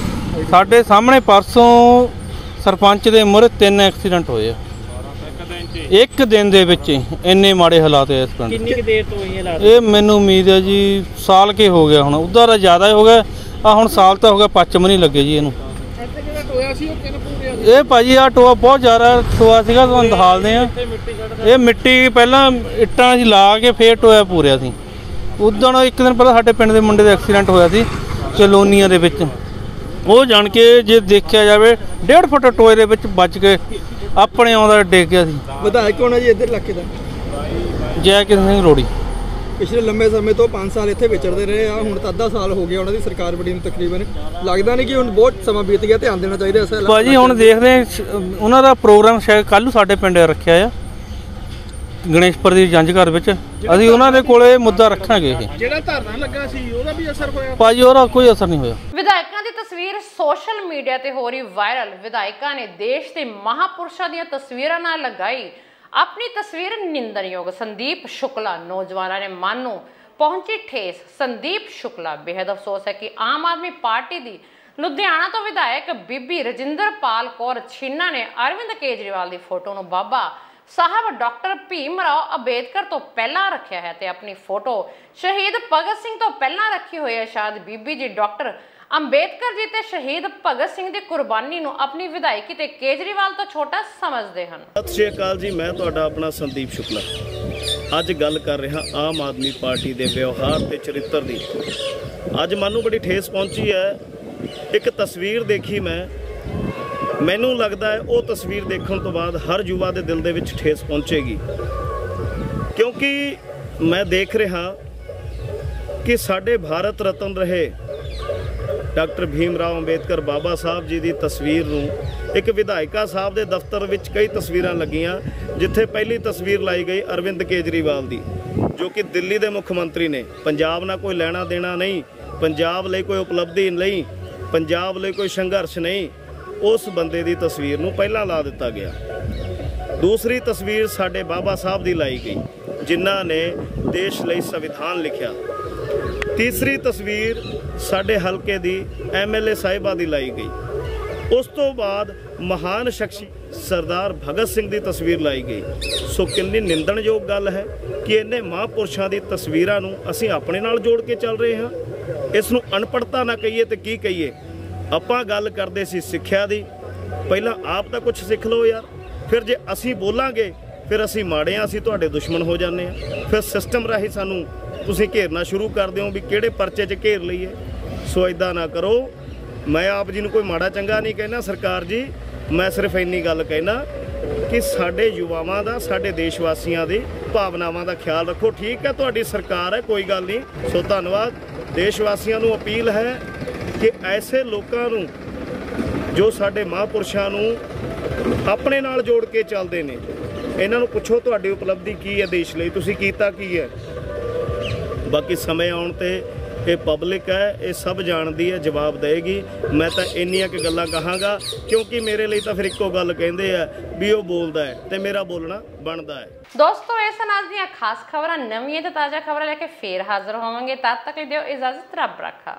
ਸਾਡੇ ਸਾਹਮਣੇ ਪਰਸੋਂ ਸਰਪੰਚ ਦੇ ਮੂਹਰੇ 3 ਐਕਸੀਡੈਂਟ ਹੋਏ ਆ ਇੱਕ ਦਿਨ ਦੇ ਵਿੱਚ। ਇੰਨੇ ਮਾੜੇ ਹਾਲਾਤ ਹੈ ਇਸ ਪਿੰਡ। ਕਿੰਨੀ ਕੁ ਦੇਰ ਤੋਂ ਇਹ ਹਾਲਾਤ? ਇਹ ਮੈਨੂੰ ਉਮੀਦ ਹੈ ਜੀ ਸਾਲ ਕੇ ਹੋ ਗਿਆ ਹੁਣ, ਉੱਧਰ ਦਾ ਜ਼ਿਆਦਾ ਹੋ ਗਿਆ ਆ, ਹੁਣ ਸਾਲ ਤਾਂ ਹੋ ਗਿਆ, ਪੱਚਮ ਨਹੀਂ ਲੱਗੇ ਜੀ ਇਹਨੂੰ। ਇਹ ਭਾਜੀ ਆ ਟੋਆ ਬਹੁਤ ਜ਼ਿਆਦਾ ਟੋਆ ਸੀਗਾ, ਤੁਹਾਨੂੰ ਦਿਖਾਲਦੇ ਆ। ਇਹ ਮਿੱਟੀ ਪਹਿਲਾਂ ਇੱਟਾਂ ਅਸੀਂ ਲਾ ਕੇ ਫੇਰ ਟੋਇਆ ਪੂਰਿਆ ਸੀ। ਉਦੋਂ ਇੱਕ ਦਿਨ ਪਹਿਲਾਂ ਸਾਡੇ ਪਿੰਡ ਦੇ ਮੁੰਡੇ ਦਾ ਐਕਸੀਡੈਂਟ ਹੋਇਆ ਸੀ ਕਲੋਨੀਆਂ ਦੇ ਵਿੱਚ। ਉਹ ਜਾਣ ਕੇ ਜੇ ਦੇਖਿਆ ਜਾਵੇ 1.5 ਫੁੱਟ ਟੋਏ ਦੇ ਵਿੱਚ ਵੱਜ ਕੇ ਆਪਣੇ ਆਉਂਦਾ ਡਿੱਗ ਗਿਆ ਸੀ। ਵਿਧਾਇਕ ਕੌਣ ਹੈ ਜੀ ਇੱਧਰ ਇਲਾਕੇ ਦਾ? ਜੈ ਕਿਸ਼ਨ ਸਿੰਘ ਰੋੜੀ। ਪਿਛਲੇ ਲੰਬੇ ਸਮੇਂ ਤੋਂ 5 ਸਾਲ ਇੱਥੇ ਵਿਚਰਦੇ ਰਹੇ ਆ, ਹੁਣ ਤਾਂ ਅੱਧਾ ਸਾਲ ਹੋ ਗਿਆ ਉਹਨਾਂ ਦੀ ਸਰਕਾਰ ਬਣੀ ਨੂੰ ਤਕਰੀਬਨ। ਲੱਗਦਾ ਨਹੀਂ ਕਿ ਹੁਣ ਬਹੁਤ ਸਮਾਂ ਬੀਤ ਗਿਆ, ਧਿਆਨ ਦੇਣਾ ਚਾਹੀਦਾ ਇਸ ਇਲਾਕੇ? ਭਾਜੀ ਹੁਣ ਦੇਖਦੇ ਉਹਨਾਂ ਦਾ ਪ੍ਰੋਗਰਾਮ ਸ਼ਾਇਦ ਕੱਲ੍ਹ ਨੂੰ ਸਾਡੇ ਪਿੰਡ ਰੱਖਿਆ ਆ ਗਣੇਸ਼ਪੁਰ ਦੀ ਜੰਝ ਘਰ ਵਿੱਚ। ਅਸੀਂ ਉਹਨਾਂ ਦੇ ਕੋਲੇ ਮੁੱਦਾ ਰੱਖਾਂਗੇ। ਇਹ ਜਿਹੜਾ ਧਰਨਾ ਲੱਗਾ ਸੀ ਉਹਦਾ ਵੀ ਅਸਰ ਹੋਇਆ? ਭਾਜੀ ਉਹਦਾ ਕੋਈ ਅਸਰ ਨਹੀਂ ਹੋਇਆ। ਵਿਧਾਇਕਾਂ ਦੀ ਤਸਵੀਰ ਸੋਸ਼ਲ ਮੀਡੀਆ ਤੇ ਹੋ ਰਹੀ ਵਾਇਰਲ। ਵਿਧਾਇਕਾਂ ਨੇ ਦੇਸ਼ ਦੇ ਮਹਾਪੁਰਸ਼ਾਂ ਦੀਆਂ ਤਸਵੀਰਾਂ ਨਾਲ ਲਗਾਈ ਆਪਣੀ ਤਸਵੀਰ ਨਿੰਦਣਯੋਗ। ਸੰਦੀਪ ਸ਼ੁਕਲਾ ਨੌਜਵਾਨਾਂ ਨੇ ਮਨ ਨੂੰ ਪਹੁੰਚੀ ਠੇਸ। ਸੰਦੀਪ ਸ਼ੁਕਲਾ ਬੇहद ਅਫਸੋਸ ਹੈ ਕਿ ਆਮ ਆਦਮੀ ਪਾਰਟੀ ਦੀ ਲੁਧਿਆਣਾ ਤੋਂ ਵਿਧਾਇਕ ਬੀਬੀ ਰਜਿੰਦਰਪਾਲ ਕੌਰ ਛੀਨਾ ਨੇ ਅਰਵਿੰਦ ਕੇਜਰੀਵਾਲ ਦੀ ਫੋਟੋ ਨੂੰ ਬਾਬਾ ਸਾਹਿਬ ਡਾਕਟਰ ਭੀਮ ਰਾਓ ਅੰਬੇਦਕਰ ਤੋਂ ਪਹਿਲਾਂ ਰੱਖਿਆ ਹੈ ਤੇ ਆਪਣੀ ਫੋਟੋ ਸ਼ਹੀਦ ਭਗਤ ਸਿੰਘ ਤੋਂ ਪਹਿਲਾਂ ਰੱਖੀ ਹੋਈ ਹੈ। ਸ਼ਾਇਦ ਬੀਬੀ ਜੀ ਡਾਕਟਰ ਅੰਬੇਦਕਰ ਜੀ ਤੇ ਸ਼ਹੀਦ ਭਗਤ ਸਿੰਘ ਦੀ ਕੁਰਬਾਨੀ ਨੂੰ ਆਪਣੀ ਵਿਧਾਇਕੀ ਤੇ ਕੇਜਰੀਵਾਲ ਤੋਂ ਛੋਟਾ ਸਮਝਦੇ ਹਨ। ਸਤਿ ਸ਼੍ਰੀ ਅਕਾਲ ਜੀ, ਮੈਂ ਤੁਹਾਡਾ ਆਪਣਾ ਸੰਦੀਪ ਸ਼ੁਕਲਾ ਅੱਜ ਗੱਲ ਕਰ ਰਿਹਾ ਆਮ ਆਦਮੀ ਪਾਰਟੀ ਦੇ ਵਿਵਹਾਰ ਤੇ ਚਰਿੱਤਰ ਦੀ। ਅੱਜ ਮਨ ਨੂੰ ਬੜੀ ਠੇਸ ਪਹੁੰਚੀ ਹੈ। ਇੱਕ ਤਸਵੀਰ ਦੇਖੀ ਮੈਂ ਮੈਨੂੰ ਲੱਗਦਾ ਹੈ ਉਹ ਤਸਵੀਰ ਦੇਖਣ ਤੋਂ ਬਾਅਦ ਹਰ ਯੁਵਾ ਦੇ ਦਿਲ ਦੇ ਵਿੱਚ ਠੇਸ ਪਹੁੰਚੇਗੀ, ਕਿਉਂਕਿ ਮੈਂ ਦੇਖ ਰਿਹਾ ਕਿ ਸਾਡੇ ਭਾਰਤ ਰਤਨ ਰਹੇ ਡਾਕਟਰ ਭੀਮ ਰਾਓ ਅੰਬੇਦਕਰ ਬਾਬਾ ਸਾਹਿਬ ਜੀ ਦੀ ਤਸਵੀਰ ਨੂੰ ਇੱਕ ਵਿਧਾਇਕਾ ਸਾਹਿਬ ਦੇ ਦਫ਼ਤਰ ਵਿੱਚ ਕਈ ਤਸਵੀਰਾਂ ਲੱਗੀਆਂ, ਜਿੱਥੇ ਪਹਿਲੀ ਤਸਵੀਰ ਲਾਈ ਗਈ ਅਰਵਿੰਦ ਕੇਜਰੀਵਾਲ ਦੀ, ਜੋ ਕਿ ਦਿੱਲੀ ਦੇ ਮੁੱਖ ਮੰਤਰੀ ਨੇ। ਪੰਜਾਬ ਨਾਲ ਕੋਈ ਲੈਣਾ ਦੇਣਾ ਨਹੀਂ, ਪੰਜਾਬ ਲਈ ਕੋਈ ਉਪਲਬਧੀ ਨਹੀਂ, ਪੰਜਾਬ ਲਈ ਕੋਈ ਸੰਘਰਸ਼ ਨਹੀਂ, ਉਸ ਬੰਦੇ ਦੀ ਤਸਵੀਰ ਨੂੰ ਪਹਿਲਾਂ ਲਾ ਦਿੱਤਾ ਗਿਆ। ਦੂਸਰੀ ਤਸਵੀਰ ਸਾਡੇ ਬਾਬਾ ਸਾਹਿਬ ਦੀ ਲਾਈ ਗਈ, ਜਿਨ੍ਹਾਂ ਨੇ ਦੇਸ਼ ਲਈ ਸੰਵਿਧਾਨ ਲਿਖਿਆ। ਤੀਸਰੀ ਤਸਵੀਰ ਸਾਡੇ ਹਲਕੇ ਦੀ MLA ਸਾਹਿਬਾ ਦੀ ਲਾਈ ਗਈ। ਉਸ ਤੋਂ ਬਾਅਦ ਮਹਾਨ ਸ਼ਖਸੀ ਸਰਦਾਰ ਭਗਤ ਸਿੰਘ ਦੀ ਤਸਵੀਰ ਲਾਈ ਗਈ। ਸੋ ਕਿੰਨੀ ਨਿੰਦਣਯੋਗ ਗੱਲ ਹੈ ਕਿ ਇਹਨੇ ਮਹਾਂਪੁਰਸ਼ਾਂ ਦੀ ਤਸਵੀਰਾਂ ਨੂੰ ਅਸੀਂ ਆਪਣੇ ਨਾਲ ਜੋੜ ਕੇ ਚੱਲ ਰਹੇ ਹਾਂ। ਇਸ ਨੂੰ ਅਨਪੜ੍ਹਤਾ ਨਾ ਕਹੀਏ ਤੇ ਕੀ ਕਹੀਏ। ਆਪਾਂ ਗੱਲ ਕਰਦੇ ਸੀ ਸਿੱਖਿਆ ਦੀ, ਪਹਿਲਾਂ ਆਪ ਤਾਂ ਕੁਝ ਸਿੱਖ ਲਓ ਯਾਰ, ਫਿਰ ਜੇ ਅਸੀਂ ਬੋਲਾਂਗੇ ਫਿਰ ਅਸੀਂ ਮਾੜੇ ਹਾਂ, ਅਸੀਂ ਤੁਹਾਡੇ ਦੁਸ਼ਮਣ ਹੋ ਜਾਂਦੇ ਹਾਂ। ਫਿਰ ਸਿਸਟਮ ਰਾਹੀਂ ਸਾਨੂੰ ਤੁਸੀਂ ਘੇਰਨਾ ਸ਼ੁਰੂ ਕਰ ਦਿਓ ਵੀ ਕਿਹੜੇ ਪਰਚੇ 'ਚ ਘੇਰ ਲਈਏ। ਸੋ ਇਦਾਂ ਨਾ ਕਰੋ। ਮੈਂ ਆਪ ਜੀ ਨੂੰ ਕੋਈ ਮਾੜਾ ਚੰਗਾ ਨਹੀਂ ਕਹਿਣਾ ਸਰਕਾਰ ਜੀ, ਮੈਂ ਸਿਰਫ ਇੰਨੀ ਗੱਲ ਕਹਿਣਾ ਕਿ ਸਾਡੇ ਯੁਵਾਵਾਂ ਦਾ, ਸਾਡੇ ਦੇਸ਼ ਵਾਸੀਆਂ ਦੀ ਭਾਵਨਾਵਾਂ ਦਾ ਖਿਆਲ ਰੱਖੋ। ਠੀਕ ਹੈ, ਤੁਹਾਡੀ ਸਰਕਾਰ ਹੈ, ਕੋਈ ਗੱਲ ਨਹੀਂ। ਸੋ ਧੰਨਵਾਦ। ਦੇਸ਼ ਵਾਸੀਆਂ ਨੂੰ ਅਪੀਲ ਹੈ ਕਿ ਐਸੇ ਲੋਕਾਂ ਨੂੰ ਜੋ ਸਾਡੇ ਮਹਾਂਪੁਰਸ਼ਾਂ ਨੂੰ ਆਪਣੇ ਨਾਲ ਜੋੜ ਕੇ ਚੱਲਦੇ ਨੇ, ਇਹਨਾਂ ਨੂੰ ਪੁੱਛੋ ਤੁਹਾਡੀ ਉਪਲਬਧੀ ਕੀ ਹੈ ਦੇਸ਼ ਲਈ, ਤੁਸੀਂ ਕੀਤਾ ਕੀ ਹੈ। ਬਾਕੀ ਸਮੇਂ ਆਉਣ ਤੇ ਇਹ ਪਬਲਿਕ ਹੈ, ਇਹ ਸਭ ਜਾਣਦੀ ਹੈ, ਜਵਾਬ ਦੇਗੀ। ਮੈਂ ਤਾਂ ਇੰਨੀਆਂ ਕਿ ਗੱਲਾਂ ਕਹਾਂਗਾ, ਕਿਉਂਕਿ ਮੇਰੇ ਲਈ ਤਾਂ ਫਿਰ ਇੱਕੋ ਗੱਲ ਕਹਿੰਦੇ ਆ ਵੀ ਉਹ ਬੋਲਦਾ ਹੈ ਤੇ ਮੇਰਾ ਬੋਲਣਾ ਬਣਦਾ ਹੈ। ਦੋਸਤੋ, ਇਸ ਨਾਲ ਦੀਆਂ ਖਾਸ ਖਬਰਾਂ, ਨਵੀਆਂ ਤੇ ਤਾਜ਼ਾ ਖਬਰਾਂ ਲੈ ਕੇ ਫੇਰ ਹਾਜ਼ਰ ਹੋਵਾਂਗੇ। ਤਦ ਤੱਕ ਦਿਓ ਇਜਾਜ਼ਤ, ਰੱਬ ਰਾਖਾ।